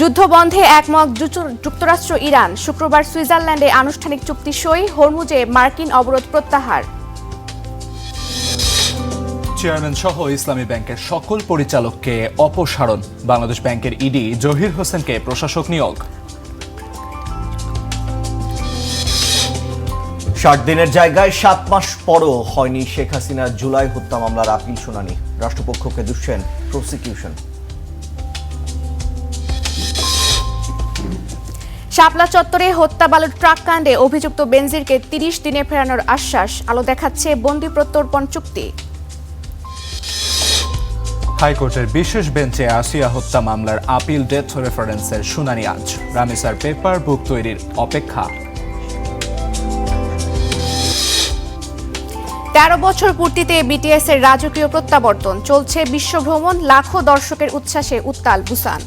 যুদ্ধবন্ধে একমত যুক্তরাষ্ট্র ইরান, শুক্রবার সুইজারল্যান্ডে আনুষ্ঠানিক চুক্তি সই, হরমুজে মার্কিন অবরোধ প্রত্যাহার। চেয়ারম্যান সহ ইসলামী ব্যাংকের সকল পরিচালককে অপসারণ, বাংলাদেশ ব্যাংকের ইডি জহির হোসেনকে প্রশাসক নিয়োগ। 60 দিনের জায়গায় 7 মাস পরও হয়নি শেখ হাসিনার জুলাই হত্যা মামলার আপিল শুনানি, রাষ্ট্রপক্ষকে দুষছেন প্রসিকিউশন। শাপলা চত্বরে হত্যা বালুর ট্রাক কাণ্ডে অভিযুক্ত বেনজিরকে 30 দিনে ফেরানোর আশ্বাস, আলো দেখাচ্ছে বন্দি প্রত্যর্পণ চুক্তি। হাইকোর্টের বিশেষ বেঞ্চে আসিয়া হত্যা মামলার আপিল ডেথ রেফারেন্সের শুনানি আজ, রামিসার পেপার বুক তৈরির অপেক্ষা। 13 বছর পূর্তিতে বিটিএস এর রাজকীয় প্রত্যাবর্তন, চলছে বিশ্বভ্রমণ, লাখো দর্শকের উচ্ছ্বাসে উত্তাল বুসান।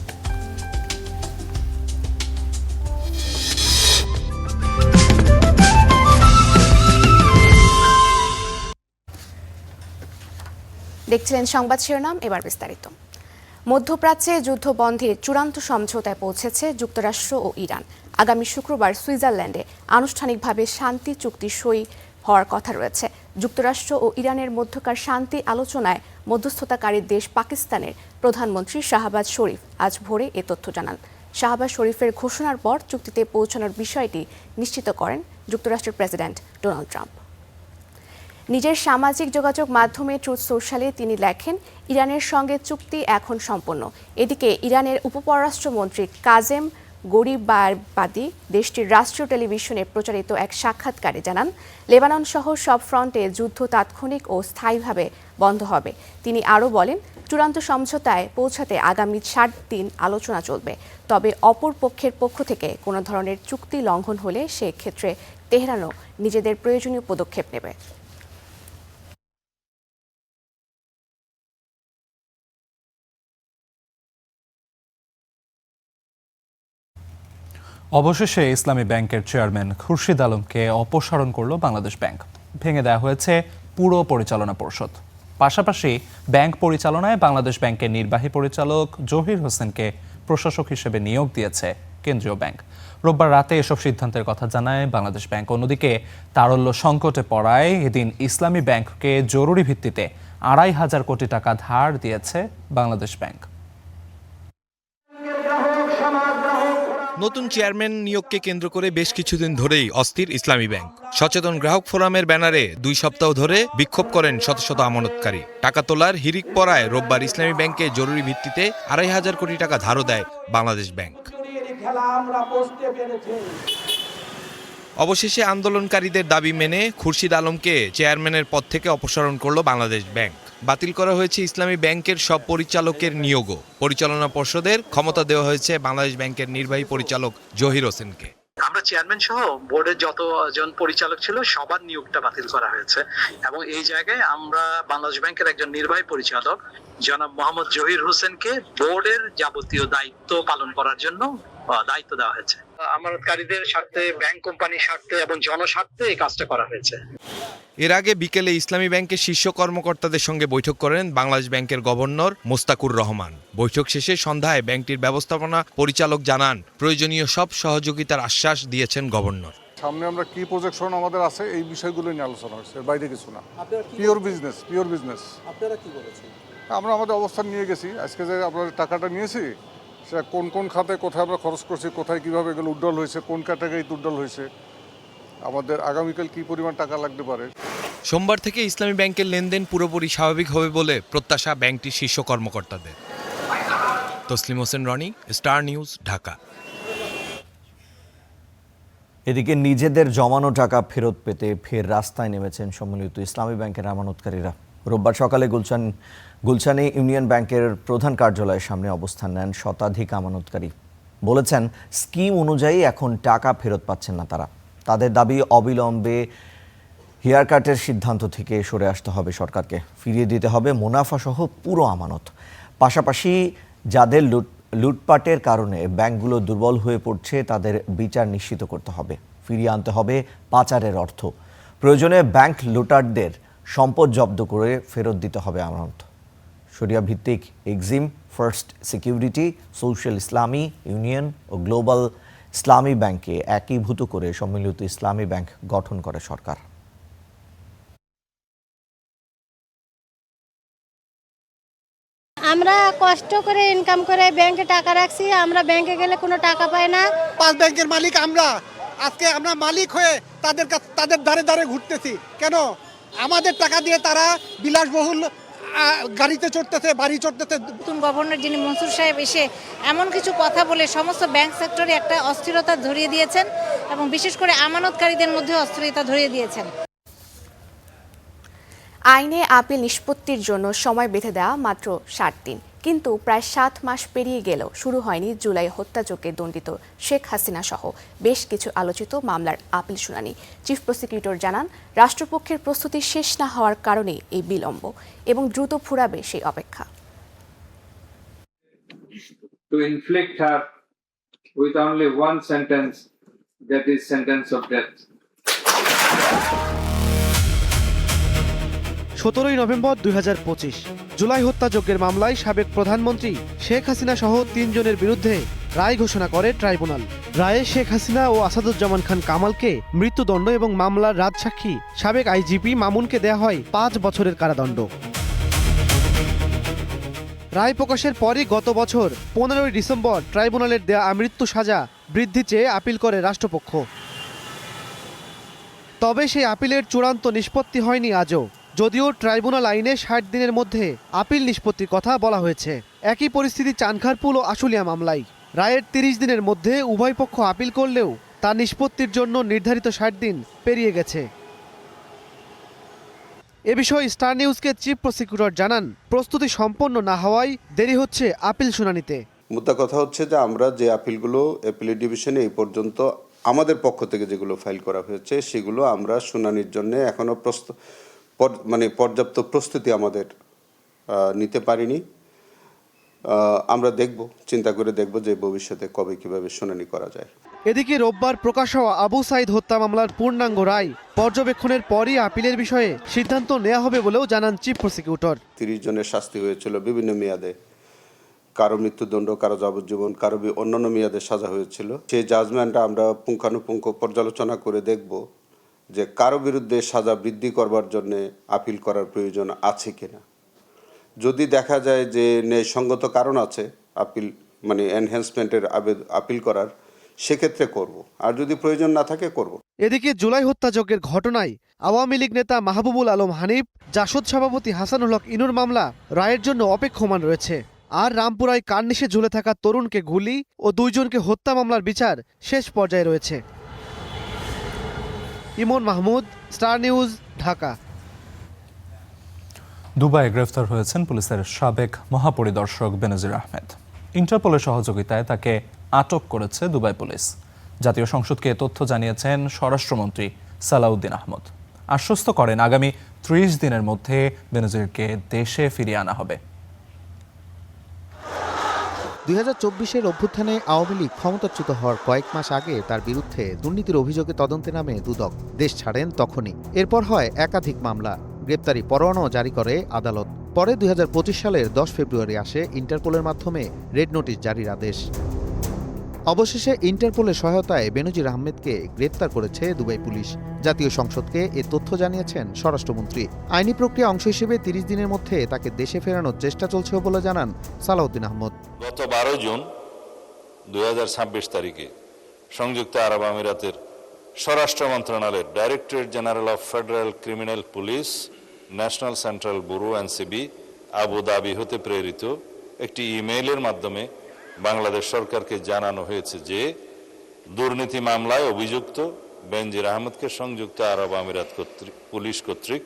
দেখছিলেন সংবাদ শিরোনাম, এবার বিস্তারিত। মধ্যপ্রাচ্যে যুদ্ধবন্ধের চূড়ান্ত সমঝোতায় পৌঁছেছে যুক্তরাষ্ট্র ও ইরান। আগামী শুক্রবার সুইজারল্যান্ডে আনুষ্ঠানিকভাবে শান্তি চুক্তি সই হওয়ার কথা রয়েছে। যুক্তরাষ্ট্র ও ইরানের মধ্যকার শান্তি আলোচনায় মধ্যস্থতাকারী দেশ পাকিস্তানের প্রধানমন্ত্রী শাহবাজ শরীফ আজ ভোরে এ তথ্য জানান। শাহবাজ শরীফের ঘোষণার পর চুক্তিতে পৌঁছানোর বিষয়টি নিশ্চিত করেন যুক্তরাষ্ট্রের প্রেসিডেন্ট ডোনাল্ড ট্রাম্প। নিজের সামাজিক যোগাযোগ মাধ্যমে ট্রুথ সোশ্যালে তিনি লেখেন, ইরানের সঙ্গে চুক্তি এখন সম্পন্ন। এদিকে ইরানের উপপররাষ্ট্রমন্ত্রী কাজেম গরিবাবাদি দেশটির রাষ্ট্রীয় টেলিভিশনে প্রচারিত এক সাক্ষাৎকারে জানান, লেবানন সহ সব ফ্রন্টে যুদ্ধ তাৎক্ষণিক ও স্থায়ীভাবে বন্ধ হবে। তিনি আরও বলেন, চূড়ান্ত সমঝোতায় পৌঁছাতে আগামী 60 দিন আলোচনা চলবে। তবে অপর পক্ষের পক্ষ থেকে কোনো ধরনের চুক্তি লঙ্ঘন হলে সেক্ষেত্রে তেহরানও নিজেদের প্রয়োজনীয় পদক্ষেপ নেবে। অবশেষে ইসলামী ব্যাংকের চেয়ারম্যান খুরশিদ আলমকে অপসারণ করল বাংলাদেশ ব্যাংক। ভেঙে দেওয়া হয়েছে পুরো পরিচালনা পর্ষদ। পাশাপাশি ব্যাংক পরিচালনায় বাংলাদেশ ব্যাংকের নির্বাহী পরিচালক জহির হোসেনকে প্রশাসক হিসেবে নিয়োগ দিয়েছে কেন্দ্রীয় ব্যাংক। রোববার রাতে এসব সিদ্ধান্তের কথা জানায় বাংলাদেশ ব্যাংক। অন্যদিকে তারল্য সংকটে পড়ায় এদিন ইসলামী ব্যাংককে জরুরি ভিত্তিতে 2,500 কোটি টাকা ধার দিয়েছে বাংলাদেশ ব্যাংক। নতুন চেয়ারম্যান নিয়োগকে কেন্দ্র করে বেশ কিছুদিন ধরেই অস্থির ইসলামী ব্যাংক। সচেতন গ্রাহক ফোরামের ব্যানারে 2 সপ্তাহ ধরে বিক্ষোভ করেন শত শত আমানতকারী। টাকা তোলার হিড়িক পড়ায় রোববার ইসলামী ব্যাংকে জরুরি ভিত্তিতে 2,500 কোটি টাকা ধারও দেয় বাংলাদেশ ব্যাংক। অবশেষে আন্দোলনকারীদের দাবি মেনে খুরশিদ আলমকে চেয়ারম্যানের পদ থেকে অপসারণ করল বাংলাদেশ ব্যাংক। বাতিল করা হয়েছে ইসলামী ব্যাংকের সব পরিচালকের নিয়োগও। পরিচালনা পর্ষদের ক্ষমতা দেওয়া হয়েছে বাংলাদেশ ব্যাংকের নির্বাহী পরিচালক জহির হোসেনকে। আমরা চেয়ারম্যান সহ বোর্ডের যতজন পরিচালক ছিল সবার নিয়োগটা বাতিল করা হয়েছে এবং এই জায়গায় আমরা বাংলাদেশ ব্যাংকের একজন নির্বাহী পরিচালক জনাব মোহাম্মদ জহির হোসেনকে বোর্ডের যাবতীয় দায়িত্ব পালন করার জন্য দায়িত্ব দেওয়া হয়েছে। আমানতকারীদের স্বার্থে, ব্যাংক কোম্পানির স্বার্থে এবং জনস্বার্থে এই কাজটা করা হয়েছে। এর আগে বিকেলে ইসলামী ব্যাংকের শীর্ষ কর্মকর্তাদের সঙ্গে বৈঠক করেন বাংলাদেশ ব্যাংকের গভর্নর মোস্তাকুর রহমান। বৈঠক শেষে সন্ধ্যায় ব্যাংকটির ব্যবস্থাপনা পরিচালক জানান, প্রয়োজনীয় সব সহযোগিতার আশ্বাস দিয়েছেন গভর্নর। সামনে আমরা কি প্রজেকশন আমাদের আছে এই বিষয়গুলো নিয়ে আলোচনা হয়েছে, বাইরে কিছু না। Pure business. আপনারা কি বলেছেন? আমরা আমাদের অবস্থান নিয়ে গেছি। আজকে যে আমরা টাকাটা নিয়েছি সেটা কোন কোন খাতে কোথায় আমরা খরচ করছি, কোথায় কিভাবে এগুলো উড্ডল হয়েছে, কোন ক্যাটাগরিতে উড্ডল হয়েছে, আমাদের আগামীকাল কি পরিমাণ টাকা লাগতে পারে। সোমবার থেকে ইসলামী ব্যাংকের লেনদেন পুরোপুরি স্বাভাবিক হবে বলে প্রত্যাশা ব্যাংকটির শীর্ষ কর্মকর্তাদের। Taslim Hossain Roni, Star News, Dhaka. এদিকে নিজেদের জমানো টাকা ফেরত পেতে ফের রাস্তায় নেমেছেন সম্মিলিত ইসলামী ব্যাংকের আমানতকারীরা। রোববার সকালে গুলশানে ইউনিয়ন ব্যাংকের প্রধান কার্যালয়ের সামনে অবস্থান নেন শতাধিক আমানতকারী। বলেছেন, স্কিম অনুযায়ী এখন টাকা ফেরত পাচ্ছেন না তারা। তাদের দাবি, অবিলম্বে হেয়ার কাটের সিদ্ধান্ত থেকে সরে আসতে হবে সরকারকে, ফিরিয়ে দিতে হবে মুনাফাসহ পুরো আমানত। পাশাপাশি যাদের লুটপাটের কারণে ব্যাংকগুলো দুর্বল হয়ে পড়ছে তাদের বিচার নিশ্চিত করতে হবে, ফিরিয়ে আনতে হবে পাচারের অর্থ। প্রয়োজনে ব্যাংক লুটারদের সম্পদ জব্দ করে ফেরত দিতে হবে আমানত। শরিয়া ভিত্তিক এক্সিম ফার্স্ট সিকিউরিটি, সোশ্যাল ইসলামী ইউনিয়ন ও গ্লোবাল ইসলামী ব্যাংককে একীভূত করে সম্মিলিত ইসলামী ব্যাংক গঠন করে সরকার। আমরা কষ্ট করে ইনকাম করে ব্যাংকে টাকা রাখছি, আমরা ব্যাংকে গেলে কোনো টাকা পাই না। 5 ব্যাংকের মালিক আমরা, আজকে আমরা মালিক হয়ে তাদের দ্বারে দ্বারে ঘুরতেছি কেন? আমাদের টাকা দিয়ে তারা বিলাসবহুল গাড়িতে চড়তেছে, বাড়ি চড়তেছে। নতুন গভর্নর যিনি মনসুর সাহেব এসে এমন কিছু কথা বলে সমস্ত ব্যাংক সেক্টরে একটা অস্থিরতা ধরিয়ে দিয়েছেন এবং বিশেষ করে আমানতকারীদের মধ্যে অস্থিরতা ধরিয়ে দিয়েছেন। আইনে আপিল নিষ্পত্তির জন্য সময় বেঁধে দেওয়া মাত্র 60 দিন, কিন্তু প্রায় 7 মাস পেরিয়ে গেলেও শুরু হয়নি জুলাই হত্যাযজ্ঞে দণ্ডিত শেখ হাসিনা সহ বেশ কিছু আলোচিত মামলার আপিল শুনানি। চিফ প্রসিকিউটর জানান, রাষ্ট্রপক্ষের প্রস্তুতি শেষ না হওয়ার কারণে এই বিলম্ব এবং দ্রুত ফুরাবে সেই অপেক্ষা। To inflict her with only one sentence, that is sentence of death. 17 নভেম্বর 2025 জুলাই হত্যাযজ্ঞের মামলায় সাবেক প্রধানমন্ত্রী শেখ হাসিনা সহ 3 জনের বিরুদ্ধে রায় ঘোষণা করে ট্রাইব্যুনাল। রায়ে শেখ হাসিনা ও আসাদুজ্জামান খান কামালকে মৃত্যুদণ্ড এবং মামলার রাজসাক্ষী সাবেক আইজিপি মামুনকে দেয়া হয় 5 বছরের কারাদণ্ড। রায় প্রকাশের পরই গত বছর 15 ডিসেম্বর ট্রাইব্যুনালের দেয়া মৃত্যু সাজা বৃদ্ধি চেয়ে আপিল করে রাষ্ট্রপক্ষ। তবে সেই আপিলের চূড়ান্ত নিষ্পত্তি হয়নি আজও, যদিও ট্রাইব্যুনাল আইনে 60 দিনের মধ্যে আপিল নিষ্পত্তির কথা বলা হয়েছে। একই পরিস্থিতি চানখারপুল ও আশুলিয়া মামলায় রায়ের 30 দিনের মধ্যে উভয় পক্ষ আপিল করলেও তা নিষ্পত্তির জন্য নির্ধারিত 60 দিন পেরিয়ে গেছে। এ বিষয়ে স্টার নিউজকে চিফ প্রসিকিউটর জানান, প্রস্তুতি সম্পন্ন না হওয়ায় দেরি হচ্ছে আপিল শুনানিতে। মুদ্রা কথা হচ্ছে যে আমরা যে আপিলগুলো অ্যাপিলেট ডিভিশনে এই পর্যন্ত আমাদের পক্ষ থেকে যেগুলো ফাইল করা হয়েছে সেগুলো আমরা শুনানির জন্য এখনো পর্যাপ্ত প্রস্তুতি আমাদের নিতে পারিনি। আমরা চিন্তা করে দেখব যে ভবিষ্যতে কবে কিভাবে শুনানি করা যায়। এদিকে রোববার প্রকাশ হওয়া আবু সাইদ হত্যা মামলার পূর্ণাঙ্গ রায় পর্যবেক্ষণের পরই আপিলের বিষয়ে সিদ্ধান্ত নেওয়া হবে বলেও জানান চিফ প্রসিকিউটর। 30 জনের শাস্তি হয়েছিল বিভিন্ন মেয়াদে, কারো মৃত্যুদণ্ড, কারো যাবজ্জীবন, কারো অন্যান্য মেয়াদে সাজা হয়েছিল। সেই জাজমেন্টটা আমরা পুঙ্খানুপুঙ্খ পর্যালোচনা করে দেখব যে কারো বিরুদ্ধে সাজা বৃদ্ধি করবার জন্য আপিল করার প্রয়োজন আছে কিনা। যদি দেখা যায় যে ন্যায়সঙ্গত কারণ আছে আপিল এনহ্যান্সমেন্টের আপিল করার, সেক্ষেত্রে করব, আর যদি প্রয়োজন না থাকে করব। এদিকে জুলাই হত্যাযজ্ঞের ঘটনায় আওয়ামী লীগ নেতা মাহবুবুল আলম হানিফ, জাসদ সভাপতি হাসানুল হক ইনুর মামলা রায়ের জন্য অপেক্ষমান রয়েছে। আর রামপুরায় কার্নিশে ঝুলে থাকা তরুণকে গুলি ও 2 জনকে হত্যা মামলার বিচার শেষ পর্যায়ে রয়েছে। ইমন মাহমুদ, স্টার নিউজ, ঢাকা। দুবাইয়ে গ্রেফতার হয়েছেন পুলিশের সাবেক মহাপরিদর্শক বেনজির আহমেদ। ইন্টারপোলের সহযোগিতায় তাকে আটক করেছে দুবাই পুলিশ। জাতীয় সংসদকে তথ্য জানিয়েছেন স্বরাষ্ট্রমন্ত্রী সালাউদ্দিন আহমদ। আশ্বস্ত করেন আগামী 30 দিনের মধ্যে বেনজিরকে দেশে ফিরিয়ে আনা হবে। 2024-এর অভ্যুত্থানে আওয়ামী লীগ ক্ষমতাচ্যুত হওয়ার কয়েক মাস আগে তার বিরুদ্ধে দুর্নীতির অভিযোগে তদন্তে নামে দুদক। দেশ ছাড়েন তখনই। এরপর হয় একাধিক মামলা, গ্রেপ্তারি পরোয়ানাও জারি করে আদালত। পরে 2025 সালের 10 ফেব্রুয়ারি আসে ইন্টারপোলের মাধ্যমে রেড নোটিশ জারির আদেশ। অবশেষে ইন্টারপোলের সহায়তায় বেনজির আহমেদকে গ্রেপ্তার করেছে দুবাই পুলিশ। জাতীয় সংসদকে এ তথ্য জানিয়েছেন স্বরাষ্ট্রমন্ত্রী। আইনি প্রক্রিয়া অংশ হিসেবে 30 দিনের মধ্যে তাকে দেশে ফেরানোর চেষ্টা চলছে বলে জানান সালাউদ্দিন আহমদ। গত 12 জুন 2026 তারিখে সংযুক্ত আরব আমিরাতের স্বরাষ্ট্র মন্ত্রণালয়ের Directorate General of Federal Criminal Police, National Central Bureau NCB, Abu Dhabi হতে প্রেরিত একটি ইমেইলের মাধ্যমে বাংলাদেশ সরকারকে জানানো হয়েছে যে দুর্নীতি মামলায় অভিযুক্ত বেনজির আহমেদকে সংযুক্ত আরব আমিরাত পুলিশ কর্তৃক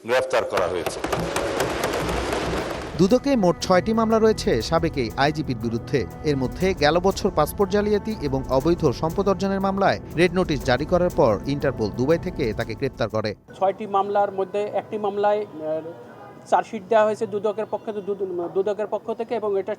গ্রেফতার করা হয়েছে। দুদকে মোট 6টি মামলা রয়েছে সাবেক এই আইজিপির বিরুদ্ধে। এর মধ্যে গেল বছর পাসপোর্ট জালিয়াতি এবং অবৈধ সম্পদ অর্জনের মামলায় রেড নোটিশ জারি করার পর ইন্টারপোল দুবাই থেকে তাকে গ্রেপ্তার করে। 6টি মামলার মধ্যে একটি মামলায় চার্জশিট দেওয়া হয়েছে দুদকের পক্ষ থেকে এবং এটা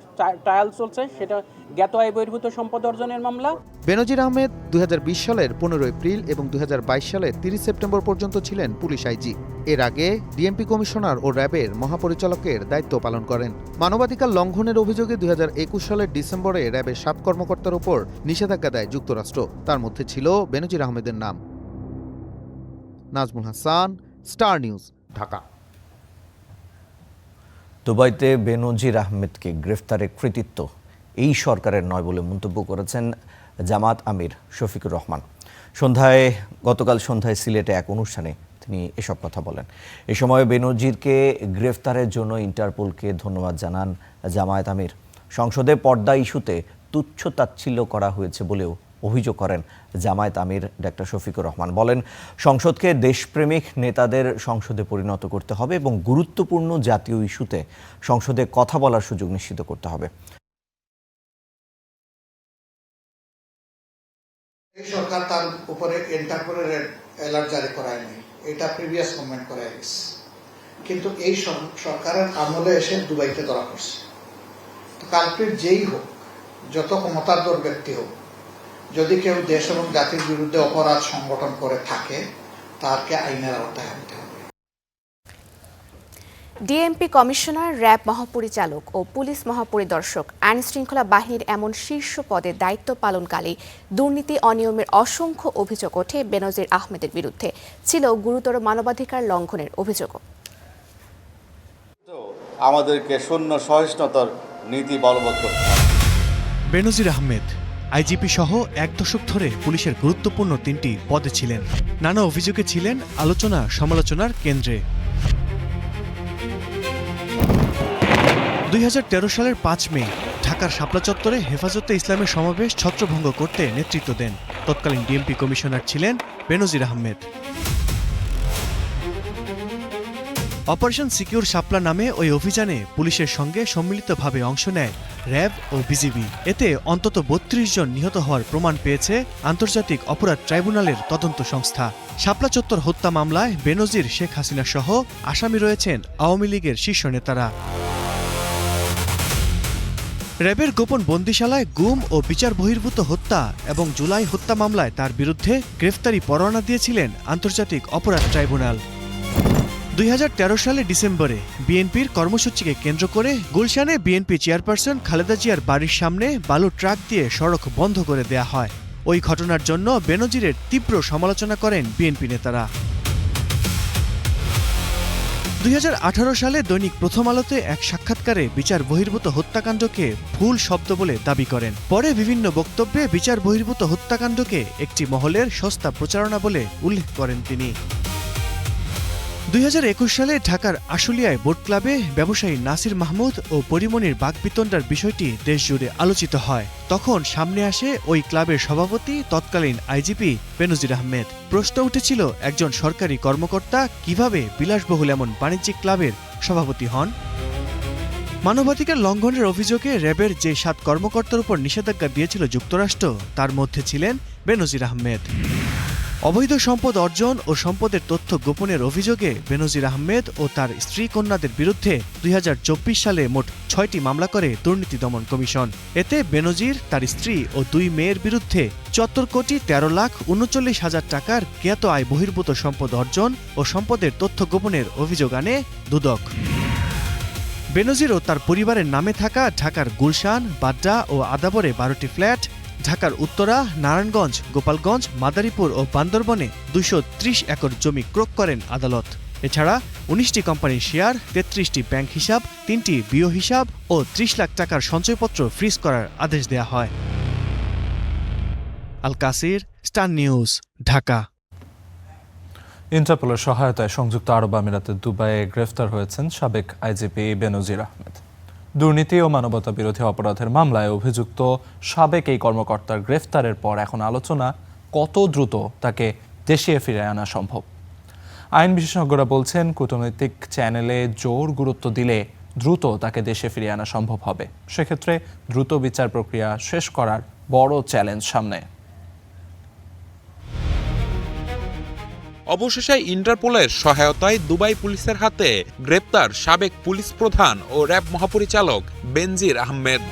ট্রায়াল চলছে, সেটা জ্ঞাত আয় বহির্ভূত সম্পদ অর্জনের মামলা। বেনজির আহমেদ 2020 সালের 15 এপ্রিল এবং 2022 সালের 30 সেপ্টেম্বর পর্যন্ত ছিলেন পুলিশ আইজি। এর আগে ডিএমপি কমিশনার ও র্যাবের মহাপরিচালকের দায়িত্ব পালন করেন। মানবাধিকার লঙ্ঘনের অভিযোগে 2021 সালের ডিসেম্বরে র্যাবের 7 কর্মকর্তার উপর নিষেধাজ্ঞা দেয় যুক্তরাষ্ট্র। তার মধ্যে ছিল বেনজির আহমেদের নাম। Nazmul Hasan, star News, Dhaka. দুবাইতে বেনজির আহমেদকে গ্রেফতারের কৃতিত্ব এই সরকারের নয় বলে মন্তব্য করেছেন জামাত আমির শফিকুর রহমান। গতকাল সন্ধ্যায় সিলেটে এক অনুষ্ঠানে তিনি এসব কথা বলেন। এ সময় বেনজিরকে গ্রেফতারের জন্য ইন্টারপোলকে ধন্যবাদ জানান জামায়াত আমির। সংসদে পর্দা ইস্যুতে তুচ্ছ-তাচ্ছিল্য করা হয়েছে বলেও অভিযোগ করেন জামায়াত আমির ডক্টর শফিকুর রহমান। বলেন, সংসদকে দেশপ্রেমিক নেতাদের সংসদে পরিণত করতে হবে এবং গুরুত্বপূর্ণ জাতীয় ইস্যুতে সংসদে কথা বলার সুযোগ নিশ্চিত করতে হবে। এই সরকার তার উপরে ইন্টারপোলের অ্যালার্ট জারি করায়নি, এটা প্রিভিয়াস গভর্নমেন্ট করায় গেছে, কিন্তু এই সরকারের আমলে এসে দুবাইতে ধরা পড়ছে। তো কালপ্রিট যেই হোক, যত ক্ষমতাধর ব্যক্তি হোক, যদি কেউ দেশ এবং জাতির বিরুদ্ধে অপরাধ সংগঠন করে থাকে, তাকে আইনের আওতায় আনতে হবে। ডিএমপি কমিশনার, র্যাব মহাপরিচালক ও পুলিশ মহাপরিদর্শক, আইন শৃঙ্খলা বাহিনীর এমন শীর্ষ পদে দায়িত্ব পালনকালে দুর্নীতি অনিয়মের অসংখ্য অভিযোগ ওঠে বেনজির আহমেদের বিরুদ্ধে। ছিল গুরুতর মানবাধিকার লঙ্ঘনের অভিযোগও। আমাদেরকে শূন্য সহিষ্ণুতার নীতি বলবৎ করতে হবে। বেনজির আহমেদ আইজিপি সহ 1 দশক ধরে পুলিশের গুরুত্বপূর্ণ 3টি পদে ছিলেন। নানা অভিযোগে ছিলেন আলোচনা সমালোচনার কেন্দ্রে। 2013 সালের 5 মে ঢাকার শাপলা চত্বরে হেফাজতে ইসলামের সমাবেশ ছত্রভঙ্গ করতে নেতৃত্ব দেন। তৎকালীন ডিএমপি কমিশনার ছিলেন বেনজির আহমেদ। অপারেশন সিকিউর শাপলা নামে ওই অভিযানে পুলিশের সঙ্গে সম্মিলিতভাবে অংশ নেয় র্যাব ও বিজিবি। এতে অন্তত 32 জন নিহত হওয়ার প্রমাণ পেয়েছে আন্তর্জাতিক অপরাধ ট্রাইব্যুনালের তদন্ত সংস্থা। শাপলা চত্বর হত্যা মামলায় বেনজির, শেখ হাসিনা সহ আসামি রয়েছেন আওয়ামী লীগের শীর্ষ নেতারা। র্যাবের গোপন বন্দিশালায় গুম ও বিচার বহির্ভূত হত্যা এবং জুলাই হত্যা মামলায় তার বিরুদ্ধে গ্রেফতারি পরোয়ানা দিয়েছিলেন আন্তর্জাতিক অপরাধ ট্রাইব্যুনাল। 2013 সালে ডিসেম্বরে বিএনপির কর্মসূচিকে কেন্দ্র করে গুলশানে বিএনপি চেয়ারপারসন খালেদা জিয়ার বাড়ির সামনে বালু ট্রাক দিয়ে সড়ক বন্ধ করে দেয়া হয়। ওই ঘটনার জন্য বেনজিরের তীব্র সমালোচনা করেন বিএনপি নেতারা। 2018 সালে দৈনিক প্রথম আলোতে এক সাক্ষাৎকারে বিচার বহির্ভূত হত্যাকাণ্ডকে ভুল শব্দ বলে দাবি করেন। পরে বিভিন্ন বক্তব্যে বিচার বহির্ভূত হত্যাকাণ্ডকে একটি মহলের সস্তা প্রচারণা বলে উল্লেখ করেন তিনি। 2021 সালে ঢাকার আশুলিয়ায় বোট ক্লাবে ব্যবসায়ী নাসির মাহমুদ ও পরিমণির বাকবিতণ্ডার বিষয়টি দেশজুড়ে আলোচিত হয়। তখন সামনে আসে ওই ক্লাবের সভাপতি, তৎকালীন আইজিপি বেনজির আহমেদ। প্রশ্ন উঠেছিল, একজন সরকারি কর্মকর্তা কিভাবে বিলাসবহুল এমন বাণিজ্যিক ক্লাবের সভাপতি হন? মানবাধিকার লঙ্ঘনের অভিযোগে র্যাবের যে 7 কর্মকর্তার উপর নিষেধাজ্ঞা দিয়েছিল যুক্তরাষ্ট্র, তার মধ্যে ছিলেন বেনজির আহমেদ। অবৈধ সম্পদ অর্জন ও সম্পদের তথ্য গোপনের অভিযোগে বেনজির আহমেদ ও তার স্ত্রী কন্যাদের বিরুদ্ধে 2024 সালে মোট 6টি মামলা করে দুর্নীতি দমন কমিশন। এতে বেনজির, তার স্ত্রী ও 2 মেয়ের বিরুদ্ধে 74,13,39,000 টাকার জ্ঞাত আয় বহির্ভূত সম্পদ অর্জন ও সম্পদের তথ্য গোপনের অভিযোগ আনে দুদক। বেনজির ও তার পরিবারের নামে থাকা ঢাকার গুলশান, বাড্ডা ও আদাবরে 12টি ফ্ল্যাট, ঢাকার উত্তরা, নারায়ণগঞ্জ, গোপালগঞ্জ, মাদারীপুর ও বান্দরবনে 230 একর জমি ক্রয় করেন আদালত। এছাড়া 19টি কোম্পানির শেয়ার, 33টি ব্যাংক হিসাব, 3টি বিও হিসাব ও 30 লাখ টাকার সঞ্চয়পত্র ফ্রিজ করার আদেশ দেয়া হয়। আল কাসির, স্টার নিউজ, ঢাকা। ইন্টারপোলের সহায়তায় সংযুক্ত আরব আমিরাতের দুবাইয়ে গ্রেফতার হয়েছেন সাবেক আইজিপি বেনজির আহমেদ। দুর্নীতি ও মানবতা বিরোধী অপরাধের মামলায় অভিযুক্ত সাবেক এই কর্মকর্তার গ্রেফতারের পর এখন আলোচনা কত দ্রুত তাকে দেশে ফিরে আনা সম্ভব। আইন বিশেষজ্ঞরা বলছেন, কূটনৈতিক চ্যানেলে জোর গুরুত্ব দিলে দ্রুত তাকে দেশে ফিরে আনা সম্ভব হবে। সেক্ষেত্রে দ্রুত বিচার প্রক্রিয়া শেষ করার বড় চ্যালেঞ্জ সামনে। অবশেষে ইন্টারপোলের সহায়তায় দুবাই পুলিশের হাতে গ্রেপ্তার সাবেক পুলিশ প্রধান ও র্যাব মহাপরিচালক বেনজির আহমেদ।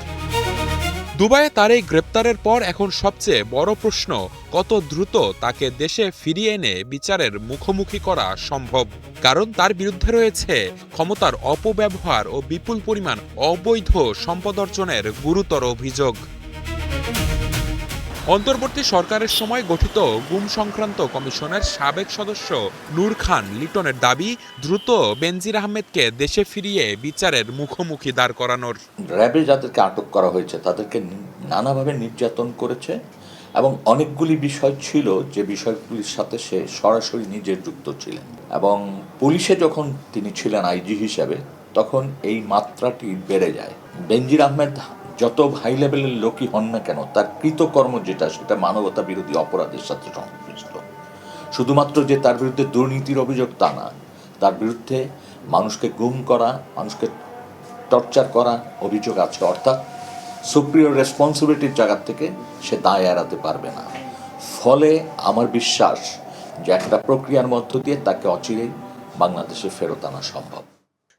দুবাইয়ে তার এই গ্রেপ্তারের পর এখন সবচেয়ে বড় প্রশ্ন, কত দ্রুত তাকে দেশে ফিরিয়ে এনে বিচারের মুখোমুখি করা সম্ভব। কারণ তার বিরুদ্ধে রয়েছে ক্ষমতার অপব্যবহার ও বিপুল পরিমাণ অবৈধ সম্পদ অর্জনের গুরুতর অভিযোগ। অন্তর্বর্তী সরকারের সময় গঠিত গুম সংক্রান্ত কমিশনের সাবেক সদস্য নূর খান লিটনের দাবি, দ্রুত বেনজির আহমেদকে দেশে ফিরিয়ে বিচারের মুখোমুখি দাঁড় করানোর। র্যাবে যাদেরকে আটক করা হয়েছে তাদেরকে নানাভাবে নির্যাতন করেছে এবং অনেকগুলি বিষয় ছিল যে বিষয়গুলির সাথে সে সরাসরি নিজে যুক্ত ছিলেন, এবং পুলিশে যখন তিনি ছিলেন আইজি হিসাবে তখন এই মাত্রাটি বেড়ে যায়। বেনজির আহমেদ যত হাই লেভেলের লোকই হন না কেন, তার কৃতকর্ম যেটা সেটা মানবতা বিরোধী অপরাধের সাথে সংশ্লিষ্ট। শুধুমাত্র যে তার বিরুদ্ধে দুর্নীতির অভিযোগ তা না, তার বিরুদ্ধে মানুষকে গুম করা, মানুষকে টর্চার করা অভিযোগ আছে। অর্থাৎ সুপ্রিয়র রেসপন্সিবিলিটির জায়গা থেকে সে দায় এড়াতে পারবে না। ফলে আমার বিশ্বাস যে একটা প্রক্রিয়ার মধ্য দিয়ে তাকে অচিরেই বাংলাদেশে ফেরত আনা সম্ভব।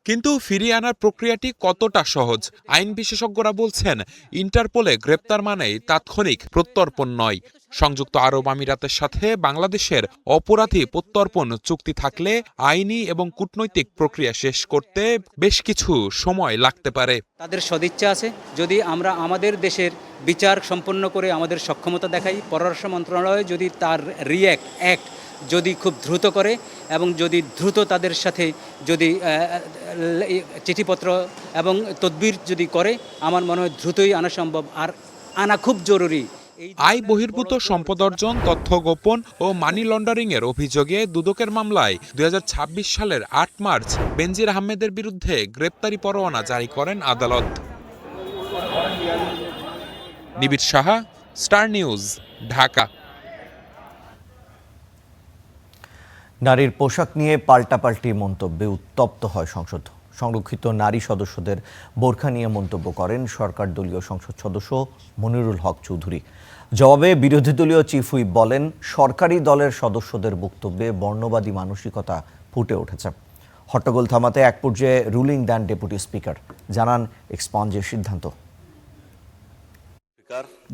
কিন্তু ফিরিয়ে আনার প্রক্রিয়াটি কতটা সহজ? আইন বিশেষজ্ঞরা বলছেন, ইন্টারপোলে গ্রেপ্তার মানেই তাৎক্ষণিক প্রত্যর্পণ নয়। সংযুক্ত আরব আমিরাতের সাথে বাংলাদেশের অপরাধী প্রত্যর্পণ চুক্তি থাকলে আইনি এবং কূটনৈতিক প্রক্রিয়া শেষ করতে বেশ কিছু সময় লাগতে পারে। তাদের সদিচ্ছা আছে, যদি আমরা আমাদের দেশের বিচার সম্পন্ন করে আমাদের সক্ষমতা দেখাই, পররাষ্ট্র মন্ত্রণালয় যদি তার অ্যাক্ট যদি খুব দ্রুত করে এবং যদি দ্রুত তাদের সাথে যদি চিঠিপত্র এবং তদবির যদি করে, আমার মনে হয় দ্রুতই আনা সম্ভব, আর আনা খুব জরুরি। আয় বহির্ভূত সম্পদ অর্জন, তথ্য গোপন ও মানি লন্ডারিং এর অভিযোগে দুদকের মামলায় 2026 সালের 8 মার্চ বেনজির আহমেদের বিরুদ্ধে গ্রেপ্তারি পরোয়ানা জারি করেন আদালত। নিবিড় সাহা, স্টার নিউজ, ঢাকা। নারীর পোশাক নিয়ে পাল্টাপাল্টি মন্তব্যে উত্তপ্ত হয় সংসদ। সংরক্ষিত নারী সদস্যদের বোরখা নিয়ে মন্তব্য করেন সরকার দলীয় সংসদ সদস্য মনিরুল হক চৌধুরী। জবাবে বিরোধী দলীয় চিফ হুইপ বলেন, সরকারি দলের সদস্যদের বক্তব্যে বর্ণবাদী মানসিকতা ফুটে উঠেছে। হট্টগোল থামাতে এক পর্যায়ে রুলিং দেন ডেপুটি স্পিকার, জানান এক্সপঞ্জের সিদ্ধান্ত।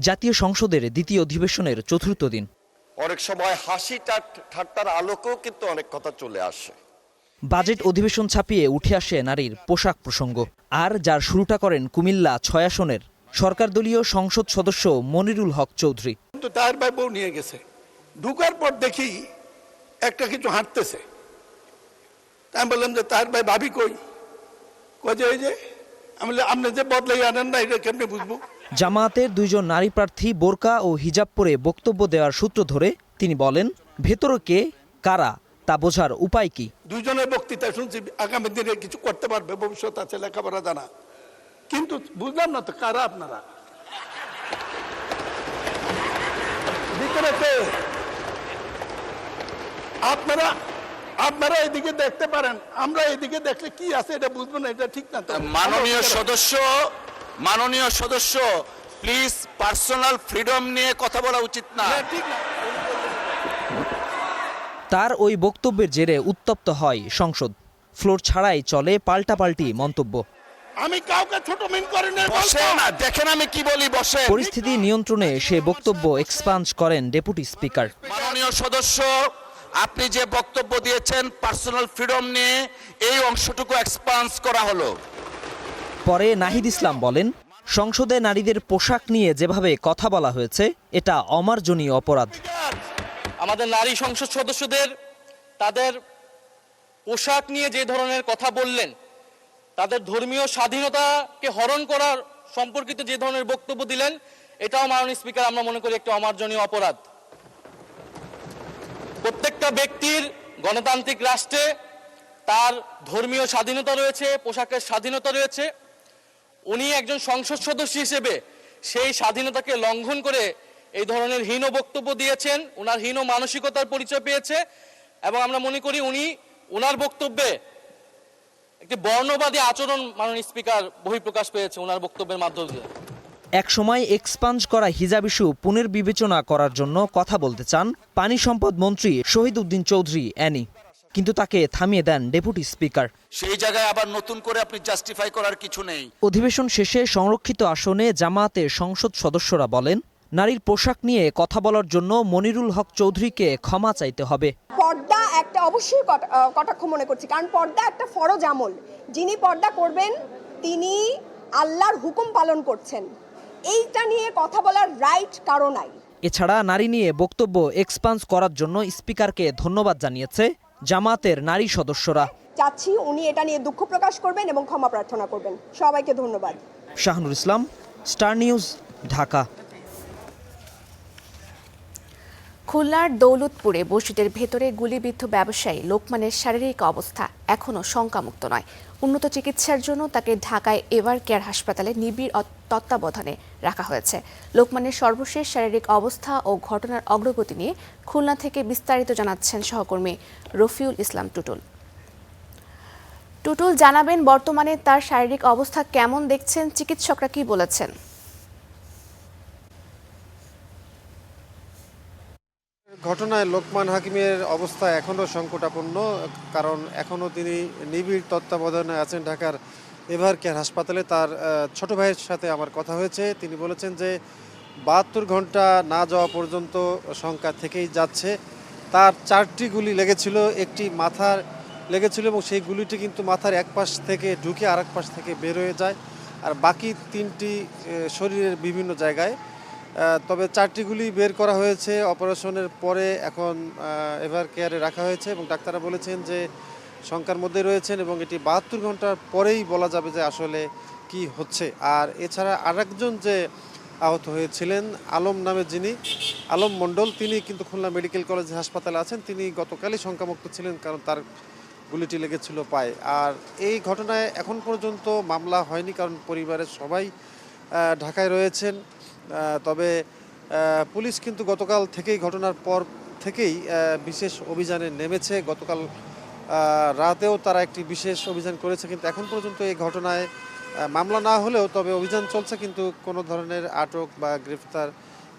জাতীয় সংসদের দ্বিতীয় অধিবেশনের চতুর্থ দিন। অনেক সময় হাসি ঠাট্টার আলোকেও কিন্তু অনেক কথা চলে আসে। বাজেট অধিবেশন ছাপিয়ে উঠে আসে নারীর পোশাক প্রসঙ্গ, আর যার শুরুটা করেন কুমিল্লা 6 আসনের সরকার দলীয় সংসদ সদস্য মনিরুল হক চৌধুরী। তো তার ভাই বউ নিয়ে গেছে, ঢুকার পর দেখি একটা কিছু হাঁটতেছে। আমি বললাম যে তার ভাই ভাবি কই? কয়ে ওই যে আমি আপনি যে বদলাই আনেন না, এটা কেমনি বুঝবো? জামায়াতের 2 জন নারী প্রার্থী বোরকা ও হিজাব পরে বক্তব্য দেওয়ার সূত্র ধরে তিনি বলেন, ভেতরে কে কারা তা বোঝার উপায় কি? 2 জনের বক্তৃতা শুনছি, আগামী দিনে কিছু করতে পারবে, ভবিষ্যৎ আছে, লেখাপড়া জানা, কিন্তু বুঝলাম না তো কারা আপনারা, ভিতরে কে? আপনারা এদিকে দেখতে পারেন, আমরা এদিকে দেখলে কি আছে এটা বুঝবো না, এটা ঠিক না। মাননীয় সদস্য প্লিজ, পার্সোনাল ফ্রিডম নিয়ে কথা বলা উচিত না। ঠিক না। তার ওই বক্তব্যের জেরে উত্তপ্ত হয় সংসদ। ফ্লোর ছাড়াই চলে পাল্টাপাল্টি মন্তব্য। আমি কাউকে ছোট মিন করি না, দেখেন আমি কি বলি, বসে। পরিস্থিতি নিয়ন্ত্রণে সে বক্তব্য এক্সপাঞ্জ করেন ডেপুটি স্পিকার। মাননীয় সদস্য, আপনি যে বক্তব্য দিয়েছেন পার্সোনাল ফ্রিডম নিয়ে, এই অংশটুকু এক্সপান্স করা হলো। পরে নাহিদ ইসলাম বলেন, সংসদে নারীদের পোশাক নিয়ে যেভাবে কথা বলা হয়েছে এটা অমার্জনীয় অপরাধ। আমাদের নারী সংসদ সদস্যদের তাদের পোশাক নিয়ে যে ধরনের কথা বললেন, তাদের ধর্মীয় স্বাধীনতাকে হরণ করার সম্পর্কিত যে ধরনের বক্তব্য দিলেন, এটাও মাননীয় স্পিকার আমরা মনে করি একটা অমার্জনীয় অপরাধ। প্রত্যেকটা ব্যক্তির গণতান্ত্রিক রাষ্ট্রে তার ধর্মীয় স্বাধীনতা রয়েছে, পোশাকের স্বাধীনতা রয়েছে। উনি একজন সংসদ সদস্য হিসেবে সেই স্বাধীনতাকে লঙ্ঘন করে এই ধরনের হীন বক্তব্য দিয়েছেন, ওনার হীন মানসিকতার পরিচয় পেয়েছে, এবং আমরা মনে করি উনি ওনার বক্তব্যে একটি বর্ণবাদী আচরণ মাননীয় স্পিকার বহিঃপ্রকাশ পেয়েছে ওনার বক্তব্যের মাধ্যমে। একসময় এক্সপাঞ্জ করা হিজাব ইস্যু পুনর্বিবেচনা করার জন্য কথা বলতে চান পানি সম্পদ মন্ত্রী শহীদ উদ্দিন চৌধুরী অ্যানি, কিন্তু তাকে থামিয়ে দেন ডেপুটি স্পিকার। সেই জায়গায় আবার নতুন করে আপনি জাস্টিফাই করার কিছু নেই। অধিবেশন শেষে সংরক্ষিত আসনে জামায়াতের সংসদ সদস্যরা বলেন, নারীর পোশাক নিয়ে কথা বলার জন্য মনিরুল হক চৌধুরীকে ক্ষমা চাইতে হবে। পর্দা একটা অবশ্যই কটাক্ষ মনে করছি, কারণ পর্দা একটা ফরজ আমল। যিনি পর্দা করবেন তিনি আল্লাহর হুকুম পালন করছেন, এইটা নিয়ে কথা বলার রাইট কারো নাই। এছাড়া নারী নিয়ে বক্তব্য এক্সপান্স করার জন্য স্পিকারকে ধন্যবাদ জানিয়েছে জামায়াতের নারী সদস্যরা। চাচ্ছি উনি এটা নিয়ে দুঃখ প্রকাশ করবেন এবং ক্ষমা প্রার্থনা করবেন। সবাইকে ধন্যবাদ। শাহনুর ইসলাম, স্টার নিউজ, ঢাকা। খুলনার দৌলতপুরে মসজিদের ভেতরে গুলিবিদ্ধ ব্যবসায়ী লোকমানের শারীরিক অবস্থা এখনও শঙ্কামুক্ত নয়। উন্নত চিকিৎসার জন্য তাকে ঢাকায় এভার কেয়ার হাসপাতালে নিবিড় তত্ত্বাবধানে রাখা হয়েছে। লোকমানের সর্বশেষ শারীরিক অবস্থা ও ঘটনার অগ্রগতি নিয়ে খুলনা থেকে বিস্তারিত জানাচ্ছেন সহকর্মী রফিউল ইসলাম টুটুল। টুটুল, জানাবেন বর্তমানে তার শারীরিক অবস্থা কেমন দেখছেন, চিকিৎসকরা কি বলেছেন? ঘটনায় লোকমান হাকিমের অবস্থা এখনও সংকটাপন্ন, কারণ এখনও তিনি নিবিড় তত্ত্বাবধানে আছেন ঢাকার এভার কেয়ার হাসপাতালে। তার ছোট ভাইয়ের সাথে আমার কথা হয়েছে, তিনি বলেছেন যে 72 ঘন্টা না যাওয়া পর্যন্ত শঙ্কা থেকেই যাচ্ছে। তার 4টি গুলি লেগেছিল, একটি মাথার লেগেছিল এবং সেই গুলিটি কিন্তু মাথার এক পাশ থেকে ঢুকে আরেক পাশ থেকে বের হয়ে যায়, আর বাকি 3টি শরীরের বিভিন্ন জায়গায়। তবে 4টি গুলি বের করা হয়েছে অপারেশনের পরে, এখন এভার কেয়ারে রাখা হয়েছে এবং ডাক্তাররা বলেছেন যে শঙ্কার মধ্যে রয়েছেন এবং এটি 72 ঘন্টার পরেই বলা যাবে যে আসলে কি হচ্ছে। আর এছাড়া আরেকজন যে আহত হয়েছিলেন আলম নামে, যিনি আলম মণ্ডল, তিনি কিন্তু খুলনা মেডিকেল কলেজ হাসপাতালে আছেন। তিনি গতকালই শঙ্কামুক্ত ছিলেন, কারণ তার গুলিটি লেগেছিল পায়ে। আর এই ঘটনায় এখন পর্যন্ত মামলা হয়নি, কারণ পরিবারের সবাই ঢাকায় রয়েছেন। তবে পুলিশ কিন্তু গতকাল থেকেই, ঘটনার পর থেকেই বিশেষ অভিযানে নেমেছে। গতকাল রাতেও তারা একটি বিশেষ অভিযান করেছে, কিন্তু এখন পর্যন্ত এই ঘটনায় মামলা না হলেও তবে অভিযান চলছে, কিন্তু কোনো ধরনের আটক বা গ্রেফতার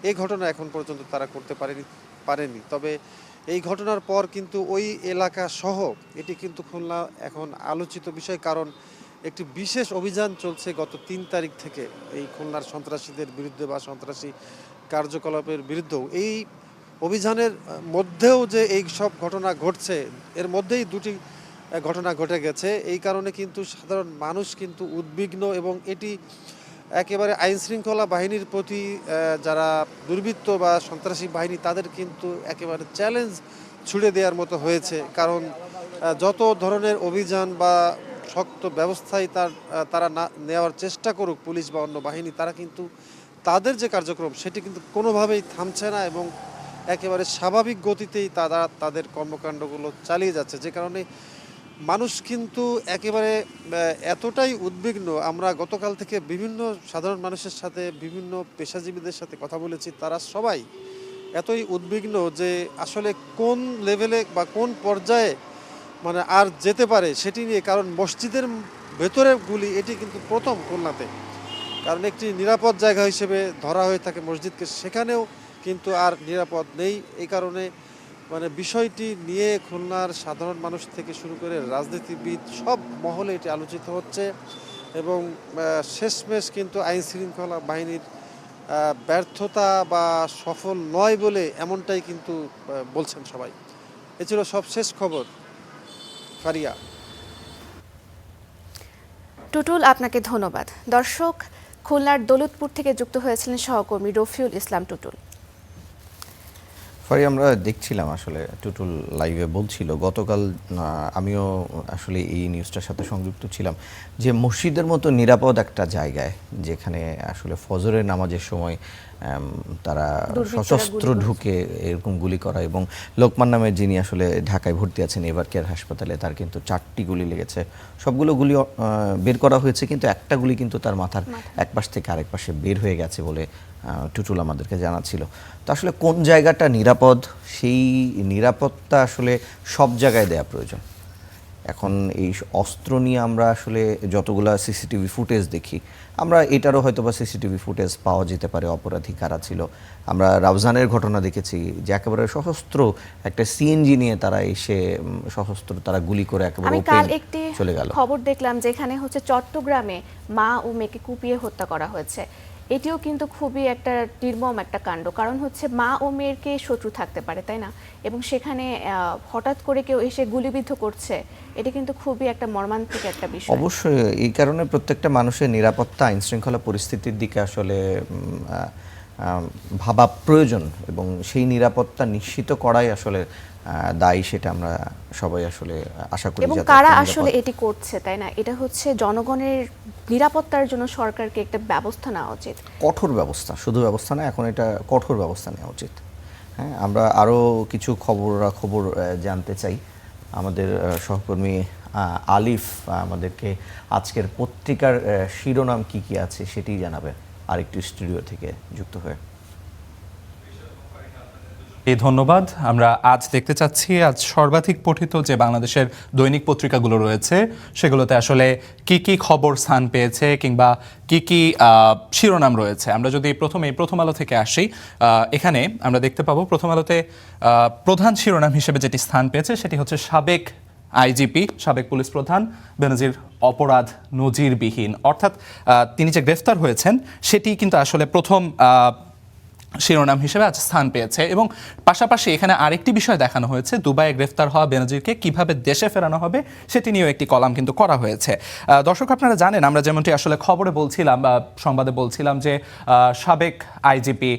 এই ঘটনা এখন পর্যন্ত তারা করতে পারেনি। তবে এই ঘটনার পর কিন্তু ওই এলাকা সহ এটি কিন্তু খুলনা এখন আলোচিত বিষয়, কারণ একটি বিশেষ অভিযান চলছে গত 3 তারিখ থেকে এই খুলনার সন্ত্রাসীদের বিরুদ্ধে বা সন্ত্রাসী কার্যকলাপের বিরুদ্ধেও। এই অভিযানের মধ্যেও যে এই সব ঘটনা ঘটছে, এর মধ্যেই 2টি ঘটনা ঘটে গেছে। এই কারণে কিন্তু সাধারণ মানুষ কিন্তু উদ্বিগ্ন এবং এটি একেবারে আইনশৃঙ্খলা বাহিনীর প্রতি যারা দুর্বৃত্ত বা সন্ত্রাসী বাহিনী, তাদের কিন্তু একেবারে চ্যালেঞ্জ ছুড়ে দেওয়ার মতো হয়েছে। কারণ যত ধরনের অভিযান বা শক্ত ব্যবস্থায় তারা না নেওয়ার চেষ্টা করুক পুলিশ বা অন্য বাহিনী, তারা কিন্তু তাদের যে কার্যক্রম সেটি কিন্তু কোনোভাবেই থামছে না এবং একেবারে স্বাভাবিক গতিতেই তারা তাদের কর্মকাণ্ডগুলো চালিয়ে যাচ্ছে। যে কারণে মানুষ কিন্তু একেবারে এতটাই উদ্বিগ্ন। আমরা গতকাল থেকে বিভিন্ন সাধারণ মানুষের সাথে, বিভিন্ন পেশাজীবীদের সাথে কথা বলেছি, তারা সবাই এতই উদ্বিগ্ন যে আসলে কোন লেভেলে বা কোন পর্যায়ে মানে আর যেতে পারে সেটি নিয়ে। কারণ মসজিদের ভেতরে গুলি এটি কিন্তু প্রথম খুলনাতে, কারণ একটি নিরাপদ জায়গা হিসেবে ধরা হয়ে থাকে মসজিদকে, সেখানেও কিন্তু আর নিরাপদ নেই। এই কারণে মানে বিষয়টি নিয়ে খুলনার সাধারণ মানুষ থেকে শুরু করে রাজনীতিবিদ সব মহলে এটি আলোচিত হচ্ছে এবং শেষমেশ কিন্তু আইন শৃঙ্খলা বাহিনীর ব্যর্থতা বা সফল নয় বলে এমনটাই কিন্তু বলছেন সবাই। এ ছিল সব শেষ খবর। ফারিয়া। টুটুল, আপনাকে ধন্যবাদ। দর্শক, খুলনার দৌলতপুর থেকে যুক্ত হয়েছিলেন সহকর্মী রফিউল ইসলাম টুটুল। ফারি, আমরা দেখছিলাম আসলে টুটুল লাইভে বলছিল, গতকাল আমিও আসলে এই নিউজটার সাথে সংযুক্ত ছিলাম, যে মসজিদের মতো নিরাপদ একটা জায়গায় যেখানে আসলে ফজরের নামাজের সময় তারা সশস্ত্র ঢুকে এরকম গুলি করা, এবং লোকমান নামে যিনি আসলে ঢাকায় ভর্তি আছেন এভার কেয়ার হাসপাতালে, তার কিন্তু 4টি গুলি লেগেছে। সবগুলো গুলি বের করা হয়েছে, কিন্তু একটা গুলি কিন্তু তার মাথার এক পাশ থেকে আরেক পাশে বের হয়ে গেছে বলে টুটুল আমাদেরকে জানাচ্ছিল। তো আসলে কোন জায়গাটা নিরাপদ, সেই নিরাপত্তা আসলে সব জায়গায় দেওয়া প্রয়োজন। এখন এই অস্ত্র নিয়ে আমরা আসলে যতগুলা সিসিটিভি ফুটেজ দেখি, আমরা এটারও হয়তো বা সিসিটিভি ফুটেজ পাওয়া যেতে পারে অপরাধী কারা ছিল। আমরা রাউজানের ঘটনা দেখেছি যে একেবারে সশস্ত্র একটা সিএনজি নিয়ে তারা এসে সশস্ত্র তারা গুলি করে একেবারে আমি কাল একটি চলে গেল। খবর দেখলাম যেখানে হচ্ছে চট্টগ্রামে মা ও মেয়েকে কুপিয়ে হত্যা করা হয়েছে। এটিও কিন্তু খুবই একটা নির্মম একটা কাণ্ড, কারণ হচ্ছে মা ও মেয়ের কে শত্রু থাকতে পারে, তাই না? এবং সেখানে হঠাৎ করে কেউ এসে গুলিবিদ্ধ করছে, এটা কিন্তু খুবই একটা মর্মান্তিক একটা বিষয়। অবশ্যই এই কারণে প্রত্যেকটা মানুষের নিরাপত্তা, আইন শৃঙ্খলা পরিস্থিতির দিকে আসলে ভাবা প্রয়োজন এবং সেই নিরাপত্তা নিশ্চিত করাই আসলে দায়ী, সেটা আমরা সবাই আসলে আশা করি। এবং কারা আসলে এটি করছে, তাই না? এটা হচ্ছে জনগণের নিরাপত্তার জন্য সরকারকে একটা ব্যবস্থা নেওয়া উচিত, কঠোর ব্যবস্থা, শুধু ব্যবস্থা না, এখন এটা কঠোর ব্যবস্থা নেওয়া উচিত। হ্যাঁ, আমরা আরও কিছু খবর জানতে চাই। আমাদের সহকর্মী আলিফ আমাদেরকে আজকের পত্রিকার শিরোনাম কি কি আছে সেটি জানাবে আরেকটি স্টুডিও থেকে যুক্ত হয়ে। ধন্যবাদ। আমরা আজ দেখতে চাচ্ছি আজ সর্বাধিক পঠিত যে বাংলাদেশের দৈনিক পত্রিকাগুলো রয়েছে সেগুলোতে আসলে কি কি খবর স্থান পেয়েছে কিংবা কি কি শিরোনাম রয়েছে। আমরা যদি প্রথম আলো থেকে আসি, এখানে আমরা দেখতে পাবো প্রথম আলোতে প্রধান শিরোনাম হিসেবে যেটি স্থান পেয়েছে সেটি হচ্ছে সাবেক আইজিপি, সাবেক পুলিশ প্রধান বেনজির অপরাধ নজিরবিহীন, অর্থাৎ তিনি যে গ্রেফতার হয়েছেন সেটি কিন্তু আসলে প্রথম শিরোনাম হিসেবে আজ স্থান পেয়েছে। এবং পাশাপাশি এখানে আরেকটি বিষয় দেখানো হয়েছে, দুবাইয়ে গ্রেফতার হওয়া বেনজিরকে কিভাবে দেশে ফেরানো হবে সেটি নিয়েও একটি কলাম কিন্তু করা হয়েছে। দর্শক আপনারা জানেন, আমরা যেমনটি আসলে খবরে বলছিলাম বা সংবাদে বলছিলাম যে সাবেক আইজিপি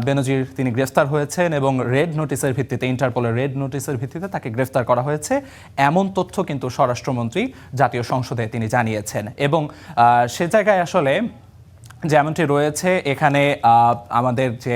বেনজির তিনি গ্রেফতার হয়েছেন এবং রেড নোটিসের ভিত্তিতে, ইন্টারপোলের রেড নোটিসের ভিত্তিতে তাকে গ্রেফতার করা হয়েছে, এমন তথ্য কিন্তু স্বরাষ্ট্রমন্ত্রী জাতীয় সংসদে তিনি জানিয়েছেন। এবং সে জায়গায় আসলে যেমনটি রয়েছে এখানে আমাদের যে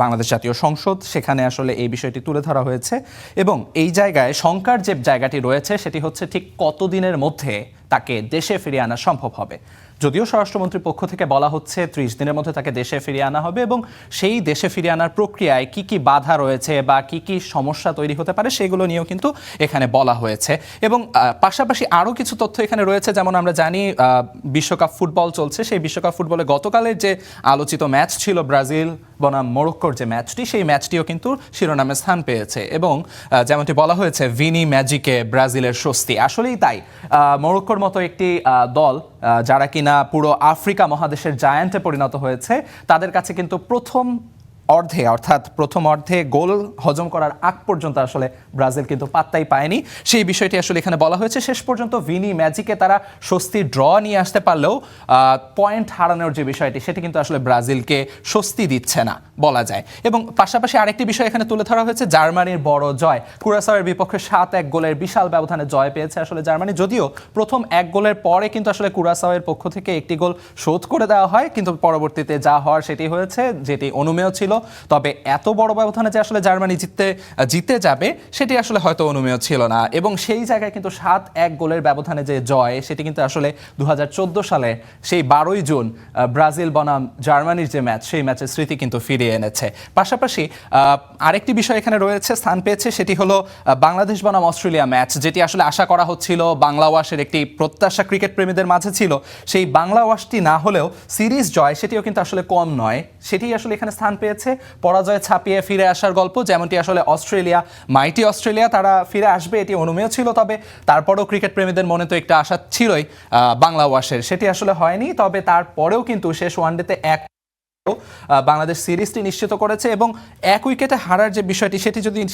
বাংলাদেশ জাতীয় সংসদ, সেখানে আসলে এই বিষয়টি তুলে ধরা হয়েছে। এবং এই জায়গায় শঙ্কার যে জায়গাটি রয়েছে সেটি হচ্ছে ঠিক কতদিনের মধ্যে তাকে দেশে ফিরিয়ে আনা সম্ভব হবে। যদিও স্বরাষ্ট্রমন্ত্রীর পক্ষ থেকে বলা হচ্ছে 30 দিনের মধ্যে তাকে দেশে ফিরিয়ে আনা হবে এবং সেই দেশে ফিরিয়ে আনার প্রক্রিয়ায় কি কি বাধা রয়েছে বা কি কি সমস্যা তৈরি হতে পারে সেগুলো নিয়েও কিন্তু এখানে বলা হয়েছে। এবং পাশাপাশি আরও কিছু তথ্য এখানে রয়েছে, যেমন আমরা জানি বিশ্বকাপ ফুটবল চলছে, সেই বিশ্বকাপ ফুটবলে গতকালের যে আলোচিত ম্যাচ ছিল ব্রাজিল বনাম মরক্কোর যে ম্যাচটি, সেই ম্যাচটিও কিন্তু শিরোনামে স্থান পেয়েছে। এবং যেমনটি বলা হয়েছে ভিনি ম্যাজিকে ব্রাজিলের স্বস্তি, আসলেই তাই। মরক্কোর মতো একটি দল যারা কিনা পুরো আফ্রিকা মহাদেশের জায়ান্টে পরিণত হয়েছে, তাদের কাছে কিন্তু প্রথম অর্ধে গোল হজম করার আগ পর্যন্ত আসলে ব্রাজিল কিন্তু পাত্তাই পায়নি। সেই বিষয়টি আসলে এখানে বলা হয়েছে। শেষ পর্যন্ত ভিনি ম্যাজিকে তারা স্বস্তির ড্র নিয়ে আসতে পারলেও পয়েন্ট হারানোর যে বিষয়টি সেটি কিন্তু আসলে ব্রাজিলকে স্বস্তি দিচ্ছে না বলা যায়। এবং পাশাপাশি আরেকটি বিষয় এখানে তুলে ধরা হয়েছে, জার্মানির বড় জয়। কুরাসাওয়ের বিপক্ষে 7-1 গোলের বিশাল ব্যবধানে জয় পেয়েছে আসলে জার্মানি। যদিও প্রথম 1 গোলের পরে কিন্তু আসলে কুরাসাওয়ের পক্ষ থেকে একটি গোল শোধ করে দেওয়া হয়, কিন্তু পরবর্তীতে যা হওয়ার সেটি হয়েছে, যেটি অনুমেয় ছিল। তবে এত বড় ব্যবধানে যে আসলে জার্মানি জিতে যাবে সেটি আসলে হয়তো অনুমেয় ছিল না। এবং সেই জায়গায় কিন্তু 7-1 গোলের ব্যবধানে যে জয়, সেটি কিন্তু আসলে 2014 সালে সেই 12ই জুন ব্রাজিল বনাম জার্মানির যে ম্যাচ, সেই ম্যাচের স্মৃতি কিন্তু ফিরিয়ে এনেছে। পাশাপাশি আরেকটি বিষয় এখানে রয়েছে, স্থান পেয়েছে, সেটি হলো বাংলাদেশ বনাম অস্ট্রেলিয়া ম্যাচ, যেটি আসলে আশা করা হচ্ছিল, বাংলা ওয়াশের একটি প্রত্যাশা ক্রিকেট প্রেমীদের মাঝে ছিল। সেই বাংলা ওয়াশটি না হলেও সিরিজ জয় সেটিও কিন্তু আসলে কম নয়, সেটি আসলে এখানে স্থান পেয়েছে। পরাজয় ছাপিয়ে ফিরে আসার গল্প, যেমনটি আসলে মাইটি অস্ট্রেলিয়া তারা ফিরে আসবে এটি অনুমেয় ছিল। তবে তারপরেও ক্রিকেট প্রেমীদের মনে তো একটা আশা ছিলই বাংলা ওয়াশের, সেটি আসলে হয়নি। তবে তারপরেও কিন্তু শেষ ওয়ানডেতে বাংলাদেশ সিরিজটি নিশ্চিত করেছে। এবং 1 উইকেটে হারার যে বিষয়টি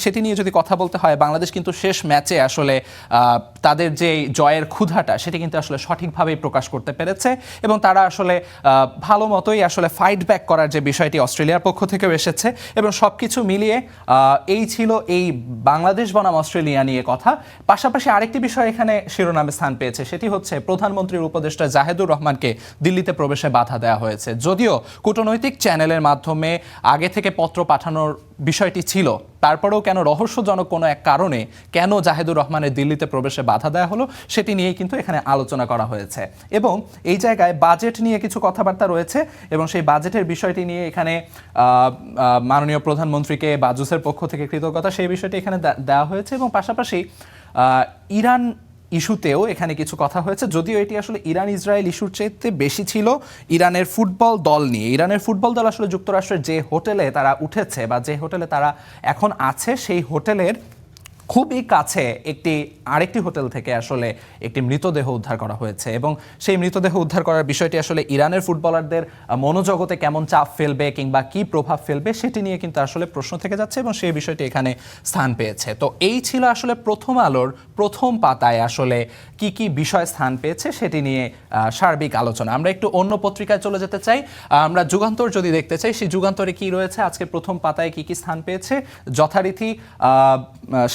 সেটি নিয়ে যদি কথা বলতে হয়, বাংলাদেশ কিন্তু শেষ ম্যাচে আসলে তাদের যে জয়ের ক্ষুধাটা সেটি কিন্তু আসলে সঠিকভাবেই প্রকাশ করতে পেরেছে এবং তারা আসলে ভালো মতোই আসলে ফাইট ব্যাক করার যে বিষয়টি অস্ট্রেলিয়ার পক্ষ থেকেও এসেছে। এবং সব কিছু মিলিয়ে এই ছিল এই বাংলাদেশ বনাম অস্ট্রেলিয়া নিয়ে কথা। পাশাপাশি আরেকটি বিষয় এখানে শিরোনামে স্থান পেয়েছে, সেটি হচ্ছে প্রধানমন্ত্রীর উপদেষ্টা জাহেদুর রহমানকে দিল্লিতে প্রবেশে বাধা দেওয়া হয়েছে। যদিও কূটনৈতিক চ্যানেলের মাধ্যমে আগে থেকে পত্র পাঠানোর বিষয়টি ছিল, তারপরেও কেন রহস্যজনক কোনো এক কারণে কেন জাহেদুর রহমানের দিল্লিতে প্রবেশে বাধা দেওয়া হলো সেটি নিয়েই কিন্তু এখানে আলোচনা করা হয়েছে। এবং এই জায়গায় বাজেট নিয়ে কিছু কথাবার্তা রয়েছে এবং সেই বাজেটের বিষয়টি নিয়ে এখানে মাননীয় প্রধানমন্ত্রীকে বাজুসের পক্ষ থেকে কৃতজ্ঞতা, সেই বিষয়টি এখানে দেওয়া হয়েছে। এবং পাশাপাশি ইস্যুতেও এখানে কিছু কথা হয়েছে, যদিও এটি আসলে ইরান ইসরায়েল ইস্যুর চাইতে বেশি ছিল ইরানের ফুটবল দল নিয়ে। ইরানের ফুটবল দল আসলে যুক্তরাষ্ট্রের যে হোটেলে তারা উঠেছে বা যে হোটেলে তারা এখন আছে, সেই হোটেলের খুবই কাছে আরেকটি হোটেল থেকে আসলে একটি মৃতদেহ উদ্ধার করা হয়েছে, এবং সেই মৃতদেহ উদ্ধার করার বিষয়টি আসলে ইরানের ফুটবলারদের মনোজগতে কেমন চাপ ফেলবে কিংবা কি প্রভাব ফেলবে সেটি নিয়ে কিন্তু আসলে প্রশ্ন থেকে যাচ্ছে, এবং সেই বিষয়টি এখানে স্থান পেয়েছে। তো এই ছিল আসলে প্রথম আলোর প্রথম পাতায় আসলে কি কি বিষয় স্থান পেয়েছে সেটি নিয়ে সার্বিক আলোচনা। আমরা একটু অন্য পত্রিকায় চলে যেতে চাই। আমরা যুগান্তর যদি দেখতে চাই, সেই যুগান্তরে কি রয়েছে, আজকে প্রথম পাতায় কি কি স্থান পেয়েছে। যথারীতি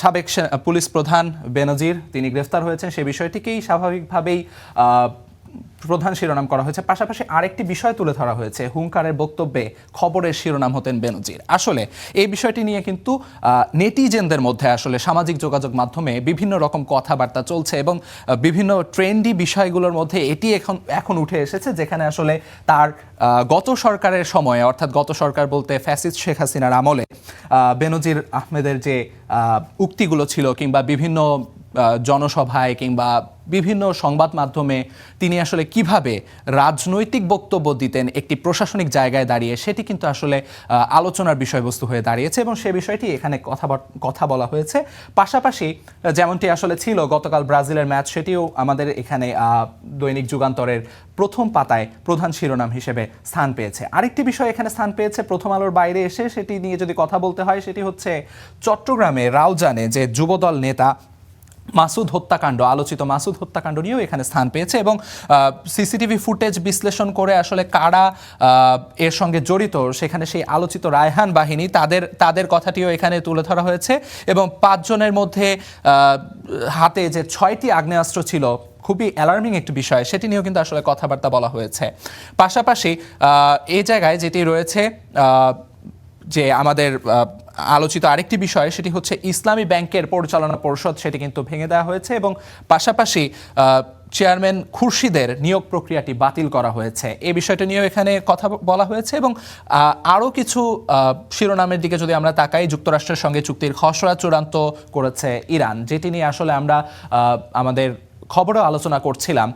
সাবেক পুলিশ প্রধান বেনজির তিনি গ্রেফতার হয়েছেন, সেই বিষয়টিকেই স্বাভাবিকভাবেই প্রধান শিরোনাম করা হয়েছে। পাশাপাশি আরেকটি বিষয় তুলে ধরা হয়েছে, হুঙ্কারের বক্তব্যে খবরের শিরোনাম হতেন বেনজির। আসলে এই বিষয়টি নিয়ে কিন্তু নেটিজেনদের মধ্যে আসলে সামাজিক যোগাযোগ মাধ্যমে বিভিন্ন রকম কথাবার্তা চলছে, এবং বিভিন্ন ট্রেন্ডি বিষয়গুলোর মধ্যে এটি এখন উঠে এসেছে, যেখানে আসলে তার গত সরকারের সময়ে, অর্থাৎ গত সরকার বলতে ফ্যাসিস্ট শেখ হাসিনার আমলে বেনজির আহমেদের যে উক্তিগুলো ছিল, কিংবা বিভিন্ন জনসভায় কিংবা বিভিন্ন সংবাদ মাধ্যমে তিনি আসলে কিভাবে রাজনৈতিক বক্তব্য দিতেন একটি প্রশাসনিক জায়গায় দাঁড়িয়ে, সেটি কিন্তু আসলে আলোচনার বিষয়বস্তু হয়ে দাঁড়িয়েছে, এবং সে বিষয়টি এখানে কথা বলা হয়েছে। পাশাপাশি যেমনটি আসলে ছিল গতকাল ব্রাজিলের ম্যাচ, সেটিও আমাদের এখানে দৈনিক যুগান্তরের প্রথম পাতায় প্রধান শিরোনাম হিসেবে স্থান পেয়েছে। আরেকটি বিষয় এখানে স্থান পেয়েছে প্রথম আলোর বাইরে এসে, সেটি নিয়ে যদি কথা বলতে হয়, সেটি হচ্ছে চট্টগ্রামে রাউজানে যে যুবদল নেতা মাসুদ হত্যাকাণ্ড, আলোচিত মাসুদ হত্যাকাণ্ড নিয়েও এখানে স্থান পেয়েছে, এবং সিসিটিভি ফুটেজ বিশ্লেষণ করে আসলে কারা এর সঙ্গে জড়িত, সেখানে সেই আলোচিত রায়হান বাহিনী তাদের কথাটিও এখানে তুলে ধরা হয়েছে, এবং 5 জনের মধ্যে হাতে যে 6টি আগ্নেয়াস্ত্র ছিল, খুবই অ্যালার্মিং একটি বিষয়, সেটি নিয়েও কিন্তু আসলে কথাবার্তা বলা হয়েছে। পাশাপাশি এই জায়গায় যেটি রয়েছে যে আমাদের আলোচিত আরেকটি বিষয়, সেটি হচ্ছে ইসলামী ব্যাংকের পরিচালনা পরিষদ, সেটি কিন্তু ভেঙে দেওয়া হয়েছে, এবং পাশাপাশি চেয়ারম্যান খুরশিদের নিয়োগ প্রক্রিয়াটি বাতিল করা হয়েছে। এই বিষয়টা নিয়েও এখানে কথা বলা হয়েছে, এবং আরও কিছু শিরোনামের দিকে যদি আমরা তাকাই, যুক্তরাষ্ট্রের সঙ্গে চুক্তির খসড়া চূড়ান্ত করেছে ইরান, যেটি নিয়ে আসলে আমরা আমাদের খবরেও আলোচনা করছিলাম।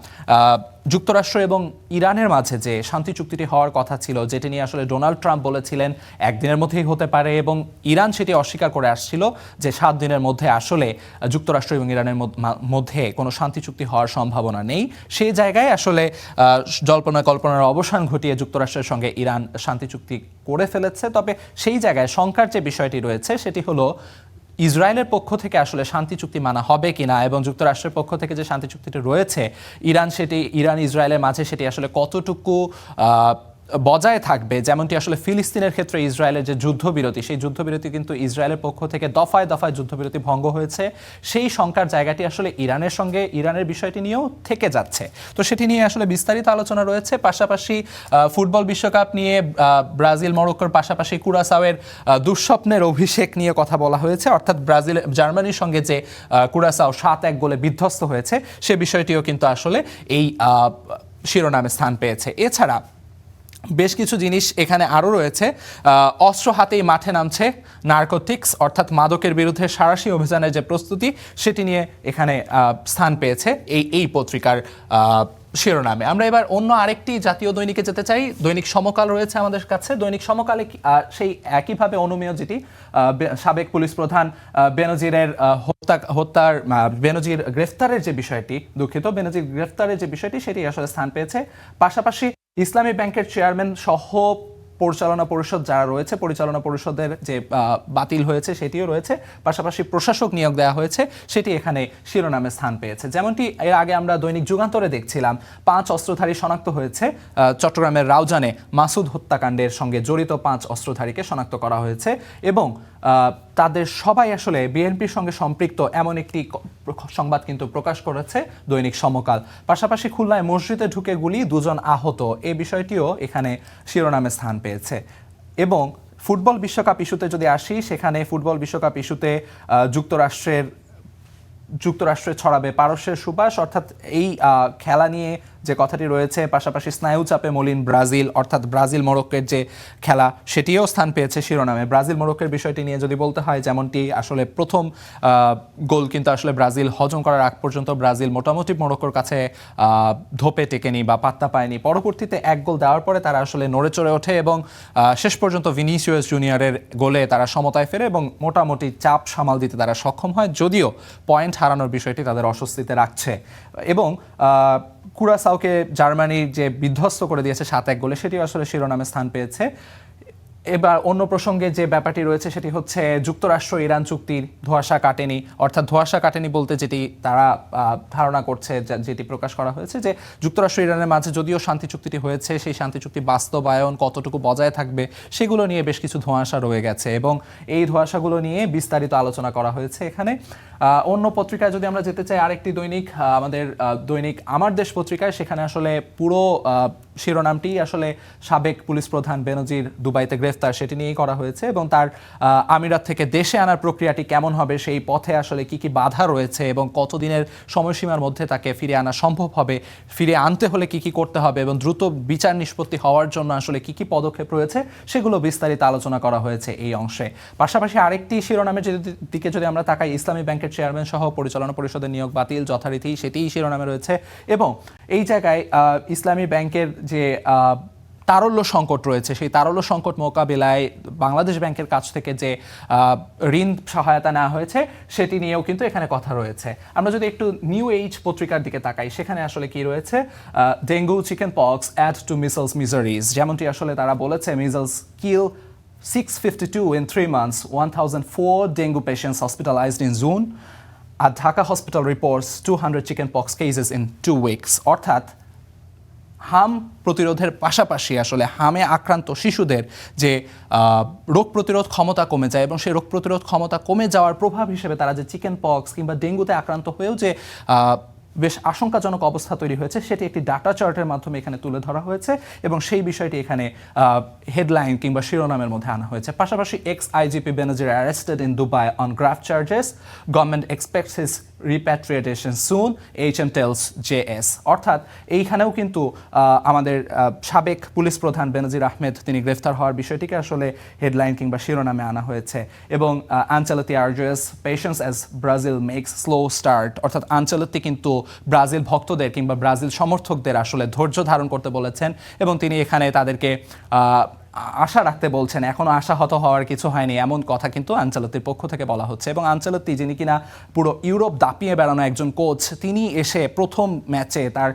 যুক্তরাষ্ট্র এবং ইরানের মাঝে যে শান্তি চুক্তিটি হওয়ার কথা ছিল, যেটি নিয়ে আসলে ডোনাল্ড ট্রাম্প বলেছিলেন একদিনের মধ্যেই হতে পারে, এবং ইরান সেটি অস্বীকার করে আসছিল যে 7 দিনের মধ্যে আসলে যুক্তরাষ্ট্র এবং ইরানের মধ্যে কোনো শান্তি চুক্তি হওয়ার সম্ভাবনা নেই। সেই জায়গায় আসলে জল্পনা কল্পনার অবসান ঘটিয়ে যুক্তরাষ্ট্রের সঙ্গে ইরান শান্তি চুক্তি করে ফেলেছে। তবে সেই জায়গায় শঙ্কার যে বিষয়টি রয়েছে, সেটি হলো ইসরায়েলের পক্ষ থেকে আসলে শান্তি চুক্তি মানা হবে কিনা, এবং যুক্তরাষ্ট্রের পক্ষ থেকে যে শান্তি চুক্তিটি রয়েছে ইরান ইসরায়েলের মাঝে সেটি আসলে কতটুকু বজায় থাকবে। যেমনটি আসলে ফিলিস্তিনের ক্ষেত্রে ইসরায়েলের যে যুদ্ধবিরতি, সেই যুদ্ধবিরতি কিন্তু ইসরায়েলের পক্ষ থেকে দফায় দফায় যুদ্ধবিরতি ভঙ্গ হয়েছে, সেই শঙ্কার জায়গাটি আসলে ইরানের বিষয়টি নিয়েও থেকে যাচ্ছে। তো সেটি নিয়ে আসলে বিস্তারিত আলোচনা রয়েছে। পাশাপাশি ফুটবল বিশ্বকাপ নিয়ে ব্রাজিল মরক্কোর পাশাপাশি কুরাসাওয়ের দুঃস্বপ্নের অভিষেক নিয়ে কথা বলা হয়েছে, অর্থাৎ জার্মানির সঙ্গে যে কুরাসাও 7-1 গোলে বিধ্বস্ত হয়েছে, সে বিষয়টিও কিন্তু আসলে এই শিরোনামে স্থান পেয়েছে। এছাড়া বেশ কিছু জিনিস এখানে আরও রয়েছে। অস্ত্র হাতেই মাঠে নামছে নার্কোটিক্স, অর্থাৎ মাদকের বিরুদ্ধে সাঁড়াশি অভিযানের যে প্রস্তুতি, সেটি নিয়ে এখানে স্থান পেয়েছে এই পত্রিকার শিরোনামে। আমরা এবার অন্য আরেকটি জাতীয় দৈনিকে যেতে চাই। দৈনিক সমকাল রয়েছে আমাদের কাছে। দৈনিক সমকালে সেই একইভাবে অনুমেয় যেটি সাবেক পুলিশ প্রধান বেনজিরের বেনজির গ্রেফতারের যে বিষয়টি, বেনজির গ্রেফতারের যে বিষয়টি, সেটি আসলে স্থান পেয়েছে। পাশাপাশি ইসলামী ব্যাংকের চেয়ারম্যান সহ পরিচালনা পরিষদ যারা রয়েছে, পরিচালনা পরিষদের যে বাতিল হয়েছে সেটিও রয়েছে। পাশাপাশি প্রশাসক নিয়োগ দেওয়া হয়েছে, সেটি এখানে শিরোনামে স্থান পেয়েছে। যেমনটি এর আগে আমরা দৈনিক যুগান্তরে দেখছিলাম, 5 অস্ত্রধারী শনাক্ত হয়েছে। চট্টগ্রামের রাউজানে মাসুদ হত্যাকাণ্ডের সঙ্গে জড়িত 5 অস্ত্রধারীকে শনাক্ত করা হয়েছে, এবং তাদের সবাই আসলে বিএনপির সঙ্গে সম্পৃক্ত, এমন একটি সংবাদ কিন্তু প্রকাশ করেছে দৈনিক সমকাল। পাশাপাশি খুলনায় মসজিদে ঢুকে গুলি, 2 জন আহত, এই বিষয়টিও এখানে শিরোনামে স্থান পেয়েছে। এবং ফুটবল বিশ্বকাপ ইস্যুতে যদি আসি, সেখানে ফুটবল বিশ্বকাপ ইস্যুতে যুক্তরাষ্ট্রে ছড়াবে পারস্যের সুবাস, অর্থাৎ এই খেলা নিয়ে যে কথাটি রয়েছে, পাশাপাশি স্নায়ু চাপে মলিন ব্রাজিল, অর্থাৎ ব্রাজিল মরক্কোর যে খেলা সেটিও স্থান পেয়েছে শিরোনামে। ব্রাজিল মরক্কোর বিষয়টি নিয়ে যদি বলতে হয়, যেমনটি আসলে প্রথম গোল কিন্তু আসলে ব্রাজিল হজম করার আগ পর্যন্ত ব্রাজিল মোটামুটি মরক্কোর কাছে ধোপে টেকেনি বা পাত্তা পায়নি। পরবর্তীতে এক গোল দেওয়ার পরে তারা আসলে নড়ে চড়ে ওঠে এবং শেষ পর্যন্ত ভিনিসিয়াস জুনিয়রের গোলে তারা সমতায় ফেরে এবং মোটামুটি চাপ সামাল দিতে তারা সক্ষম হয়, যদিও পয়েন্ট হারানোর বিষয়টি তাদের অস্বস্তিতে রাখছে। এবং কুরাসাওকে জার্মানির যে বিধ্বস্ত করে দিয়েছে 7-1 গোলে, সেটিও আসলে শিরোনামে স্থান পেয়েছে। এবার অন্য প্রসঙ্গে যে ব্যাপারটি রয়েছে সেটি হচ্ছে যুক্তরাষ্ট্র ইরান চুক্তির ধোঁয়াশা কাটেনি, অর্থাৎ ধোঁয়াশা কাটেনি বলতে যেটি তারা ধারণা করছে, যেটি প্রকাশ করা হয়েছে যে যুক্তরাষ্ট্র ইরানের মাঝে যদিও শান্তি চুক্তিটি হয়েছে, সেই শান্তি চুক্তি বাস্তবায়ন কতটুকু বজায় থাকবে সেগুলো নিয়ে বেশ কিছু ধোঁয়াশা রয়ে গেছে এবং এই ধোঁয়াশাগুলো নিয়ে বিস্তারিত আলোচনা করা হয়েছে এখানে। অন্য পত্রিকায় যদি আমরা যেতে চাই, আরেকটি দৈনিক, আমাদের দৈনিক আমার দেশ পত্রিকায়, সেখানে আসলে পুরো শিরোনামটি আসলে সাবেক পুলিশ প্রধান বেনজির দুবাইতে গ্রেফতার সেটি নিয়েই করা হয়েছে এবং তার আমিরাত থেকে দেশে আনার প্রক্রিয়াটি কেমন হবে, সেই পথে আসলে কি কি বাধা রয়েছে এবং কতদিনের সময়সীমার মধ্যে তাকে ফিরে আনা সম্ভব হবে, ফিরে আনতে হলে কি কি করতে হবে এবং দ্রুত বিচার নিষ্পত্তি হওয়ার জন্য আসলে কি কি পদক্ষেপ রয়েছে সেগুলো বিস্তারিত আলোচনা করা হয়েছে এই অংশে। পাশাপাশি আরেকটি শিরোনামের দিকে যদি আমরা তাকাই, ইসলামী ব্যাংকের চেয়ারম্যান সহ পরিচালনা পরিষদের নিয়োগ বাতিল যথারীতি, সেটিই শিরোনামে রয়েছে। এবং এই জায়গায় ইসলামী ব্যাংকের যে তারল্য সংকট রয়েছে, সেই তারল্য সংকট মোকাবিলায় বাংলাদেশ ব্যাংকের কাছ থেকে যে ঋণ সহায়তা নেওয়া হয়েছে সেটি নিয়েও কিন্তু এখানে কথা রয়েছে। আমরা যদি একটু নিউ এইজ পত্রিকার দিকে তাকাই, সেখানে আসলে কি রয়েছে, dengue chicken pox add to measles miseries, যেমনটি আসলে তারা বলেছে, মিসলস কিল 652 in 3 months, 1004 dengue patients hospitalized in June. At Dhaka hospital reports 200 chickenpox cases in 2 weeks. অর্থাৎ হাম প্রতিরোধের পাশাপাশি আসলে হামে আক্রান্ত শিশুদের যে রোগ প্রতিরোধ ক্ষমতা কমে যায় এবং সেই রোগ প্রতিরোধ ক্ষমতা কমে যাওয়ার প্রভাব হিসেবে তারা যে চিকেন পক্স কিংবা ডেঙ্গুতে আক্রান্ত হয়েও যে বেশ আশঙ্কাজনক অবস্থা তৈরি হয়েছে, সেটি একটি ডাটা চার্টের মাধ্যমে এখানে তুলে ধরা হয়েছে এবং সেই বিষয়টি এখানে হেডলাইন কিংবা শিরোনামের মধ্যে আনা হয়েছে। পাশাপাশি ex IGP Benazir arrested in Dubai on graft charges, government expects his repatriation soon, HM tells JS। অর্থাৎ এইখানেও কিন্তু আমাদের সাবেক পুলিশ প্রধান বেনজির আহমেদ তিনি গ্রেফতার হওয়ার বিষয়টিকে আসলে হেডলাইন কিংবা শিরোনামে আনা হয়েছে। এবং Ancelotti urges patience as Brazil makes slow start, অর্থাৎ আনচেলত্তি কিন্তু ব্রাজিল ভক্তদের কিংবা ব্রাজিল সমর্থকদের আসলে ধৈর্য ধারণ করতে বলেছেন এবং তিনি এখানে তাদেরকে আশা রাখতে বলছেন, এখনো আশাহত হওয়ার কিছু হয়নি, এমন কথা কিন্তু আনচেলত্তির পক্ষ থেকে বলা হচ্ছে। এবং আনচেলত্তি, যিনি কিনা পুরো ইউরোপ দাপিয়ে বেড়ানো একজন কোচ, তিনি এসে প্রথম ম্যাচে তার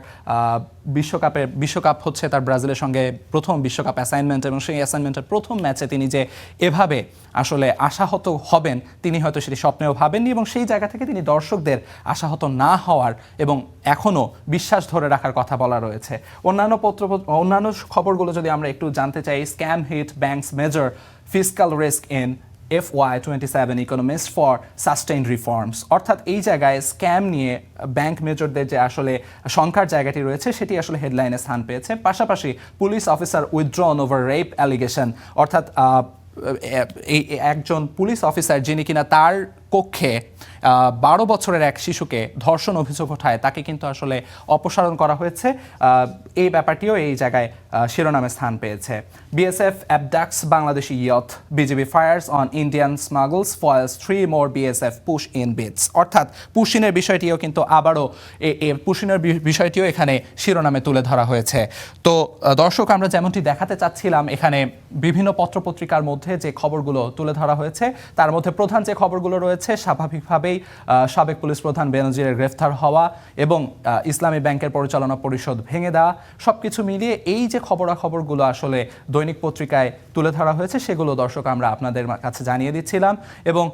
বিশ্বকাপ হচ্ছে তার ব্রাজিলের সঙ্গে প্রথম বিশ্বকাপ অ্যাসাইনমেন্ট এবং সেই অ্যাসাইনমেন্টের প্রথম ম্যাচে তিনি যে এভাবে আসলে আশাহত হবেন তিনি হয়তো সেটি স্বপ্নেও ভাবেননি এবং সেই জায়গা থেকে তিনি দর্শকদের আশাহত না হওয়ার এবং এখনও বিশ্বাস ধরে রাখার কথা বলা রয়েছে। অন্যান্য খবরগুলো যদি আমরা একটু জানতে চাই, scam hit banks major fiscal risk in FY27 economist for sustained reforms. অর্থাৎ এই জায়গায় স্ক্যাম নিয়ে ব্যাংক মেজরদের যে আসলে সংখ্যার জায়গাটি রয়েছে সেটি আসলে হেডলাইনে স্থান পেয়েছে। পাশাপাশি police officer withdrawn over rape allegation, অর্থাৎ এই একজন পুলিশ অফিসার যিনি কিনা তার কক্ষে 12 বছরের এক শিশুকে ধর্ষণ অভিযোগ ওঠায় তাকে কিন্তু আসলে অপসারণ করা হয়েছে। এই ব্যাপারটিও এই জায়গায় শিরোনামে স্থান পেয়েছে। BSF abducts Bangladeshi youth, BGB fires on Indian smuggles, foils 3 more BSF push in bids। অর্থাৎ পুশিনের বিষয়টিও কিন্তু আবারও পুশিনের বিষয়টিও এখানে শিরোনামে তুলে ধরা হয়েছে। তো দর্শক, আমরা যেমনটি দেখাতে চাচ্ছিলাম, এখানে বিভিন্ন পত্রপত্রিকার মধ্যে যে খবরগুলো তুলে ধরা হয়েছে তার মধ্যে প্রধান যে খবরগুলো রয়েছে স্বাভাবিকভাবেই সাবেক পুলিশ প্রধান বেনজিরের গ্রেফতার হওয়া এবং ইসলামী ব্যাংকের পরিচালনা পরিষদ ভেঙে দেওয়া, সবকিছু মিলিয়ে এই যে খবরাখবরগুলো আসলে দৈনিক পত্রিকায় তুলে ধরা হয়েছে সেগুলো দর্শক আমরা আপনাদের কাছে জানিয়ে দিচ্ছিলাম। এবং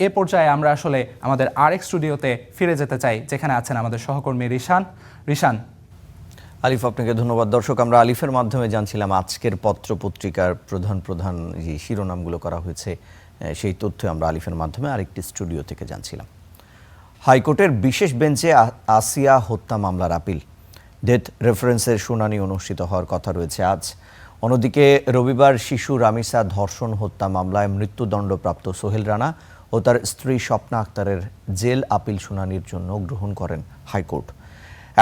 এ পর্যায়ে আমরা আসলে আমাদের আরেক স্টুডিওতে ফিরে যেতে চাই, যেখানে আছেন আমাদের সহকর্মী রিশান। আলিফ, আপনাকে ধন্যবাদ। দর্শক, আমরা আলিফের মাধ্যমে জানছিলাম আজকের পত্রপত্রিকার প্রধান যে শিরোনামগুলো করা হয়েছে সেই তথ্য আমরা আলিফের মাধ্যমে আরেকটি স্টুডিও থেকে জানছিলাম। হাইকোর্টের বিশেষ বেঞ্চে আসিয়া হত্যা মামলার আপিল, ডেথ রেফারেন্সের শুনানি অনুষ্ঠিত হওয়ার কথা রয়েছে আজ। অন্যদিকে রবিবার শিশু রামিসা ধর্ষণ হত্যা মামলায় মৃত্যুদণ্ডপ্রাপ্ত সোহেল রানা ও তার স্ত্রী স্বপ্না আক্তারের জেল আপিল শুনানির জন্য গ্রহণ করেন হাইকোর্ট।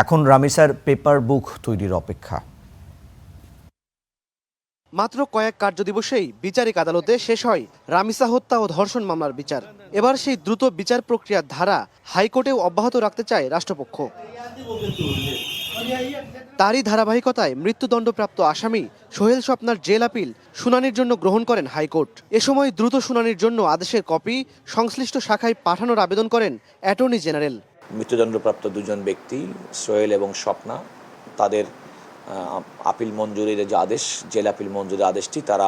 এখন রামিসার পেপার বুক তৈরির অপেক্ষা। মাত্র কয়েক কার্যদিবসেই বিচারিক আদালতে শেষ হয় রামিসা হত্যা ও ধর্ষণ মামলার বিচার। এবার সেই দ্রুত বিচার প্রক্রিয়ার ধারা হাইকোর্টেও অব্যাহত রাখতে চায় রাষ্ট্রপক্ষ। তারই ধারাবাহিকতায় মৃত্যুদণ্ডপ্রাপ্ত আসামি সোহেল স্বপ্নার জেল আপিল শুনানির জন্য গ্রহণ করেন হাইকোর্ট। এ সময় দ্রুত শুনানির জন্য আদেশের কপি সংশ্লিষ্ট শাখায় পাঠানোর আবেদন করেন অ্যাটর্নি জেনারেল। মৃত্যুদণ্ডপ্রাপ্ত দুজন ব্যক্তি সোহেল এবং স্বপ্না, তাদের আপিল মঞ্জুরির যে আদেশ, জেল আপিল মঞ্জুরির আদেশটি তারা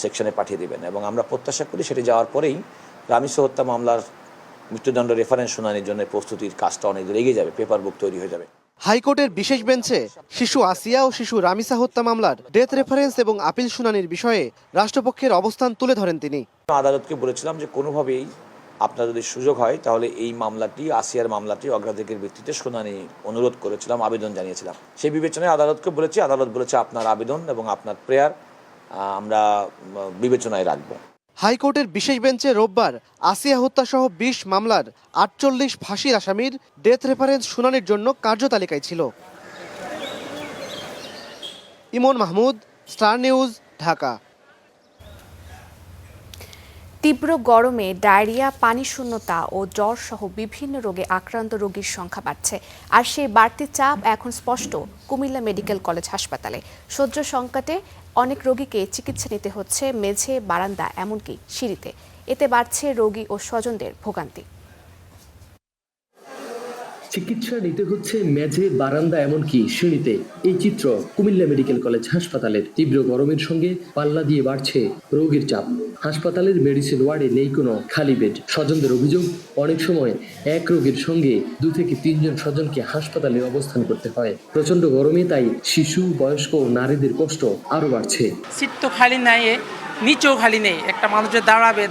সেকশনে পাঠিয়ে দেবেন এবং আমরা প্রত্যাশা করি সেটি যাওয়ার পরেই রামিসা হত্যা মামলার মৃত্যুদণ্ড রেফারেন্স শুনানির জন্য প্রস্তুতির কাজটা অনেক দূর এগিয়ে যাবে, পেপার বুক তৈরি হয়ে যাবে। হাইকোর্টের বিশেষ বেঞ্চে শিশু আসিয়া ও শিশু রামিসা হত্যা মামলার ডেথ রেফারেন্স এবং আপিল শুনানির বিষয়ে রাষ্ট্রপক্ষের অবস্থান তুলে ধরেন তিনি। আদালতকে বলেছিলাম যে কোনোভাবেই আপনার যদি সুযোগ হয় তাহলে এই মামলাটি, আসিয়ার মামলাটি অগ্রাধিকারের ভিত্তিতে শুনানি অনুরোধ করেছিলাম, আবেদন জানিয়েছিলাম। সেই বিবেচনায় আদালতকে বলেছি, আদালত বলেছে আপনার আবেদন এবং আপনার প্রেয়ার আমরা বিবেচনায় রাখব। হাইকোর্টের বিশেষ বেঞ্চে রোববার আসিয়া হত্যা সহ ২০ মামলার ৪৮ ফাঁসির আসামির ডেথ রেফারেন্স শুনানির জন্য কার্যতালিকায় ছিল। ইমন মাহমুদ, স্টার নিউজ, ঢাকা। তীব্র গরমে ডায়রিয়া, পানিশূন্যতা ও জ্বর সহ বিভিন্ন রোগে আক্রান্ত রোগীর সংখ্যা বাড়ছে। আর সেই বাড়তি চাপ এখন স্পষ্ট কুমিল্লা মেডিকেল কলেজ হাসপাতালে। সহ্য সংকটে অনেক রোগীকে চিকিৎসা নিতে হচ্ছে মেঝে, বারান্দা, এমনকি সিঁড়িতে। এতে বাড়ছে রোগী ও স্বজনদের ভোগান্তি। চিকিৎসা নিতে হচ্ছে মেঝে, বারান্দা, এমনকি সিঁড়িতে। এই চিত্র কুমিল্লা মেডিকেল কলেজ হাসপাতালের। তীব্র গরমের সঙ্গে পাল্লা দিয়ে বাড়ছে রোগীর চাপ। হাসপাতালের মেডিসিন ওয়ার্ডে নেই কোনো খালি বেড। স্বজনদের অভিযোগ, অনেক সময় এক রোগীর সঙ্গে 2 থেকে 3 জন স্বজনকে হাসপাতালে অবস্থান করতে হয়। প্রচন্ড গরমে তাই শিশু, বয়স্ক ও নারীদের কষ্ট আরো বাড়ছে। সিট তো খালি নাই, নিচেও খালি নেই, একটা মানুষের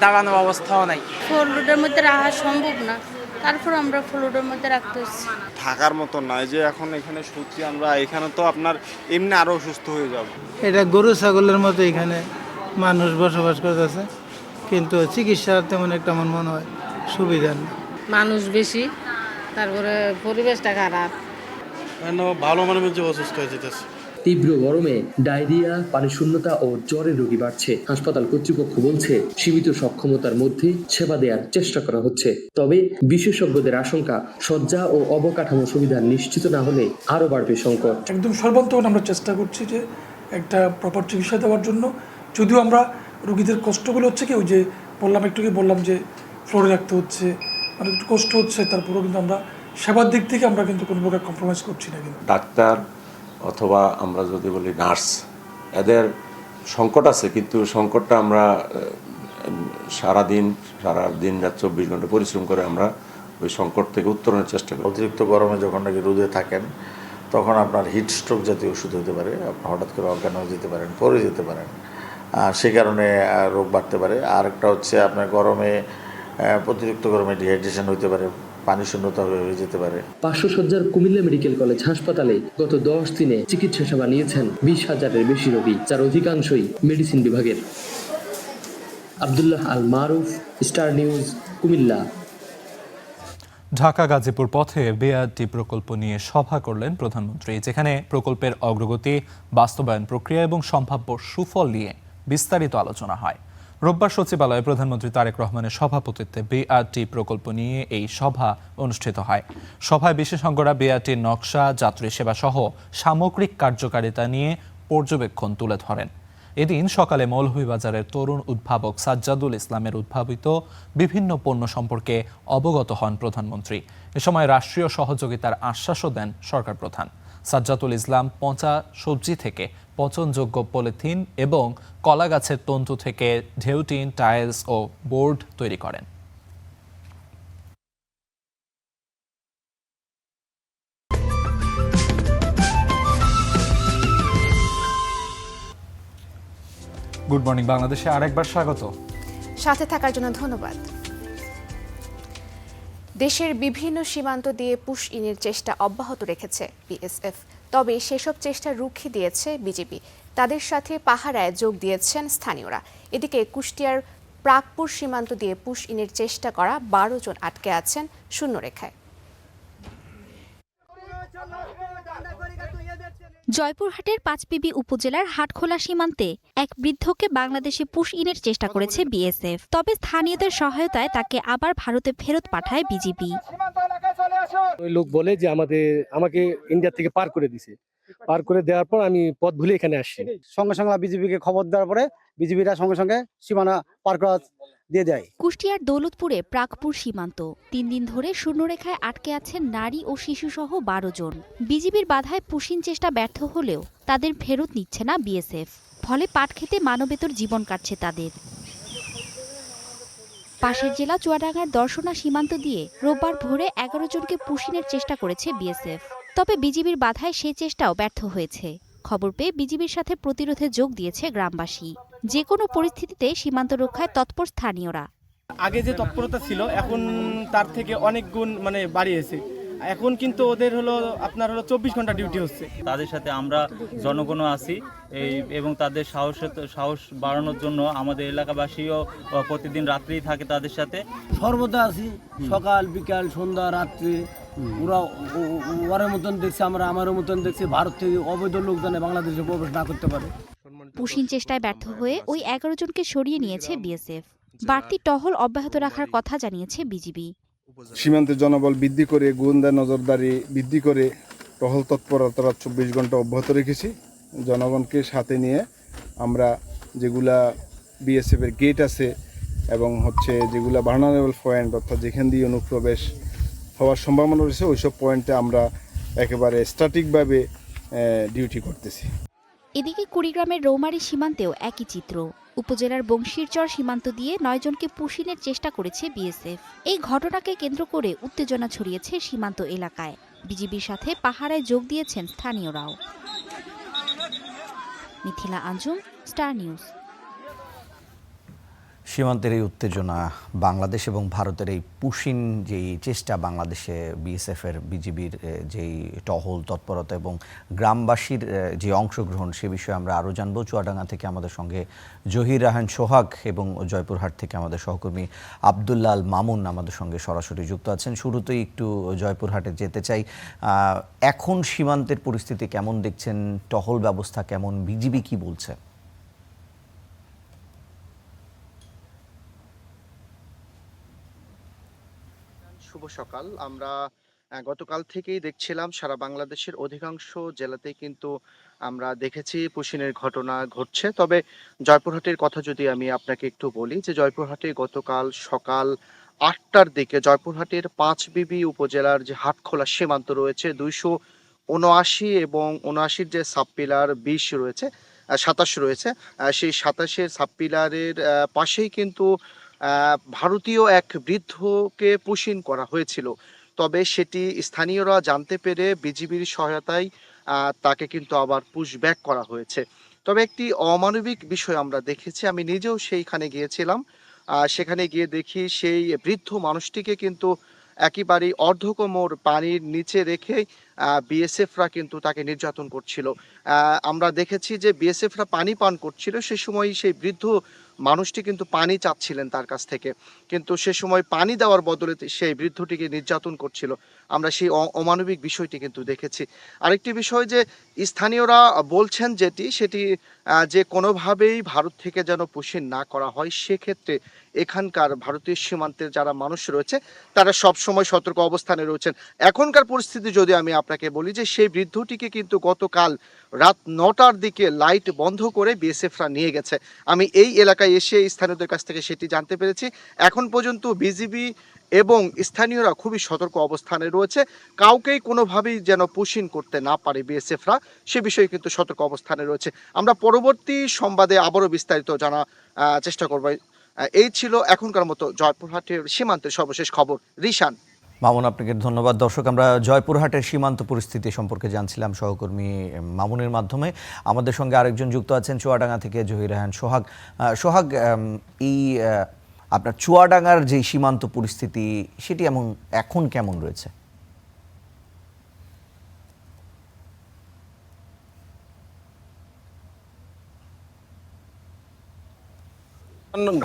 দাঁড়ানোর অবস্থাও নাই। ফ্লোরের মধ্যে রাখা সম্ভব না, তারপর আমরা ফ্লোরের মধ্যে রাখতে হচ্ছে। থাকার মতো নয় যে এখন এখানে শুচ্ছি আমরা, এখানে তো আপনার এমনি আরো অসুস্থ হয়ে যাব। এটা গরু ছাগলের মতো এখানে মানুষ বসবাস করতেছে, কিন্তু চিকিৎসার তেমন একটা আমার মনে হয় সুবিধা নেই। মানুষ বেশি, তারপরে পরিবেশটা খারাপ, ভালো মানুষ যে অসুস্থ হয়ে যেতেছে। তীব্র গরমে ডায়রিয়া, পানিশূন্যতা ও জ্বরের রোগী বাড়ছে। হাসপাতাল কর্তৃপক্ষ বলছে সীমিত সক্ষমতার মধ্যে সেবা দেওয়ার চেষ্টা করা হচ্ছে। তবে বিশেষজ্ঞদের আশঙ্কা, শয্যা ও অবকাঠামো সুবিধা নিশ্চিত না হলে আরো বাড়বে সংকট। একদম সর্বান্তকরণে আমরা চেষ্টা করছি যে একটা প্রপার চিকিৎসা দেওয়ার জন্য। যদিও আমরা রোগীদের কষ্টগুলো হচ্ছে কি, ওই যে বললাম যে ফ্লোরে রাখতে হচ্ছে, অনেক একটু কষ্ট হচ্ছে, তারপরেও কিন্তু আমরা সেবার দিক থেকে আমরা কিন্তু কোনো প্রকার কম্প্রোমাইজ করছি না। কিন্তু ডাক্তার অথবা আমরা যদি বলি নার্স, এদের সংকট আছে, কিন্তু সংকটটা আমরা সারা দিন রাত 24 ঘন্টা পরিশ্রম করে আমরা ওই সংকট থেকে উত্তরণের চেষ্টা করি। অতিরিক্ত গরমে যখন নাকি রোদে থাকেন তখন আপনার হিট স্ট্রোক জাতীয় ওষুধ হতে পারে, আপনার হঠাৎ করে অজ্ঞান হয়ে যেতে পারেন, পড়ে যেতে পারেন, সে কারণে রোগ বাড়তে পারে। আর একটা হচ্ছে আপনার গরমে, অতিরিক্ত গরমে ডিহাইড্রেশন হতে পারে, পানি শূন্যতা হয়ে যেতে পারে। 500 শয্যার কুমিল্লা মেডিকেল কলেজ হাসপাতালে গত 10 দিনে চিকিৎসা সেবা নিয়েছেন 20,000-এর বেশি রোগী, যার অধিকাংশই মেডিসিন বিভাগের। আব্দুল্লাহ আল মারুফ, স্টার নিউজ, কুমিল্লা। ঢাকা গাজীপুর পথে বিআরটি প্রকল্প নিয়ে সভা করলেন প্রধানমন্ত্রী, যেখানে প্রকল্পের অগ্রগতি, বাস্তবায়ন প্রক্রিয়া এবং সম্ভাব্য সুফল নিয়ে বিস্তারিত আলোচনা হয়। রোববার সচিবালয়ে প্রধানমন্ত্রী তারেক রহমানের সভাপতিত্বে বিআরটি প্রকল্প নিয়ে এই সভা অনুষ্ঠিত হয়। সভায় বিশেষজ্ঞরা বিআরটির নকশা, যাত্রী সেবা সহ সামগ্রিক কার্যকারিতা নিয়ে পর্যবেক্ষণ তুলে ধরেন। এদিন সকালে মৌলভীবাজারের তরুণ উদ্ভাবক সাজ্জাদুল ইসলামের উদ্ভাবিত বিভিন্ন পণ্য সম্পর্কে অবগত হন প্রধানমন্ত্রী। এ সময় রাষ্ট্রীয় সহযোগিতার আশ্বাসও দেন সরকার প্রধান। সাজ্জাদুল ইসলাম পচা সবজি থেকে পচনযোগ্য পলিথিন এবং কলা গাছের তন্তু থেকে ঢেউটিন, টাইলস ও বোর্ড তৈরি করেন। গুড মর্নিং বাংলাদেশে আরেকবার স্বাগত। সাথে থাকার জন্য ধন্যবাদ। দেশের বিভিন্ন সীমান্ত দিয়ে পুশ ইনের চেষ্টা অব্যাহত রেখেছে বিএসএফ, তবে সেসব চেষ্টা রুখে দিয়েছে বিজেপি। তাদের সাথে পাহারায় যোগ দিয়েছেন স্থানীয়রা। এদিকে কুষ্টিয়ার প্রাকপুর সীমান্ত দিয়ে পুশ ইনের চেষ্টা করা 12 জন আটকে আছেন শূন্যরেখায়। জয়পুরহাটের পাঁচবিবি উপজেলার হাটখোলা সীমান্তে এক বৃদ্ধকে বাংলাদেশে পুশ ইনের চেষ্টা করেছে বিএসএফ। তবে স্থানীয়দের সহায়তায় তাকে আবার ভারতে ফেরত পাঠায় বিজিবি। ওই লোক বলে যে আমাকে ইন্ডিয়া থেকে পার করে দিছে, পার করে দেওয়ার পর আমি পথ ভুলে এখানে আসছি। সঙ্গে সঙ্গে বিজিবিকে খবর দেওয়ার পরে বিজিবিরা সঙ্গে সঙ্গে সীমানা পার করা দিয়ে দেয়। কুষ্টিয়ার দৌলতপুরে প্রাকপুর সীমান্ত 3 দিন ধরে শূন্যরেখায় আটকে আছেন নারী ও শিশুসহ 12 জন। বিজিবির বাধায় পুশিন চেষ্টা ব্যর্থ হলেও তাদের ফেরত নিচ্ছে না বিএসএফ। ফলে পাট খেতে মানবেতর জীবন কাটছে তাদের। পাশের জেলা চুয়াডাঙ্গার দর্শনা সীমান্ত দিয়ে রোববার ভোরে 11 জনকে পুশিনের চেষ্টা করেছে বিএসএফ। তবে বিজিবির বাধায় সেই চেষ্টাও ব্যর্থ হয়েছে। খবর পেয়ে বিজিবির সাথে প্রতিরোধে যোগ দিয়েছে গ্রামবাসী। যে কোনো পরিস্থিতিতে সীমান্ত রক্ষায় তৎপর স্থানীয়রা। আগে যে তৎপরতা ছিল এখন তার থেকে অনেক গুণ বাড়িয়েছে। এখন কিন্তু ওদের আপনার 24 ঘন্টা ডিউটি হচ্ছে। তাদের সাথে আমরা জনগণও আছি এবং তাদের সাহস বাড়ানোর জন্য আমাদের এলাকাবাসীও প্রতিদিন রাত্রেই থাকে তাদের সাথে। সর্বদা আছি, সকাল বিকাল সন্ধ্যা রাত্রি। ওরা ওর মতন দেখছে, আমরা আমারও মতন দেখছি। ভারত থেকে অবৈধ লোক যেন বাংলাদেশে প্রবেশ না করতে পারে। পুশিন চেষ্টায় ব্যর্থ হয়ে ওই 11 জনকে সরিয়ে নিয়েছে বিএসএফ। বাড়তি টহল অব্যাহত রাখার কথা জানিয়েছে বিজিবি। সীমান্তে জনবল বৃদ্ধি করে, গোয়েন্দা নজরদারি বৃদ্ধি করে টহল তৎপরতা 24 ঘন্টা অব্যাহত রেখেছি। জনগণকে সাথে নিয়ে আমরা যেগুলা বিএসএফের গেট আছে এবং যেগুলা ভার্নারেবল পয়েন্ট, অর্থাৎ যেখান দিয়ে অনুপ্রবেশ হওয়ার সম্ভাবনা রয়েছে, ওইসব পয়েন্টে আমরা একেবারে স্ট্যাটিকভাবে ডিউটি করতেছি। এদিকে কুড়িগ্রামের রৌমারী সীমান্তেও একই চিত্র। উপজেলার বংশীরচর সীমান্ত দিয়ে 9 জনকে পুশিনের চেষ্টা করেছে বিএসএফ। এই ঘটনাকে কেন্দ্র করে উত্তেজনা ছড়িয়েছে সীমান্ত এলাকায়। বিজিবির সাথে পাহারায় যোগ দিয়েছেন স্থানীয়রাও। Mithila Anjum, star news. সীমান্তের এই উত্তেজনা, বাংলাদেশ এবং ভারতের এই পুশিন যেই চেষ্টা, বাংলাদেশে বিএসএফের বিজিবির যেই টহল তৎপরতা এবং গ্রামবাসীর যে অংশগ্রহণ, সে বিষয়ে আমরা আরও জানবো। চুয়াডাঙ্গা থেকে আমাদের সঙ্গে জহির রাহান সোহাগ এবং জয়পুরহাট থেকে আমাদের সহকর্মী আব্দুল্লাল মামুন আমাদের সঙ্গে সরাসরি যুক্ত আছেন। শুরুতেই একটু জয়পুরহাটে যেতে চাই। এখন সীমান্তের পরিস্থিতি কেমন দেখছেন? টহল ব্যবস্থা কেমন? বিজিবি কি বলছে? শুভ সকাল। আমরা গতকাল থেকেই দেখছিলাম সারা বাংলাদেশের অধিকাংশ জেলাতেই কিন্তু আমরা দেখেছি পুশিনের ঘটনা ঘটছে। তবে জয়পুরহাটের কথা যদি আমি আপনাকে একটু বলি, যে জয়পুরহাটে গতকাল সকাল 8টার দিকে জয়পুরহাটের পাঁচবিবি উপজেলার যে হাটখোলা সীমান্ত রয়েছে 279 এবং 79 যে সাবপিলার 20 রয়েছে, 27 রয়েছে, সেই 27-এর সাবপিলারের পাশেই কিন্তু ভারতীয় এক বৃদ্ধকে পুশিন করা হয়েছিল। তবে সেটি স্থানীয়রা জানতে পেরে বিজিবির সহায়তায় তাকে কিন্তু আবার পুশব্যাক করা হয়েছে। তবে একটি অমানবিক বিষয় আমরা দেখেছি, আমি নিজেও সেইখানে গিয়েছিলাম। সেখানে গিয়ে দেখি সেই বৃদ্ধ মানুষটিকে কিন্তু একেবারেই অর্ধকোমর পানির নিচে রেখে বিএসএফরা কিন্তু তাকে নির্যাতন করছিল। আমরা দেখেছি যে বিএসএফরা পানি পান করছিল, সে সময় সেই বৃদ্ধ মানুষটি কিন্তু পানি চাচ্ছিলেন তার কাছ থেকে, কিন্তু সে সময় পানি দেওয়ার বদলে সেই বৃদ্ধটিকে নির্যাতন করছিল। আমরা সেই অমানবিক বিষয়টি কিন্তু দেখেছি। আরেকটি বিষয় যে স্থানীয়রা বলছেন সেটি যে কোনোভাবেই ভারত থেকে যেন পুশিন না করা হয়, সেক্ষেত্রে এখানকার ভারতীয় সীমান্তের যারা মানুষ রয়েছে তারা সবসময় সতর্ক অবস্থানে রয়েছেন। এখনকার পরিস্থিতি যদি আমি আপনাকে বলি, যে সেই বৃদ্ধটিকে কিন্তু গতকাল রাত 9টার দিকে লাইট বন্ধ করে বিএসএফরা নিয়ে গেছে। আমি এই এলাকায় এসে স্থানীয়দের কাছ থেকে সেটি জানতে পেরেছি। এখন পর্যন্ত বিজিবি এবং স্থানীয়রা খুবই সতর্ক অবস্থানে রয়েছে, কাউকেই কোনোভাবেই যেন পুশিন করতে না পারে বিএসএফরা, সে বিষয়ে কিন্তু সতর্ক অবস্থানে রয়েছে। আমরা পরবর্তী সংবাদে আবারও বিস্তারিত জানা চেষ্টা করব। এই ছিল এখনকার মতো জয়পুরহাটের সীমান্তের সর্বশেষ খবর। রিশান। মামুন, আপনাকে ধন্যবাদ। দর্শক, আমরা জয়পুরহাটের সীমান্ত পরিস্থিতি সম্পর্কে জানছিলাম সহকর্মী মামুনের মাধ্যমে। আমাদের সঙ্গে আরেকজন যুক্ত আছেন চুয়াডাঙ্গা থেকে জহির রাহান সোহাগ। সোহাগ, এই আপনার চুয়াডাঙ্গার যে সীমান্ত পরিস্থিতি, সেটি এখন কেমন রয়েছে?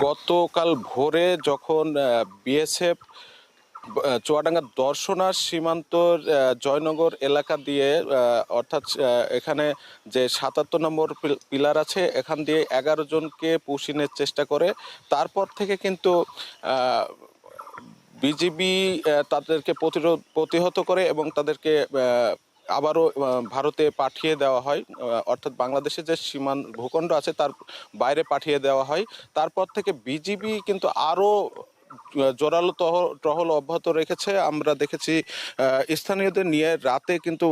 গতকাল ভোরে যখন বিএসএফ চুয়াডাঙ্গার দর্শনা সীমান্তর জয়নগর এলাকা দিয়ে অর্থাৎ এখানে যে ৭৭ নম্বর পিলার আছে এখান দিয়ে 11 জনকে পুশিনের চেষ্টা করে। তারপর থেকে কিন্তু বিজিবি তাদেরকে প্রতিহত করে এবং তাদেরকে আবারও ভারতে পাঠিয়ে দেওয়া হয়, অর্থাৎ বাংলাদেশে যে ভূখণ্ড আছে তার বাইরে পাঠিয়ে দেওয়া হয়। তারপর থেকে বিজিবি কিন্তু আরও জোরালো টহল অব্যাহত রেখেছে। আমরা দেখেছি স্থানীয়দের নিয়ে রাতে কিন্তু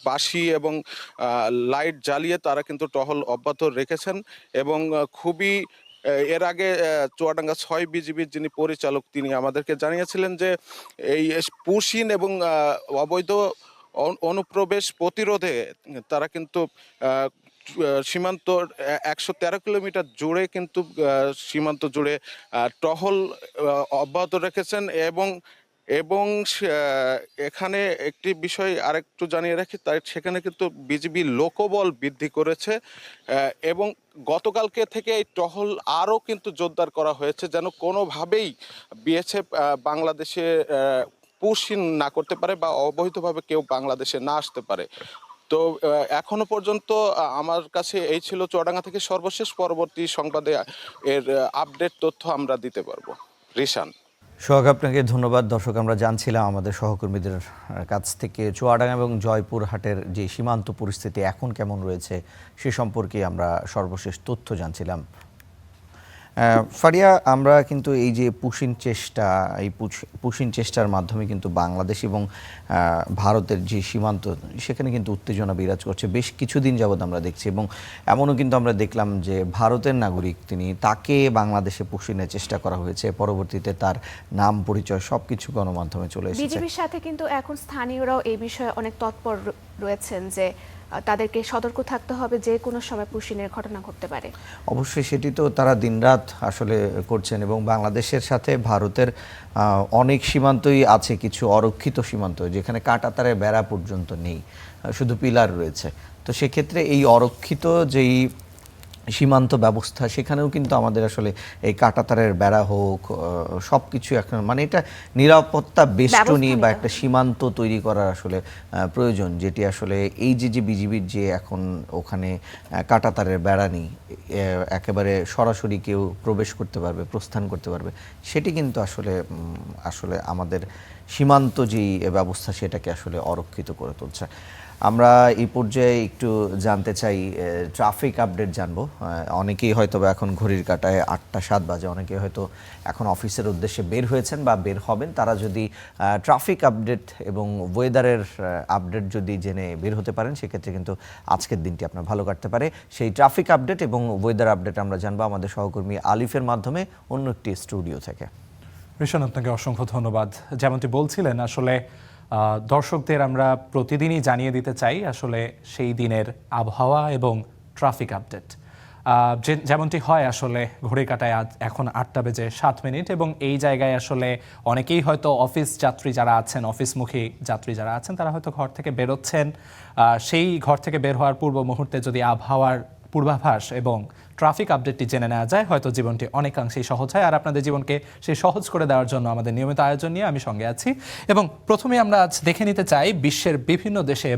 বাঁশি এবং লাইট জ্বালিয়ে তারা কিন্তু টহল অব্যাহত রেখেছেন এবং খুবই এর আগে চুয়াডাঙ্গা ৬ বিজিবির যিনি পরিচালক তিনি আমাদেরকে জানিয়েছিলেন যে এই পুশিন এবং অবৈধ অনুপ্রবেশ প্রতিরোধে তারা কিন্তু সীমান্ত ১১৩ কিলোমিটার জুড়ে কিন্তু সীমান্ত জুড়ে টহল অব্যাহত রেখেছেন এবং এখানে একটি বিষয় আরেকটু জানিয়ে রাখি, তাই সেখানে কিন্তু বিজিবি লোকবল বৃদ্ধি করেছে এবং গতকালকে থেকে এই টহল আরও কিন্তু জোরদার করা হয়েছে যেন কোনোভাবেই বিএসএফ বাংলাদেশে পুশিন না করতে পারে বা অবৈধভাবে কেউ বাংলাদেশে না আসতে পারে। তো এখনো পর্যন্ত আমার কাছে এই ছিল চুয়াডাঙ্গা থেকে সর্বশেষ। পরবর্তী সংবাদে এর আপডেট তথ্য আমরা দিতে পারবো। রিশান। সোহাগ, আপনাকে ধন্যবাদ। দর্শক, আমরা জানছিলাম আমাদের সহকর্মীদের কাছ থেকে চুয়াডাঙ্গা এবং জয়পুরহাটের যে সীমান্ত পরিস্থিতি এখন কেমন রয়েছে সে সম্পর্কে আমরা সর্বশেষ তথ্য জানছিলাম। ফারিয়া, আমরা কিন্তু এই যে পুশিন চেষ্টার মাধ্যমে কিন্তু বাংলাদেশ এবং ভারতের যে সীমান্ত সেখানে কিন্তু উত্তেজনা বিরাজ করছে বেশ কিছুদিন যাবৎ আমরা দেখছি, এবং এমনও কিন্তু আমরা দেখলাম যে ভারতের নাগরিক তাকে বাংলাদেশে পুশিনের চেষ্টা করা হয়েছে, পরবর্তীতে তার নাম পরিচয় সবকিছু গণমাধ্যমে চলে এসেছে। বিজেপির সাথে কিন্তু এখন স্থানীয়রাও এই বিষয়ে অনেক তৎপর রয়েছেন যে তাদেরকে সতর্ক থাকতে হবে, যে কোনো সময় পুশিনের ঘটনা ঘটতে পারে। অবশ্যই সেটি তো তারা দিনরাত আসলে করছেন, এবং বাংলাদেশের সাথে ভারতের অনেক সীমান্তই আছে, কিছু অরক্ষিত সীমান্ত যেখানে কাঁটাতারের বেড়া পর্যন্ত নেই, শুধু পিলার রয়েছে। তো সেক্ষেত্রে এই অরক্ষিত যেই সীমান্ত ব্যবস্থা সেখানেও কিন্তু আমাদের আসলে এই কাঁটাতারের বেড়া হোক সব কিছু এখন মানে এটা নিরাপত্তা বেষ্টনী বা একটা সীমান্ত তৈরি করার আসলে প্রয়োজন, যেটি আসলে এই যে বিজিবির যে এখন ওখানে কাঁটাতারের বেড়া নেই, একেবারে সরাসরি কেউ প্রবেশ করতে পারবে, প্রস্থান করতে পারবে, সেটি কিন্তু আসলে আমাদের সীমান্ত যেই ব্যবস্থা সেটাকে আসলে অরক্ষিত করে তুলছে। আমরা এই পর্যায়ে একটু জানতে চাই, ট্রাফিক আপডেট জানবো। অনেকেই হয়তো এখন ঘড়ির কাঁটায় ৮টা ৭ বাজে, অনেকেই হয়তো এখন অফিসের উদ্দেশ্যে বের হয়েছেন বা বের হবেন। তারা যদি ট্রাফিক আপডেট এবং ওয়েদারের আপডেট যদি জেনে বের হতে পারেন সেক্ষেত্রে কিন্তু আজকের দিনটি আপনার ভালো কাটতে পারে। সেই ট্রাফিক আপডেট এবং ওয়েদার আপডেট আমরা জানবো আমাদের সহকর্মী আলিফের মাধ্যমে অন্য একটি স্টুডিও থেকে। ঋষান, আপনাকে অসংখ্য ধন্যবাদ। যেমনটি বলছিলেন, আসলে দর্শকদের আমরা প্রতিদিনই জানিয়ে দিতে চাই আসলে সেই দিনের আবহাওয়া এবং ট্রাফিক আপডেট। যেমনটি হয় আসলে ঘড়ির কাঁটায় এখন 8টা বেজে 7 মিনিট, এবং এই জায়গায় আসলে অনেকেই হয়তো অফিস যাত্রী যারা আছেন, অফিসমুখী যাত্রী যারা আছেন, তারা হয়তো ঘর থেকে বেরোচ্ছেন। সেই ঘর থেকে বের হওয়ার পূর্ব মুহূর্তে যদি আবহাওয়ার পূর্বাভাস এবং ট্রাফিক আপডেটটি জেনে নেওয়া যায়, হয়তো জীবনটি অনেকাংশেই সহজ হয়। আর আপনাদের জীবনকে সেই সহজ করে দেওয়ার জন্য আমাদের নিয়মিত আয়োজন নিয়ে আমি সঙ্গে আছি। এবং প্রথমে আমরা আজ দেখে নিতে চাই বিশ্বের বিভিন্ন দেশে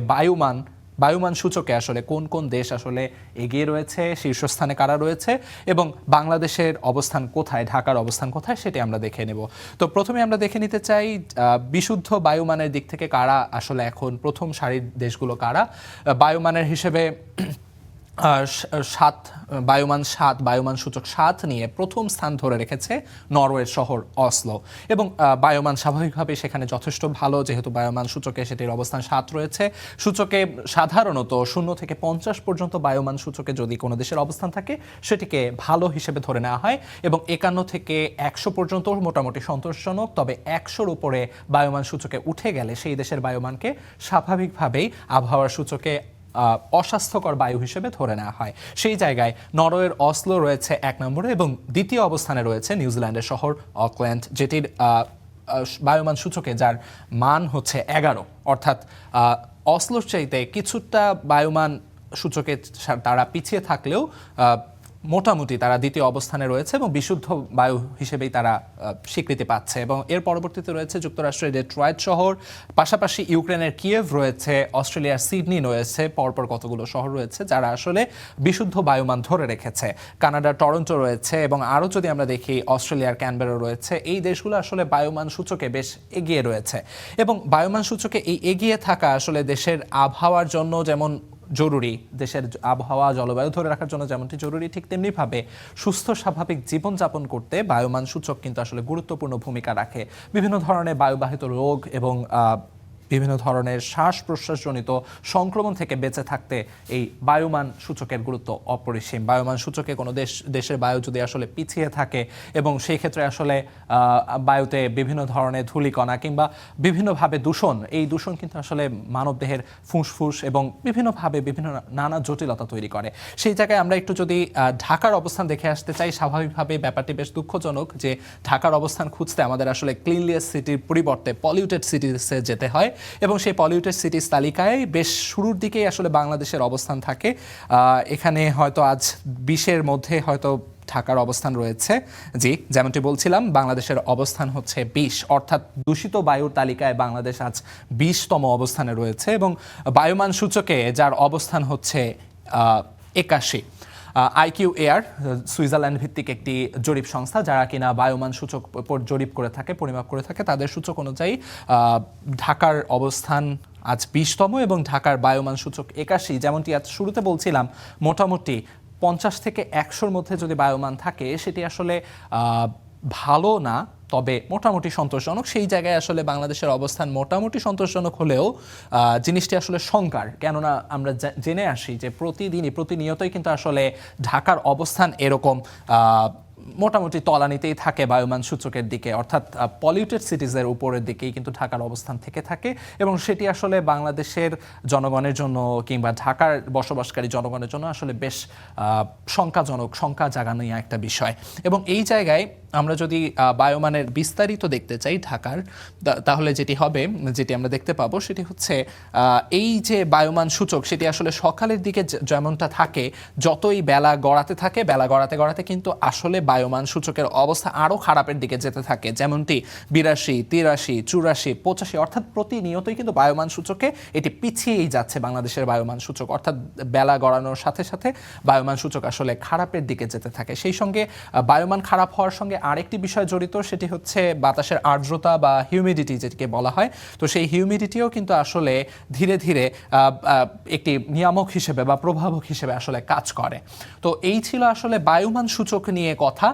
বায়ুমান সূচকে আসলে কোন কোন দেশ আসলে এগিয়ে রয়েছে, শীর্ষস্থানে কারা রয়েছে, এবং বাংলাদেশের অবস্থান কোথায়, ঢাকার অবস্থান কোথায়, সেটি আমরা দেখে নেব। তো প্রথমে আমরা দেখে নিতে চাই বিশুদ্ধ বায়ুমানের দিক থেকে কারা আসলে এখন প্রথম সারির দেশগুলো কারা। বায়ুমানের হিসেবে বায়ুমান সূচক 7 নিয়ে প্রথম স্থান ধরে রেখেছে নরওয়ের শহর অসলো, এবং বায়ুমান স্বাভাবিকভাবে সেখানে যথেষ্ট ভালো, যেহেতু বায়ুমান সূচকে সেটির অবস্থান 7 রয়েছে। সূচকে সাধারণত 0 থেকে 50 পর্যন্ত বায়ুমান সূচকে যদি কোনো দেশের অবস্থান থাকে সেটিকে ভালো হিসেবে ধরে নেওয়া হয়, এবং 51 থেকে 100 পর্যন্ত মোটামুটি সন্তোষজনক। তবে 100-র উপরে বায়ুমান সূচকে উঠে গেলে সেই দেশের বায়ুমানকে স্বাভাবিকভাবেই আবহাওয়ার সূচকে অস্বাস্থ্যকর বায়ু হিসেবে ধরে নেওয়া হয়। সেই জায়গায় নরওয়ের অসলো রয়েছে 1 নম্বরে, এবং দ্বিতীয় অবস্থানে রয়েছে নিউজিল্যান্ডের শহর অকল্যান্ড, যেটির বায়ুমান সূচকে যার মান হচ্ছে 11। অর্থাৎ অসলোর চাইতে কিছুটা বায়ুমান সূচকে তারা পিছিয়ে থাকলেও মোটামুটি তারা দ্বিতীয় অবস্থানে রয়েছে এবং বিশুদ্ধ বায়ু হিসেবেই তারা স্বীকৃতি পাচ্ছে। এবং এর পরবর্তীতে রয়েছে যুক্তরাষ্ট্রের ডেট্রয়েট শহর, পাশাপাশি ইউক্রেনের কিয়েভ রয়েছে, অস্ট্রেলিয়ার সিডনি রয়েছে, পরপর কতগুলো শহর রয়েছে যারা আসলে বিশুদ্ধ বায়ুমান ধরে রেখেছে। কানাডার টরন্টো রয়েছে এবং আরও যদি আমরা দেখি অস্ট্রেলিয়ার ক্যানবেরা রয়েছে। এই দেশগুলো আসলে বায়ুমান সূচকে বেশ এগিয়ে রয়েছে এবং বায়ুমান সূচকে এই এগিয়ে থাকা আসলে দেশের আবহাওয়ার জন্য যেমন জরুরি, দেশের আবহাওয়া জলবায়ু ধরে রাখার জন্য যেমনটি জরুরি, ঠিক তেমনিভাবে সুস্থ স্বাভাবিক জীবনযাপন করতে বায়ুমান সূচক কিন্তু আসলে গুরুত্বপূর্ণ ভূমিকা রাখে। বিভিন্ন ধরনের বায়ুবাহিত রোগ এবং বিভিন্ন ধরনের শ্বাস প্রশ্বাসজনিত সংক্রমণ থেকে বেঁচে থাকতে এই বায়ুমান সূচকের গুরুত্ব অপরিসীম। বায়ুমান সূচকে কোনো দেশের বায়ু যদি আসলে পিছিয়ে থাকে এবং সেই ক্ষেত্রে আসলে বায়ুতে বিভিন্ন ধরনের ধূলিকণা কিংবা বিভিন্নভাবে দূষণ, এই দূষণ কিন্তু আসলে মানবদেহের ফুসফুস এবং বিভিন্নভাবে বিভিন্ন নানা জটিলতা তৈরি করে। সেই জায়গায় আমরা একটু যদি ঢাকার অবস্থান দেখে আসতে চাই, স্বাভাবিকভাবে ব্যাপারটি বেশ দুঃখজনক যে ঢাকার অবস্থান খুঁজতে আমাদের আসলে ক্লিনলিয়াস সিটির পরিবর্তে পলিউটেড সিটিসে যেতে হয় এবং সেই পলিউটেড সিটিস তালিকায় বেশ শুরুর দিকেই আসলে বাংলাদেশের অবস্থান থাকে। এখানে হয়তো আজ 20-এর মধ্যে হয়তো ঢাকার অবস্থান রয়েছে। জি, যেমনটি বলছিলাম, বাংলাদেশের অবস্থান হচ্ছে 20, অর্থাৎ দূষিত বায়ুর তালিকায় বাংলাদেশ আজ 20তম অবস্থানে রয়েছে এবং বায়ুমান সূচকে যার অবস্থান হচ্ছে 81। আইকিউ এয়ার সুইজারল্যান্ড ভিত্তিক একটি জরিপ সংস্থা যারা কিনা বায়ুমান সূচক জরিপ করে থাকে, পরিমাপ করে থাকে, তাদের সূচক অনুযায়ী ঢাকার অবস্থান আজ 20তম এবং ঢাকার বায়ুমান সূচক 81। যেমনটি আজ শুরুতে বলছিলাম, মোটামুটি 50 থেকে 100-র মধ্যে যদি বায়ুমান থাকে সেটি আসলে ভালো না, তবে মোটামুটি সন্তোষজনক। সেই জায়গায় আসলে বাংলাদেশের অবস্থান মোটামুটি সন্তোষজনক হলেও জিনিসটি আসলে শঙ্কার, কেননা আমরা জেনে আসি যে প্রতিনিয়তই কিন্তু আসলে ঢাকার অবস্থান এরকম মোটামুটি তলানিতেই থাকে বায়ুমান সূচকের দিকে, অর্থাৎ পলিউটেড সিটিজের উপরের দিকেই কিন্তু ঢাকার অবস্থান থেকে থাকে এবং সেটি আসলে বাংলাদেশের জনগণের জন্য কিংবা ঢাকার বসবাসকারী জনগণের জন্য আসলে বেশ শঙ্কা জাগানোই একটা বিষয়। এবং এই জায়গায় আমরা যদি বায়ুমানের বিস্তারিত দেখতে চাই ঢাকার, তাহলে যেটি আমরা দেখতে পাবো সেটি হচ্ছে এই যে বায়ুমান সূচক সেটি আসলে সকালের দিকে যেমনটা থাকে, যতই বেলা গড়াতে থাকে, বেলা গড়াতে কিন্তু আসলে বায়ুমান সূচকের অবস্থা আরও খারাপের দিকে যেতে থাকে। যেমনটি 82, 83, 84, 85, অর্থাৎ প্রতিনিয়তই কিন্তু বায়ুমান সূচকে এটি পিছিয়েই যাচ্ছে বাংলাদেশের বায়ুমান সূচক, অর্থাৎ বেলা গড়ানোর সাথে সাথে বায়ুমান সূচক আসলে খারাপের দিকে যেতে থাকে। সেই সঙ্গে বায়ুমান খারাপ হওয়ার সঙ্গে আরেকটি বিষয় জড়িত, সেটি হচ্ছে বাতাসের আর্দ্রতা বা হিউমিডিটি যেটিকে বলা হয়। তো সেই হিউমিডিটিও কিন্তু আসলে ধীরে ধীরে একটি নিয়ামক হিসেবে বা প্রভাবক হিসেবে আসলে কাজ করে। তো এই ছিল আসলে বায়ুমান সূচক নিয়ে কথা।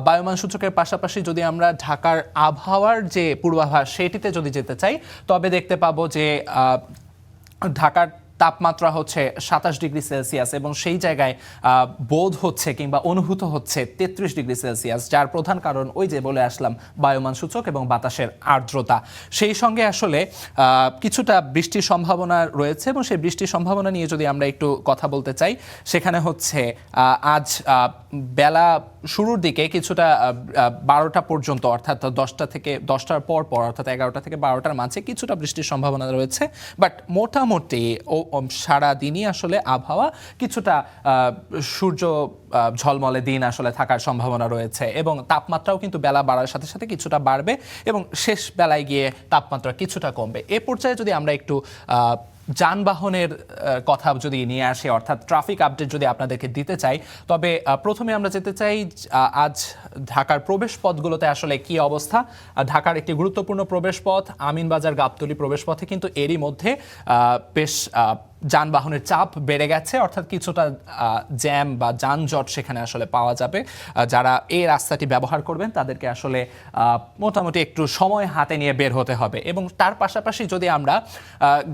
বায়ুমান সূচকের পাশাপাশি যদি আমরা ঢাকার আবহাওয়ার যে পূর্বাভাস সেটিতে যদি যেতে চাই, তবে দেখতে পাবো যে ঢাকার তাপমাত্রা হচ্ছে 27 ডিগ্রি সেলসিয়াস এবং সেই জায়গায় বোধ হচ্ছে কিংবা অনুভূত হচ্ছে 33 ডিগ্রি সেলসিয়াস, যার প্রধান কারণ ওই যে বলে আসলাম বায়ুমান সূচক এবং বাতাসের আর্দ্রতা। সেই সঙ্গে আসলে কিছুটা বৃষ্টির সম্ভাবনা রয়েছে এবং সেই বৃষ্টির সম্ভাবনা নিয়ে যদি আমরা একটু কথা বলতে চাই, সেখানে হচ্ছে আজ বেলা শুরুর দিকে কিছুটা 12টা পর্যন্ত, অর্থাৎ 10টার পর অর্থাৎ 11টা থেকে 12টার মাঝে কিছুটা বৃষ্টির সম্ভাবনা রয়েছে। বাট মোটামুটি সারা দিনই আসলে আবহাওয়া কিছুটা সূর্য ঝলমলে দিন আসলে থাকার সম্ভাবনা রয়েছে এবং তাপমাত্রাও কিন্তু বেলা বাড়ার সাথে সাথে কিছুটা বাড়বে এবং শেষ বেলায় গিয়ে তাপমাত্রা কিছুটা কমবে। এ পর্যায়ে যদি আমরা একটু যানবাহনের কথা যদি নিয়ে আসি, অর্থাৎ ট্রাফিক আপডেট যদি আপনাদেরকে দিতে চাই, তবে প্রথমে আমরা যেতে চাই আজ ঢাকার প্রবেশ পথগুলোতে আসলে কি অবস্থা। ঢাকার একটি গুরুত্বপূর্ণ প্রবেশ পথ আমিনবাজার গাবতলী প্রবেশ পথে কিন্তু এরই মধ্যে বেশ যানবাহনের চাপ বেড়ে গেছে, অর্থাৎ কিছুটা জ্যাম বা যানজট সেখানে আসলে পাওয়া যাবে। যারা এই রাস্তাটি ব্যবহার করবেন তাদেরকে আসলে মোটামুটি একটু সময় হাতে নিয়ে বের হতে হবে। এবং তার পাশাপাশি যদি আমরা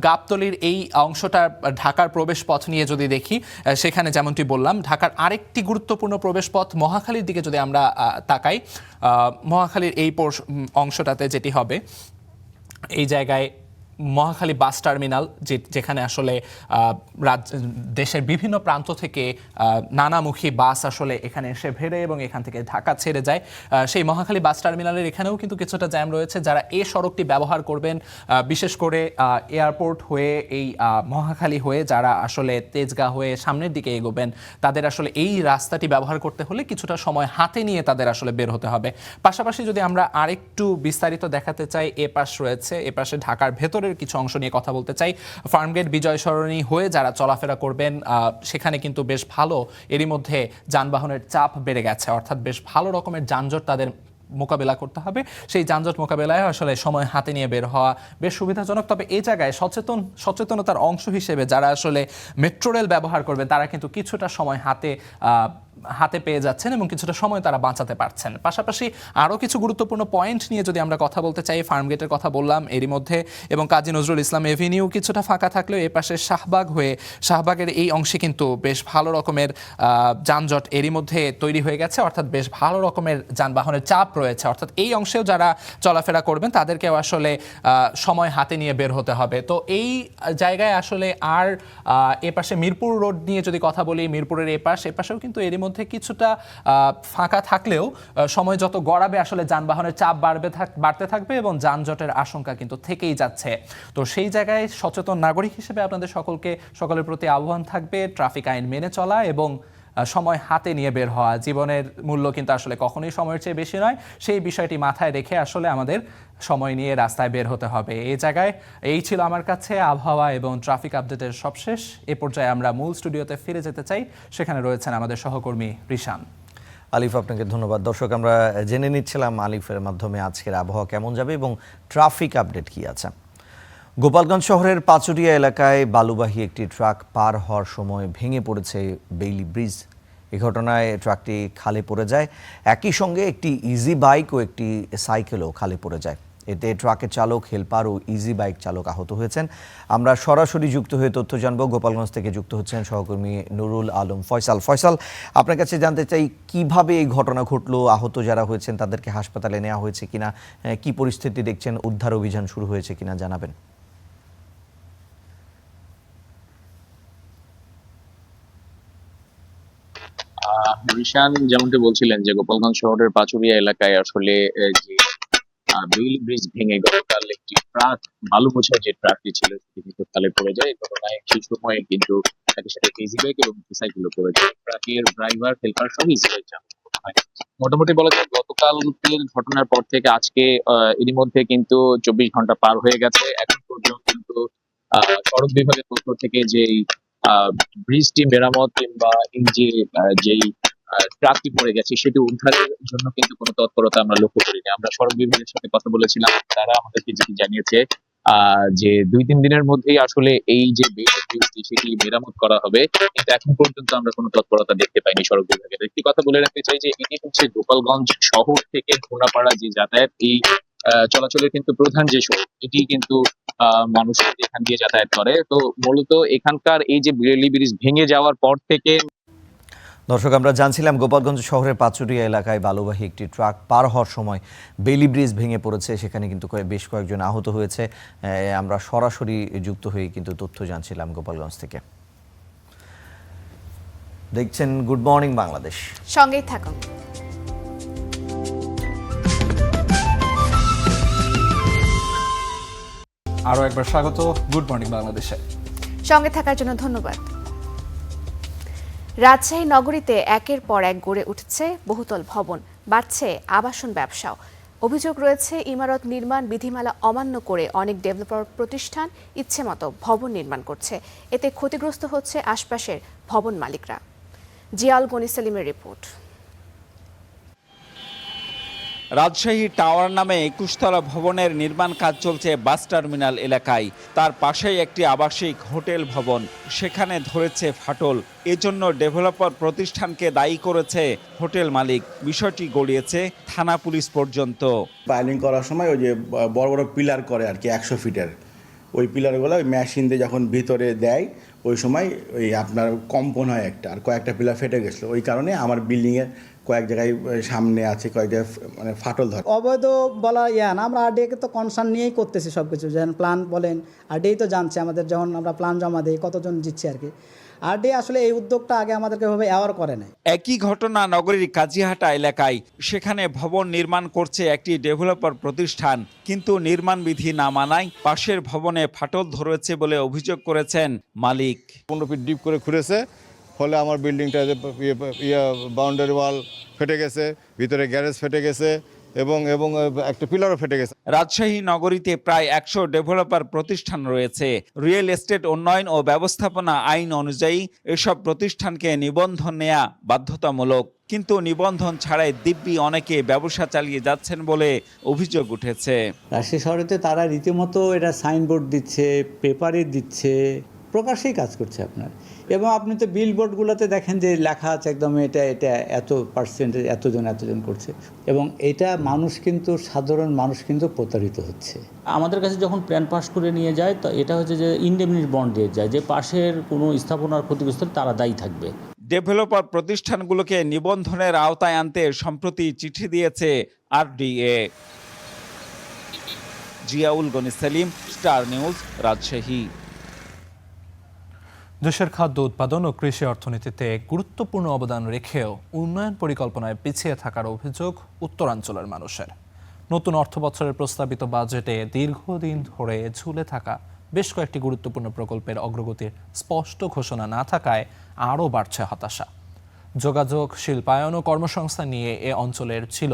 গাবতলীর এই অংশটা ঢাকার প্রবেশ পথ নিয়ে যদি দেখি, সেখানে যেমনটি বললাম ঢাকার আরেকটি গুরুত্বপূর্ণ প্রবেশ পথ মহাখালীর দিকে যদি আমরা তাকাই, মহাখালীর এই অংশটাতে যেটি হবে, এই জায়গায় মহাখালী বাস টার্মিনাল যেখানে আসলে দেশের বিভিন্ন প্রান্ত থেকে নানামুখী বাস আসলে এখানে এসে ভেড়ে এবং এখান থেকে ঢাকা ছেড়ে যায়। সেই মহাখালী বাস টার্মিনালের এখানেও কিন্তু কিছুটা জ্যাম রয়েছে। যারা এই সড়কটি ব্যবহার করবেন, বিশেষ করে এয়ারপোর্ট হয়ে এই মহাখালী হয়ে যারা আসলে তেজগাঁ হয়ে সামনের দিকে এগোবেন, তাদের আসলে এই রাস্তাটি ব্যবহার করতে হলে কিছুটা সময় হাতে নিয়ে তাদের আসলে বের হতে হবে। পাশাপাশি যদি আমরা আরেকটু বিস্তারিত দেখাতে চাই, এপাশ রয়েছে, এপাশে ঢাকার ভেতরের কিছু অংশ নিয়ে কথা বলতে চাই। ফার্মগেট বিজয় সরণি হয়ে যারা চলাফেরা করবেন, সেখানে কিন্তু বেশ ভালো এরই মধ্যে যানবাহনের চাপ বেড়ে গেছে, অর্থাৎ বেশ ভালো রকমের যানজট তাদের মোকাবেলা করতে হবে। সেই যানজট মোকাবেলায় আসলে সময় হাতে নিয়ে বের হওয়া বেশ সুবিধাজনক। তবে এই জায়গায় সচেতনতার অংশ হিসেবে যারা আসলে মেট্রো রেল ব্যবহার করবেন, তারা কিন্তু কিছুটা সময় হাতে পেয়ে যাচ্ছেন এবং কিছুটা সময় তারা বাঁচাতে পারছেন। পাশাপাশি আরও কিছু গুরুত্বপূর্ণ পয়েন্ট নিয়ে যদি আমরা কথা বলতে চাই, ফার্মগেটের কথা বললাম এরই মধ্যে, এবং কাজী নজরুল ইসলাম এভিনিউ কিছুটা ফাঁকা থাকলেও এ পাশে শাহবাগ হয়ে শাহবাগের এই অংশে কিন্তু বেশ ভালো রকমের যানজট এরই মধ্যে তৈরি হয়ে গেছে, অর্থাৎ বেশ ভালো রকমের যানবাহনের চাপ রয়েছে। অর্থাৎ এই অংশেও যারা চলাফেরা করবেন তাদেরকেও আসলে সময় হাতে নিয়ে বের হতে হবে। তো এই জায়গায় আসলে আর এপাশে মিরপুর রোড নিয়ে যদি কথা বলি, মিরপুরের এপাশেও কিন্তু এরই মধ্যে কিছুটা ফাঁকা থাকলেও সময় যত গড়াবে আসলে যানবাহনের চাপ বাড়তে থাকবে এবং যানজটের আশঙ্কা কিন্তু থেকেই যাচ্ছে। তো সেই জায়গায় সচেতন নাগরিক হিসেবে আপনাদের সকলের প্রতি আহ্বান থাকবে ট্রাফিক আইন মেনে চলা এবং সময় হাতে নিয়ে বের হওয়া। জীবনের মূল্য কিন্তু আসলে কখনোই সময়ের চেয়ে বেশি নয়, সেই বিষয়টি মাথায় রেখে আসলে আমাদের সময় নিয়ে রাস্তায় বের হতে হবে। এই জায়গায় এই ছিল আমার কাছে আবহাওয়া এবং ট্রাফিক আপডেটের সবশেষ। এ পর্যায়ে আমরা মূল স্টুডিওতে ফিরে যেতে চাই, সেখানে রয়েছেন আমাদের সহকর্মী রিশান। আলিফ, আপনাকে ধন্যবাদ। দর্শক, আমরা জেনে নিচ্ছিলাম আলিফের মাধ্যমে আজকের আবহাওয়া কেমন যাবে এবং ট্রাফিক আপডেট কি আছে। গোপালগঞ্জ শহরের পাচুরিয়া এলাকায় বালুবাহী একটি ট্রাক পার হওয়ার সময় ভেঙে পড়েছে বেইলি ব্রিজ। এই ঘটনায় ট্রাকটি খালে পড়ে যায়, একই সঙ্গে একটি ইজি বাইক ও একটি সাইকেলও খালে পড়ে যায়। এতে ট্রাকের চালক, হেলপার ও ইজি বাইক চালক আহত হয়েছেন। আমরা সরাসরি যুক্ত হয়ে তথ্য জানবো। গোপালগঞ্জ থেকে যুক্ত হচ্ছেন সহকর্মী নুরুল আলম ফয়সাল, আপনার কাছে জানতে চাই কিভাবে এই ঘটনা ঘটলো, আহত যারা হয়েছেন তাদেরকে হাসপাতালে নেওয়া হয়েছে কিনা, কি পরিস্থিতি দেখছেন, উদ্ধার অভিযান শুরু হয়েছে কিনা জানাবেন। রিশান, যেমনটি বলছিলেন যে গোপালগঞ্জ শহরের পাচুরিয়া এলাকায় আসলে যে বেইলি ব্রিজ ভেঙে গতকাল একটি ট্রাক, বালু বোঝাই যে ট্রাকটি ছিল সেটি কিন্তু খালে পড়ে যায়। এই ঘটনায় সেই সময়ে কিন্তু তাকে সাথে ইজি বাইক এবং সাইকেলও পড়ে যায়। ট্রাকের ড্রাইভার, হেল্পার সব ইজি বাইক চালক। মোটামুটি বলা যায় গতকালকের ঘটনার পর থেকে আজকে এরই মধ্যে কিন্তু 24 ঘন্টা পার হয়ে গেছে। এখন পর্যন্ত কিন্তু সড়ক বিভাগের পক্ষ থেকে যেই ব্রিজটি মেরামত কিংবা এই যে যেই ট্রাকটি পড়ে গেছে সেটি উদ্ধারের জন্য কিন্তু কোনো তৎপরতা আমরা লক্ষ্য করিনি। আমরা সড়ক বিভাগের সাথে কথা বলেছিলাম, তারা আমাদেরকে যেটি জানিয়েছে যে 2-3 দিনের মধ্যেই আসলে এই যে ব্রিজটি সেটি মেরামত করা হবে, কিন্তু এখন পর্যন্ত আমরা কোনো তৎপরতা দেখতে পাইনি সড়ক বিভাগের। একটি কথা বলে রাখতে চাই যে এটি হচ্ছে গোপালগঞ্জ শহর থেকে ঘোড়াপাড়া যে যাতায়াত, এই চলাচলের কিন্তু প্রধান যে সড়ক, এটি কিন্তু মানুষ এখান দিয়ে যাতায়াত করে। তো মূলত এখানকার এই যে বেইলি ব্রিজ ভেঙে যাওয়ার পর থেকে দর্শক, আমরা জানছিলাম গোপালগঞ্জ শহরের পাচুরিয়া এলাকায় বালুবাহী একটি ট্রাক পার হওয়ার সময় বেইলি ব্রিজ ভেঙে পড়েছে, সেখানে কিন্তু বেশ কয়েকজন আহত হয়েছে। আমরা সরাসরি যুক্ত হয়ে কিন্তু তথ্য জানছিলাম গোপালগঞ্জ থেকে। দেখছেন গুড মর্নিং বাংলাদেশ, সঙ্গেই থাকুন। আরও একবার স্বাগত গুড মর্নিং বাংলাদেশে। সঙ্গে থাকার জন্য ধন্যবাদ। রাজশাহী নগরীতে একের পর এক গড়ে উঠছে বহুতল ভবন, বাড়ছে আবাসন ব্যবসাও। অভিযোগ রয়েছে ইমারত নির্মাণ বিধিমালা অমান্য করে অনেক ডেভেলপার প্রতিষ্ঠান ইচ্ছেমতো ভবন নির্মাণ করছে। এতে ক্ষতিগ্রস্ত হচ্ছে আশপাশের ভবন মালিকরা। জিয়াল গনি সেলিমের রিপোর্ট। রাজশাহী টাওয়ার নামে 21 তলা ভবনের নির্মাণ কাজ চলছে বাস টার্মিনাল এলাকায়। তার পাশেই একটি আবাসিক হোটেল ভবন, সেখানে ধরেছে ফাটল। এজন্য ডেভেলপার প্রতিষ্ঠানকে দায়ী করেছে হোটেল মালিক। বিষয়টি গড়িয়েছে থানা পুলিশ পর্যন্ত। পাইলিং করার সময় ওই যে বড় বড় পিলার করে আর কি 100 ফিটের, ওই পিলারগুলো ওই মেশিন দিয়ে যখন ভিতরে দেয় ওই সময় ওই আপনার কম্পন হয় একটা, আর কয়েকটা পিলার ফেটে গেছিলো, ওই কারণে আমার বিল্ডিংয়ের কয়েক জায়গায় সামনে আছে কয়েক জায়গায় মানে ফাটল ধরে। অবৈধ বলা না, আমরা আরডিএকে তো কনসার্ন নিয়েই করতেছি সব কিছু, যেমন প্ল্যান বলেন আরডিএই তো জানছে আমাদের, যখন আমরা প্ল্যান জমা দিই কতজন জিতছে আর কি। আরডিএ আসলে এই উদ্যোগটা আগে আমাদেরকে এভাবে অ্যাওয়ার করে নাই। একই ঘটনা নগরীর কাজিহাটা এলাকায়। সেখানে ভবন নির্মাণ করছে একটি ডেভেলপার প্রতিষ্ঠান, কিন্তু নির্মাণ বিধি না মানায় পাশের ভবনে ফাটল ধরেছে বলে অভিযোগ করেছেন মালিক। 15 ফিট ডিপ করে খুঁড়েছে, ফলে আমার বিল্ডিংটা বাউন্ডারি ওয়াল ফেটে গেছে, ভিতরে গ্যারেজ ফেটে গেছে এবং একটা পিলারও ফেটে গেছে। রাজশাহী নগরীতে প্রায় 100 ডেভেলপার প্রতিষ্ঠান রয়েছে। রিয়েল এস্টেট উন্নয়ন ও ব্যবস্থাপনা আইন অনুযায়ী এসব প্রতিষ্ঠানকে নিবন্ধন নেওয়া বাধ্যতামূলক, কিন্তু নিবন্ধন ছাড়াই দিব্যি অনেকে ব্যবসা চালিয়ে যাচ্ছেন বলে অভিযোগ উঠেছে। রাজশাহী শহরেতে তারা রীতিমতো এটা সাইনবোর্ড দিচ্ছে, পেপারে দিচ্ছে, প্রকাশ্যেই কাজ করছে আপনার। এবং আপনি তো বিলবোর্ডগুলোতে দেখেন যে লেখা আছে একদম এটা এত পার্সেন্টেজ এতজন করছে, এবং এটা মানুষ কিন্তু সাধারণ মানুষ কিন্তু প্রতারিত হচ্ছে। আমাদের কাছে যখন প্ল্যান পাস করে নিয়ে যায়, তো এটা হচ্ছে যে ইনডেমনিটি বন্ড দিয়ে যায়, যে পাশের কোনো স্থাপনার ক্ষতিগ্রস্ত তারা দায়ী থাকবে। ডেভেলপার প্রতিষ্ঠানগুলোকে নিবন্ধনের আওতায় আনতে সম্প্রতি চিঠি দিয়েছে RDA. Ziaul Gani Selim, Star News, Rajshahi. দেশের খাদ্য উৎপাদন ও কৃষি অর্থনীতিতে গুরুত্বপূর্ণ অবদান রেখেও উন্নয়ন পরিকল্পনায় পিছিয়ে থাকার অভিযোগ উত্তরাঞ্চলের মানুষের। নতুন অর্থবছরের প্রস্তাবিত বাজেটে দীর্ঘদিন ধরে ঝুলে থাকা বেশ কয়েকটি গুরুত্বপূর্ণ প্রকল্পের অগ্রগতির স্পষ্ট ঘোষণা না থাকায় আরও বাড়ছে হতাশা। যোগাযোগ, শিল্পায়ন ও কর্মসংস্থান নিয়ে এ অঞ্চলের ছিল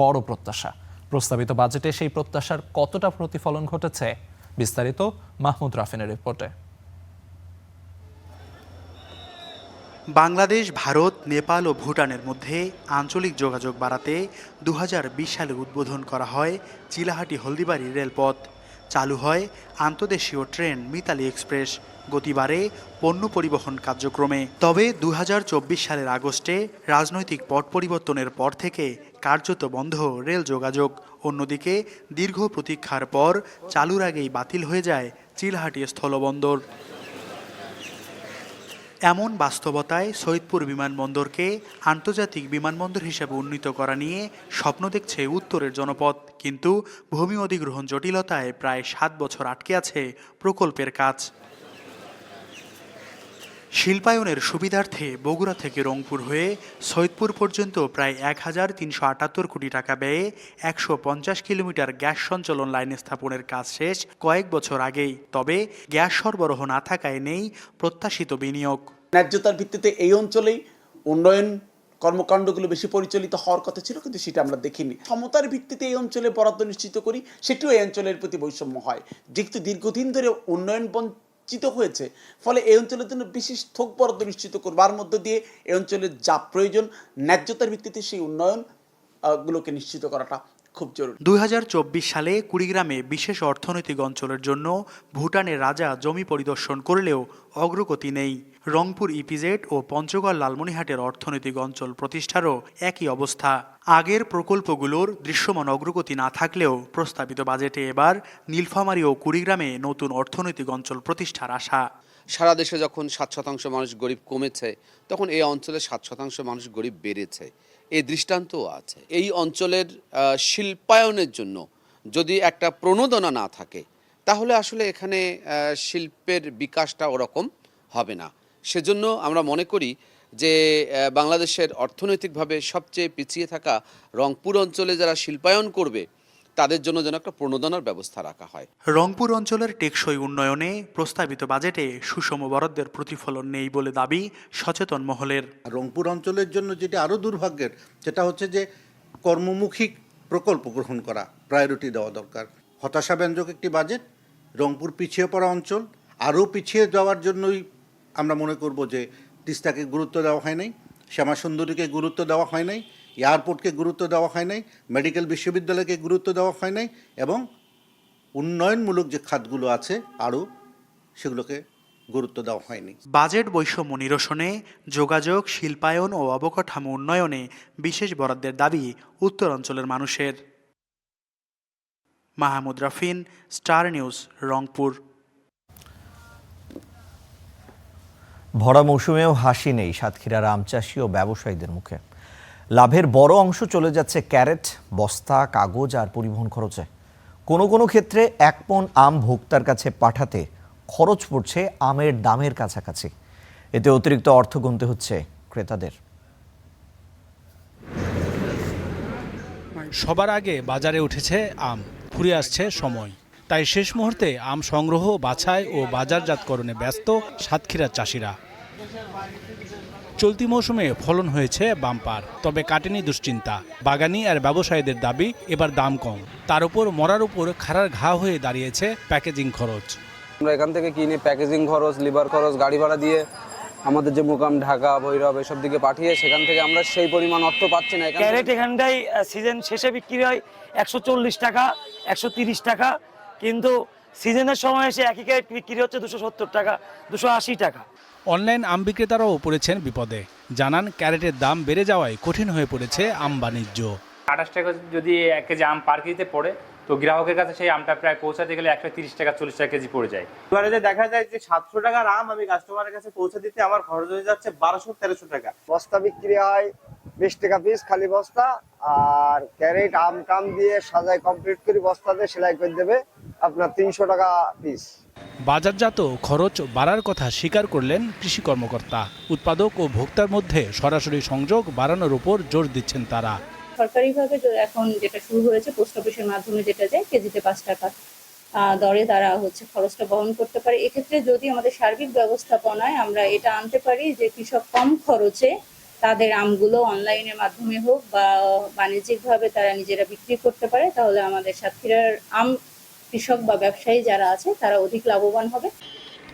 বড় প্রত্যাশা। প্রস্তাবিত বাজেটে সেই প্রত্যাশার কতটা প্রতিফলন ঘটেছে, বিস্তারিত মাহমুদ রাফিনের রিপোর্টে। বাংলাদেশ, ভারত, নেপাল ও ভুটানের মধ্যে আঞ্চলিক যোগাযোগ বাড়াতে 2020 সালে উদ্বোধন করা হয় চিলাহাটি হলদিবাড়ি রেলপথ। চালু হয় আন্তদেশীয় ট্রেন মিতালি এক্সপ্রেস, গতি বাড়ে পণ্য পরিবহন কার্যক্রমে। তবে 2024 সালের আগস্টে রাজনৈতিক পট পরিবর্তনের পর থেকে কার্যত বন্ধ রেল যোগাযোগ। অন্যদিকে দীর্ঘ প্রতীক্ষার পর চালুর আগেই বাতিল হয়ে যায় চিলাহাটি স্থলবন্দর। এমন বাস্তবতায় সৈয়দপুর বিমানবন্দরকে আন্তর্জাতিক বিমানবন্দর হিসেবে উন্নীত করা নিয়ে স্বপ্ন দেখছে উত্তরের জনপদ, কিন্তু ভূমি অধিগ্রহণ জটিলতায় প্রায় 7 বছর আটকে আছে প্রকল্পের কাজ। শিল্পায়নের সুবিধার্থে বগুড়া থেকে রংপুর হয়ে সৈয়দপুর পর্যন্ত প্রায় 1378 কোটি টাকা ব্যয়ে 150 কিলোমিটার গ্যাস সঞ্চালন লাইন স্থাপনের কাজ শেষ কয়েক বছর আগেই। তবে গ্যাস সরবরাহ না থাকায় নেই প্রত্যাশিত বিনিয়োগ। ন্যায্যতার ভিত্তিতে এই অঞ্চলেই উন্নয়ন কর্মকাণ্ডগুলো বেশি পরিচালিত হওয়ার কথা ছিল, কিন্তু সেটা আমরা দেখিনি। সমতার ভিত্তিতে এই অঞ্চলে বরাদ্দ নিশ্চিত করি, সেটিও এই অঞ্চলের প্রতি বৈষম্য হয়। যেহেতু দীর্ঘদিন ধরে উন্নয়ন বঞ্চিত হয়েছে, ফলে এই অঞ্চলের জন্য বিশেষ থোক বরাদ্দ নিশ্চিত করবার মধ্য দিয়ে এই অঞ্চলের যা প্রয়োজন ন্যায্যতার ভিত্তিতে সেই উন্নয়ন গুলোকে নিশ্চিত করাটা খুব জরুরি। 2024 সালে কুড়িগ্রামে বিশেষ অর্থনৈতিক অঞ্চলের জন্য ভুটানের রাজা জমি পরিদর্শন করলেও অগ্রগতি নেই। রংপুর ইপিজেড ও পঞ্চগড় লালমনিরহাটের অর্থনৈতিক অঞ্চল প্রতিষ্ঠারও একই অবস্থা। আগের প্রকল্পগুলোর দৃশ্যমান অগ্রগতি না থাকলেও প্রস্তাবিত বাজেটে এবার নীলফামারী ও কুড়িগ্রামে নতুন অর্থনৈতিক অঞ্চল প্রতিষ্ঠার আশা। সারা দেশে যখন 7% মানুষ গরিব কমেছে, তখন এই অঞ্চলে 7% মানুষ গরিব বেড়েছে, এই দৃষ্টান্তও আছে। এই অঞ্চলের শিল্পায়নের জন্য যদি একটা প্রণোদনা না থাকে, তাহলে আসলে এখানে শিল্পের বিকাশটা ওরকম হবে না। সেজন্য আমরা মনে করি যে বাংলাদেশের অর্থনৈতিকভাবে সবচেয়ে পিছিয়ে থাকা রংপুর অঞ্চলে যারা শিল্পায়ন করবে, তাদের জন্য যেন একটা প্রণোদনার ব্যবস্থা রাখা হয়। রংপুর অঞ্চলের টেকসই উন্নয়নে প্রস্তাবিত বাজেটে সুষম বরাদ্দের প্রতিফলন নেই বলে দাবি সচেতন মহলের। রংপুর অঞ্চলের জন্য যেটা আরও দুর্ভাগ্যের, সেটা হচ্ছে যে কর্মমুখী প্রকল্প গ্রহণ করা, প্রায়োরিটি দেওয়া দরকার। হতাশাব্যঞ্জক একটি বাজেট। রংপুর পিছিয়ে পড়া অঞ্চল, আরও পিছিয়ে যাওয়ার জন্যই আমরা মনে করব যে তিস্তাকে গুরুত্ব দেওয়া হয় নাই, শ্যামাসুন্দরীকে গুরুত্ব দেওয়া হয় নাই, এয়ারপোর্টকে গুরুত্ব দেওয়া হয় নাই, মেডিকেল বিশ্ববিদ্যালয়কে গুরুত্ব দেওয়া হয় নাই, এবং উন্নয়নমূলক যে খাতগুলো আছে আরও সেগুলোকে গুরুত্ব দেওয়া হয়নি। বাজেট বৈষম্য নিরসনে, যোগাযোগ, শিল্পায়ন ও অবকাঠামো উন্নয়নে বিশেষ বরাদ্দের দাবি উত্তরাঞ্চলের মানুষের। মাহমুদ রাফিন, স্টার নিউজ, রংপুর। ভরা মৌসুমেও হাসি নেই সাতক্ষীরার আম চাষি ও ব্যবসায়ীদের মুখে। লাভের বড় অংশ চলে যাচ্ছে ক্যারেট, বস্তা, কাগজ আর পরিবহন খরচে। কোনো কোনো ক্ষেত্রে 1 পণ আম ভোক্তার কাছে পাঠাতে খরচ পড়ছে আমের দামের কাছাকাছি। এতে অতিরিক্ত অর্থ গুনতে হচ্ছে ক্রেতাদের। সবার আগে বাজারে উঠেছে আম, ফুরিয়ে আসছে সময়। তাই শেষ মুহূর্তে আম সংগ্রহ, বাছাই ও বাজারজাতকরণে ব্যস্ত সাতক্ষীরার চাষিরা। চলতি মৌসুমে ফলন হয়েছে বাম্পার, তবে কাটেনি দুশ্চিন্তা। বাগানি আর ব্যবসায়ীদের দাবি এবার দাম কম, তার উপর মরার উপর খাড়ার ঘা হয়ে দাঁড়িয়েছে প্যাকেজিং খরচ। আমরা এখান থেকে কিনে প্যাকেজিং খরচ, লিভার খরচ, গাড়ি ভাড়া দিয়ে আমাদের যে মুকাম, ঢাকা, ভৈরব এসব দিকে পাঠিয়ে সেখান থেকে আমরা সেই পরিমাণ অর্থ পাচ্ছি না। ক্যারেট এখানটাই সিজন শেষে বিক্রি হয় 140 টাকা, 130 টাকা, কিন্তু সিজনের সময় এসে একই ক্যারেট বিক্রি হচ্ছে 270 টাকা, 280 টাকা। অনলাইন আম বিক্রেতারাও পড়েছেন বিপদে। জানান, ক্যারেটের দাম বেড়ে যাওয়ায় কঠিন হয়ে পড়েছে আম বাণিজ্য। 28 টাকা যদি 1 কেজি আম পার কেজিতে পড়ে, তো গ্রাহকের কাছে সেই আমটা প্রায় পৌঁছাতে গেলে 130 টাকা 40 টাকা কেজি পড়ে যায়। এবারে যে দেখা যায় যে 700 টাকার আম আমি কাস্টমারের কাছে পৌঁছে দিতে আমার খরচ হয়ে যাচ্ছে 1200-1300 টাকা। বস্তা বিক্রি হয় 20 টাকা পিস খালি বস্তা, আর ক্যারেট আম টাম দিয়ে সাজাই কমপ্লিট করে বস্তাতে সেলাই করে দেবে আপনার 300 টাকা পিস। বাজারজাত খরচ বাড়ার কথা স্বীকার করলেন কৃষি কর্মকর্তা। উৎপাদক ও ভোক্তার মধ্যে সরাসরি সংযোগ বাড়ানোর উপর জোর দিচ্ছেন তারা। সরকারিভাবে এখন যেটা শুরু হয়েছে, পোস্ট অফিসের মাধ্যমে যেটা যায় কেজিতে 5 টাকা দরে তারা খরচটা বহন করতে পারে। এক্ষেত্রে যদি আমাদের সার্বিক ব্যবস্থাপনায় আমরা এটা আনতে পারি যে কৃষক কম খরচে তাদের আমগুলো অনলাইনের মাধ্যমে হোক বা বাণিজ্যিকভাবে তারা নিজেরা বিক্রি করতে পারে, তাহলে আমাদের সাতক্ষীরার আম কৃষক বা ব্যবসায়ী যারা আছে তারা অধিক লাভবান হবে।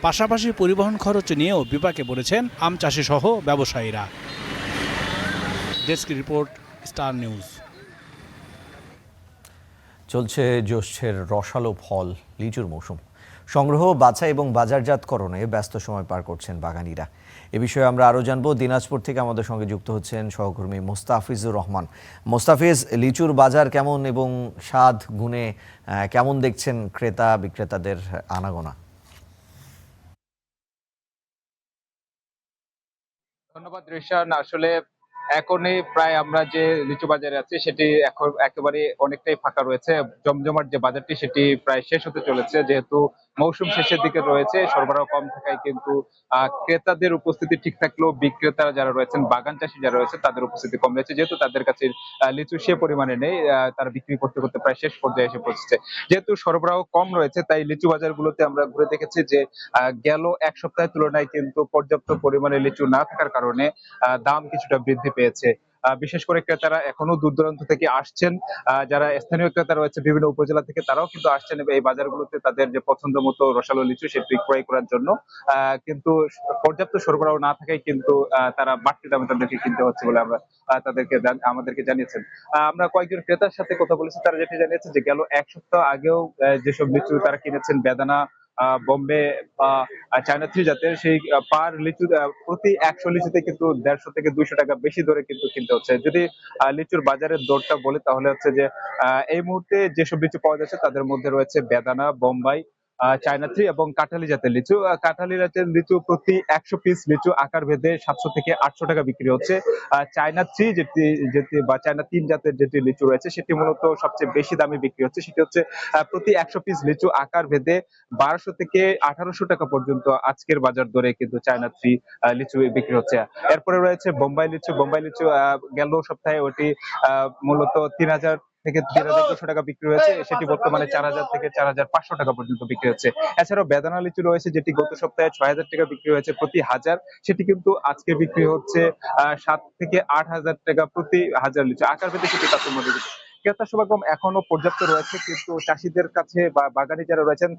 পাশাপাশি পরিবহন খরচ নিয়েও বিপাকে পড়েছেন আম চাষি সহ ব্যবসায়ীরা। Desk report, star news. চলছে জ্যৈষ্ঠের রসালো ফল লিচুর মৌসুম। সংগ্রহ, বাছাই এবং বাজারজাতকরণে ব্যস্ত সময় পার করছেন বাগানীরা। এ বিষয়ে আমরা আরও জানবো। দিনাজপুর থেকে আমাদের সঙ্গে যুক্ত হচ্ছেন সহকর্মী মোস্তাফিজুর রহমান। মোস্তাফিজ, লিচুর বাজার কেমন এবং স্বাদ গুণে কেমন দেখছেন ক্রেতা বিক্রেতাদের আনাগোনা? ধন্যবাদ ঋষান। আসলে এখনই প্রায় আমরা যে লিচু বাজারে আছি সেটি এখন একেবারে অনেকটাই ফাঁকা রয়েছে। জমজমাট যে বাজারটি সেটি প্রায় শেষ হতে চলেছে, যেহেতু মৌসুম শেষের দিকে রয়েছে। সরবরাহ কম থাকায় কিন্তু ক্রেতাদের উপস্থিতি ঠিক থাকলেও বিক্রেতারা যারা রয়েছেন, বাগান চাষি যারা রয়েছে, তাদের উপস্থিতি কম রয়েছে, যেহেতু তাদের কাছে লিচু সে পরিমাণে নেই। তারা বিক্রি করতে করতে প্রায় শেষ পর্যায়ে এসে পৌঁছেছে। যেহেতু সরবরাহ কম রয়েছে, তাই লিচু বাজারগুলোতে আমরা ঘুরে দেখেছি যে গেল এক সপ্তাহের তুলনায় কিন্তু পর্যাপ্ত পরিমাণে লিচু না থাকার কারণে দাম কিছুটা বৃদ্ধি পেয়েছে। বিশেষ করে ক্রেতারা এখনো দূর দূরান্ত থেকে আসছেন। যারা স্থানীয় ক্রেতা রয়েছে বিভিন্ন উপজেলা থেকে, তারাও কিন্তু আসছেন এই বাজারগুলোতে তাদের যে পছন্দ মতো রসালো লিচু সেটি ক্রয় করার জন্য। কিন্তু পর্যাপ্ত সরবরাহ না থাকায় কিন্তু তারা বাড়তি দামে তাদেরকে কিনতে হচ্ছে বলে আমরা আমাদেরকে জানিয়েছেন। আমরা কয়েকজন ক্রেতার সাথে কথা বলেছি, তারা যেটি জানিয়েছে যে গেল এক সপ্তাহ আগেও যেসব লিচু তারা কিনেছেন, বেদানা, বোম্বে বা চায়না থ্রি জাতের, সেই পার লিচু প্রতি 100 লিচুতে কিন্তু 150 থেকে 200 টাকা বেশি দরে কিন্তু কিনতে হচ্ছে। যদি লিচুর বাজারের দরটা বলি তাহলে হচ্ছে যে এই মুহূর্তে যেসব লিচু পাওয়া যাচ্ছে তাদের মধ্যে রয়েছে বেদানা, বোম্বাই, চায়না থ্রি এবং কাঁঠালি জাতের লিচু। কাঁঠালি জাতের লিচু প্রতি 100 পিস লিচু আকার ভেদে 700 থেকে 800 টাকা বিক্রি হচ্ছে। চায়না থ্রি যেটি বা চায়না 3 জাতের যেটি লিচু রয়েছে সেটি মূলত সবচেয়ে বেশি দামে বিক্রি হচ্ছে। সেটি হচ্ছে প্রতি 100 পিস লিচু আকার ভেদে 1200 থেকে 1800 টাকা পর্যন্ত আজকের বাজার দরে কিন্তু চায়না থ্রি লিচু বিক্রি হচ্ছে। এরপরে রয়েছে বোম্বাই লিচু। বোম্বাই লিচু গেল সপ্তাহে ওটি মূলত 3000 থেকে 3200 টাকা বিক্রি হয়েছে, সেটি বর্তমানে 4000 থেকে 4500 টাকা পর্যন্ত বিক্রি হচ্ছে। এছাড়াও বেদানা লিচু রয়েছে, যেটি গত সপ্তাহে 6000 টাকা বিক্রি হয়েছে প্রতি হাজার, সেটি কিন্তু আজকে বিক্রি হচ্ছে 7 থেকে 8000 টাকা প্রতি হাজার লিচু আকার ভেদে সেটি তার মধ্যে। ক্রেতা সমাগম এখনো পর্যাপ্ত রয়েছে, কিন্তু চাষিদের কাছে বা বাগানি যারা রয়েছেন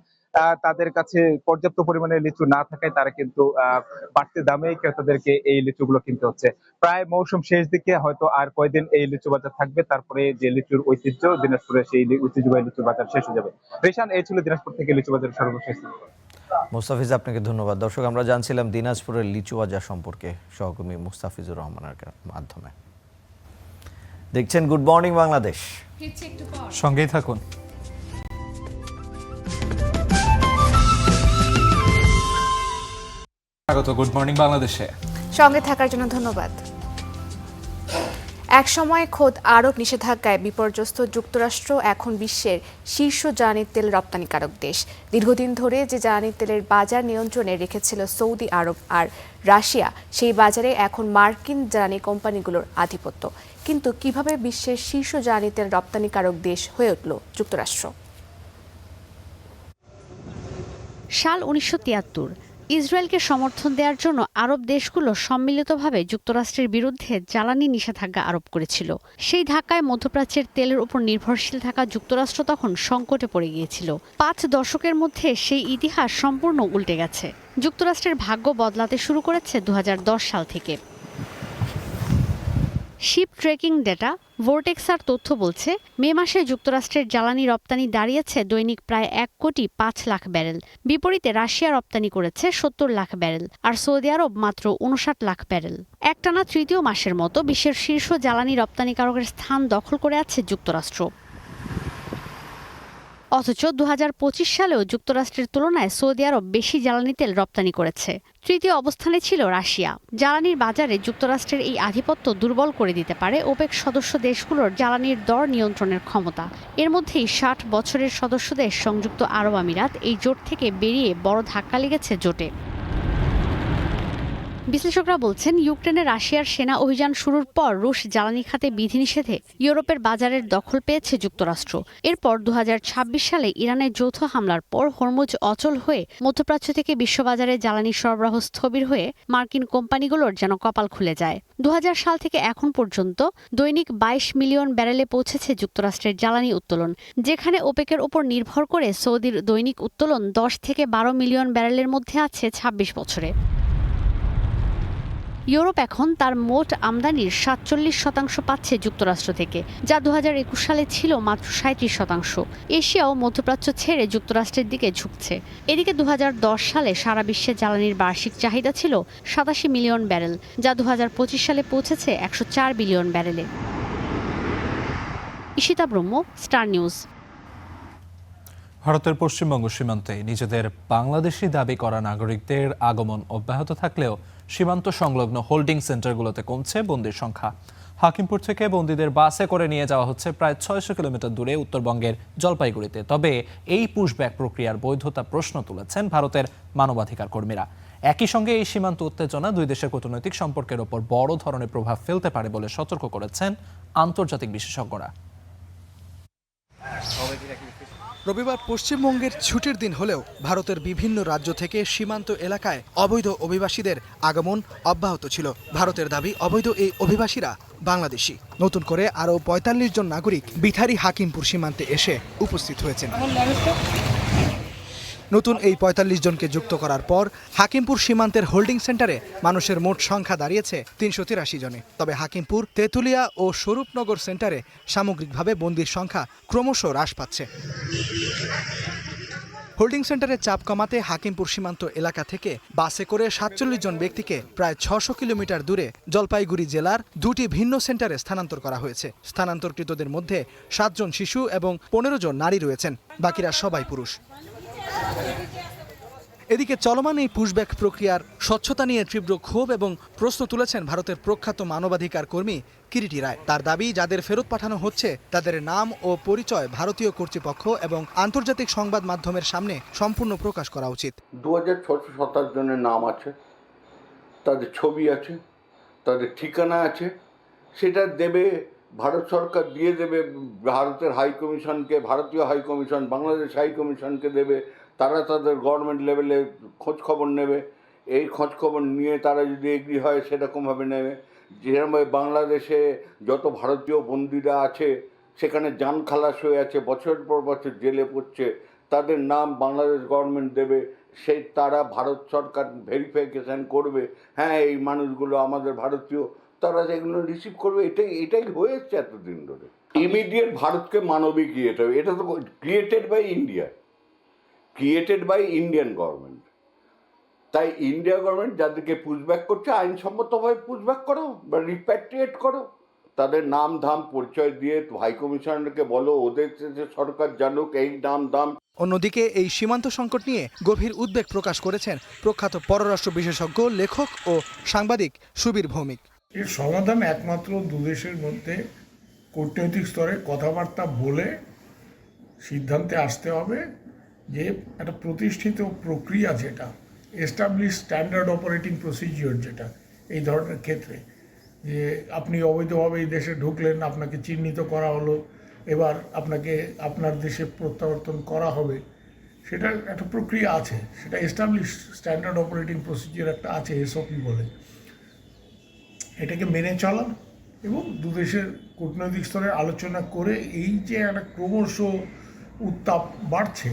তাদের কাছে পর্যাপ্ত পরিমাণে লিচু না থাকায় তারা কিন্তু বাড়তি দামে ক্রেতাদেরকে এই লিচুগুলো কিনতে হচ্ছে। প্রায় মৌসুম শেষ দিকে হয়তো আর কয়দিন এই লিচু বাজার থাকবে, তারপরে যে লিচুর ঐতিহ্য দিনাজপুরে সেই ঐতিহ্যবাহী লিচু বাজার শেষ হয়ে যাবে। রেশান, এই ছিল দিনাজপুর থেকে লিচু বাজারের সর্বশেষ। মুস্তাফিজ, আপনাকে ধন্যবাদ। দর্শক, আমরা জানছিলাম দিনাজপুরের লিচু বাজার সম্পর্কে সহকর্মী মুস্তাফিজুর রহমানের মাধ্যমে। দেখছেন গুড মর্নিং বাংলাদেশ, সঙ্গেই থাকুন। স্বাগত গুড মর্নিং বাংলাদেশে। সঙ্গে থাকার জন্য ধন্যবাদ। একসময় খোদ আরব নিষেধাজ্ঞায় বিপর্যস্ত যুক্তরাষ্ট্র এখন বিশ্বের শীর্ষ জ্বালানি তেল রপ্তানিকারক দেশ। দীর্ঘদিন ধরে যে জ্বালানি তেলের বাজার নিয়ন্ত্রণে রেখেছিল সৌদি আরব আর রাশিয়া, সেই বাজারে এখন মার্কিন জ্বালানি কোম্পানিগুলোর আধিপত্য। কিন্তু কিভাবে বিশ্বের শীর্ষ জ্বালানি তেল রপ্তানিকারক দেশ হয়ে উঠল যুক্তরাষ্ট্র? সাল 1973 ইসরায়েলকে সমর্থন দেওয়ার জন্য আরব দেশগুলো সম্মিলিতভাবে যুক্তরাষ্ট্রের বিরুদ্ধে জ্বালানি নিষেধাজ্ঞা আরোপ করেছিল। সেই ধাক্কায় মধ্যপ্রাচ্যের তেলের উপর নির্ভরশীল থাকা যুক্তরাষ্ট্র তখন সংকটে পড়ে গিয়েছিল। 5 দশকের মধ্যে সেই ইতিহাস সম্পূর্ণ উল্টে গেছে। যুক্তরাষ্ট্রের ভাগ্য বদলাতে শুরু করেছে 2010 সাল থেকে। শিপ ট্রেকিং ডেটা ভোর্টেক্সার তথ্য বলছে, মে মাসে যুক্তরাষ্ট্রের জ্বালানি রপ্তানি দাঁড়িয়েছে দৈনিক প্রায় 1,05,00,000 ব্যারেল। বিপরীতে রাশিয়া রপ্তানি করেছে 70 লাখ ব্যারেল আর সৌদি আরব মাত্র 59 লাখ ব্যারেল। একটানা তৃতীয় মাসের মতো বিশ্বের শীর্ষ জ্বালানি রপ্তানিকারকের স্থান দখল করে আছে যুক্তরাষ্ট্র। অথচ 2025 সালেও যুক্তরাষ্ট্রের তুলনায় সৌদি আরব বেশি জ্বালানি তেল রপ্তানি করেছে। তৃতীয় অবস্থানে ছিল রাশিয়া। জ্বালানির বাজারে যুক্তরাষ্ট্রের এই আধিপত্য দুর্বল করে দিতে পারে ওপেক সদস্য দেশগুলোর জ্বালানির দর নিয়ন্ত্রণের ক্ষমতা। এর মধ্যেই 60 বছরের সদস্য দেশ সংযুক্ত আরব আমিরাত এই জোট থেকে বেরিয়ে বড় ধাক্কা লেগেছে জোটে। বিশ্লেষকরা বলছেন, ইউক্রেনে রাশিয়ার সেনা অভিযান শুরুর পর রুশ জ্বালানি খাতে বিধিনিষেধে ইউরোপের বাজারের দখল পেয়েছে যুক্তরাষ্ট্র। এরপর 2026 সালে ইরানের যৌথ হামলার পর হরমুজ অচল হয়ে মধ্যপ্রাচ্য থেকে বিশ্ববাজারে জ্বালানি সরবরাহ স্থবির হয়ে মার্কিন কোম্পানিগুলোর যেন কপাল খুলে যায়। 2000 সাল থেকে এখন পর্যন্ত দৈনিক 22 মিলিয়ন ব্যারেলে পৌঁছেছে যুক্তরাষ্ট্রের জ্বালানি উত্তোলন, যেখানে ওপেকের ওপর নির্ভর করে সৌদির দৈনিক উত্তোলন 10 থেকে 12 মিলিয়ন ব্যারেলের মধ্যে আছে 26 বছরে। ইউরোপ এখন তার মোট আমদানির 47% পাচ্ছে যুক্তরাষ্ট্র থেকে, যা 2021 সালে ছিল মাত্র 37%। এশিয়াও মধ্যপ্রাচ্য ছেড়ে যুক্তরাষ্ট্রের দিকে ঝুঁকছে। এদিকে 2010 সালে সারা বিশ্বে জ্বালানির বার্ষিক চাহিদা ছিল 87 মিলিয়ন ব্যারেল, যা 2025 সালে পৌঁছেছে 104 বিলিয়ন ব্যারেলে। ঈশিতা ব্রহ্ম, স্টার নিউজ। ভারতের পশ্চিমবঙ্গ সীমান্তে নিজেদের বাংলাদেশি দাবি করা নাগরিকদের আগমন অব্যাহত থাকলেও সীমান্ত সংলগ্ন হোল্ডিং সেন্টারগুলোতে কমছে বন্দির সংখ্যা। হাকিমপুর থেকে বন্দীদের বাসে করে নিয়ে যাওয়া হচ্ছে প্রায় 600 কিলোমিটার দূরে উত্তরবঙ্গের জলপাইগুড়িতে। তবে এই পুশব্যাক প্রক্রিয়ার বৈধতা প্রশ্ন তুলেছেন ভারতের মানবাধিকার কর্মীরা। একই সঙ্গে এই সীমান্ত উত্তেজনা দুই দেশের কূটনৈতিক সম্পর্কের ওপর বড় ধরনের প্রভাব ফেলতে পারে বলে সতর্ক করেছেন আন্তর্জাতিক বিশেষজ্ঞরা। রবিবার পশ্চিমবঙ্গের ছুটির দিন হলেও ভারতের বিভিন্ন রাজ্য থেকে সীমান্ত এলাকায় অবৈধ অভিবাসীদের আগমন অব্যাহত ছিল। ভারতের দাবি, অবৈধ এই অভিবাসীরা বাংলাদেশি। নতুন করে আরও 45 জন নাগরিক বিথারি হাকিমপুর সীমান্তে এসে উপস্থিত হয়েছেন। নতুন এই 45 জনকে যুক্ত করার পর হাকিমপুর সীমান্তের হোল্ডিং সেন্টারে মানুষের মোট সংখ্যা দাঁড়িয়েছে 383 জনে। তবে হাকিমপুর, তেঁতুলিয়া ও স্বরূপনগর সেন্টারে সামগ্রিকভাবে বন্দির সংখ্যা ক্রমশ হ্রাস পাচ্ছে। হোল্ডিং সেন্টারে চাপ কমাতে হাকিমপুর সীমান্ত এলাকা থেকে বাসে করে 47 জন ব্যক্তিকে প্রায় 600 কিলোমিটার দূরে জলপাইগুড়ি জেলার 2টি ভিন্ন সেন্টারে স্থানান্তর করা হয়েছে। স্থানান্তরকৃতদের মধ্যে 7 জন শিশু এবং 15 জন নারী রয়েছেন, বাকিরা সবাই পুরুষ। এদিকে চলমান এই পুশব্যাক প্রক্রিয়ার স্বচ্ছতা নিয়ে তীব্র ক্ষোভ এবং প্রশ্ন তুলেছেন ভারতের প্রখ্যাত মানবাধিকার কর্মী কিরিটি রায়। তার দাবি, যাদের ফেরত পাঠানো হচ্ছে তাদের নাম ও পরিচয় ভারতীয় কর্তৃপক্ষ এবং আন্তর্জাতিক সংবাদ মাধ্যমের সামনে সম্পূর্ণ প্রকাশ করা উচিত। 2627 জনের নাম আছে, তাদের ছবি আছে, তাদের ঠিকানা আছে, সেটা দেবে ভারত সরকার, দিয়ে দেবে ভারতের হাই কমিশনকে, ভারতীয় হাই কমিশন বাংলাদেশ হাই কমিশনকে দেবে। তারা তাদের গভর্নমেন্ট লেভেলে খোঁজ খবর নেবে। এই খোঁজ খবর নিয়ে তারা যদি এগ্রি হয় সেরকমভাবে নেবে। যেরকমভাবে বাংলাদেশে যত ভারতীয় বন্দীরা আছে সেখানে জান খালাস হয়ে আছে, বছরের পর বছর জেলে পড়ছে, তাদের নাম বাংলাদেশ গভর্নমেন্ট দেবে। সেই তারা ভারত সরকার ভেরিফিকেশান করবে, হ্যাঁ এই মানুষগুলো আমাদের ভারতীয়, তারা যেগুলো রিসিভ করবে। এটাই হয়ে এসছে এতদিন ধরে। ইমিডিয়েট ভারতকে মানবিক ইয়েটা, এটা তো created by India, created by Indian government. তাই ইন্ডিয়া গভর্নমেন্ট যাদেরকে পুশব্যাক করছে আইনসম্মতভাবে পুশব্যাক করো বা রিপ্যাট্রিয়েট করো, তাদের নাম ধাম পরিচয় দিয়ে হাই কমিশনারকে বলো, ওদের সরকার জানুক এই নাম ধাম। অন্যদিকে এই সীমান্ত সংকট নিয়ে গভীর উদ্বেগ প্রকাশ করেছেন প্রখ্যাত পররাষ্ট্র বিশেষজ্ঞ, লেখক ও সাংবাদিক সুবীর ভৌমিক। এর সমাধান একমাত্র দুদেশের মধ্যে কূটনৈতিক স্তরে কথাবার্তা বলে সিদ্ধান্তে আসতে হবে যে একটা প্রতিষ্ঠিত প্রক্রিয়া, যেটা এস্টাবলিশ স্ট্যান্ডার্ড অপারেটিং প্রসিজিওর, যেটা এই ধরনের ক্ষেত্রে যে আপনি অবৈধভাবে এই দেশে ঢুকলেন, আপনাকে চিহ্নিত করা হলো, এবার আপনাকে আপনার দেশে প্রত্যাবর্তন করা হবে, সেটা একটা প্রক্রিয়া আছে, সেটা এস্টাবলিশ স্ট্যান্ডার্ড অপারেটিং প্রসিজিওর একটা আছে, এসওপি বলে। এটাকে মেনে চলা এবং দুদেশের কূটনৈতিক স্তরে আলোচনা করে এই যে একটা ক্রমশ উত্তাপ বাড়ছে,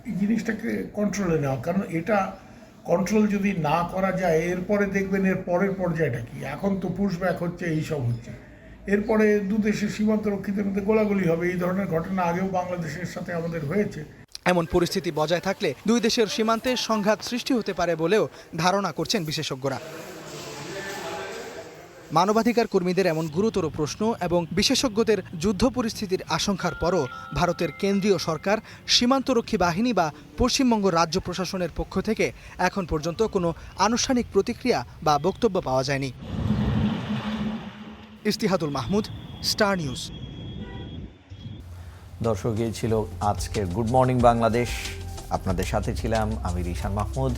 এই জিনিসটাকে কন্ট্রোলে নেওয়া। কারণ এটা কন্ট্রোল যদি না করা যায়, এরপরে দেখবেন এর পরের পর্যায়টা কি। এখন তো পুশব্যাক হচ্ছে, এইসব হচ্ছে, এরপরে দুদেশের সীমান্ত রক্ষীদের মধ্যে গোলাগুলি হবে। এই ধরনের ঘটনা আগেও বাংলাদেশের সাথে আমাদের হয়েছে। এমন পরিস্থিতি বজায় থাকলে দুই দেশের সীমান্তে সংঘাত সৃষ্টি হতে পারে বলেও ধারণা করছেন বিশেষজ্ঞরা। মানবাধিকার কর্মীদের এমন গুরুতর প্রশ্ন এবং বিশেষজ্ঞদের যুদ্ধ পরিস্থিতির আশঙ্কার পরও ভারতের কেন্দ্রীয় সরকার, সীমান্তরক্ষী বাহিনী বা পশ্চিমবঙ্গ রাজ্য প্রশাসনের পক্ষ থেকে এখন পর্যন্ত কোনো আনুষ্ঠানিক প্রতিক্রিয়া বা বক্তব্য পাওয়া যায়নি। ইস্তিহাদুল মাহমুদ, স্টার নিউজ। দর্শক, এই ছিল আজকের গুড মর্নিং বাংলাদেশ। আপনাদের সাথে ছিলাম আমি রিশান মাহমুদ,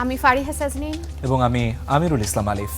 আমি ফারিহা সাজনীন এবং আমি আমিরুল ইসলাম আলিফ।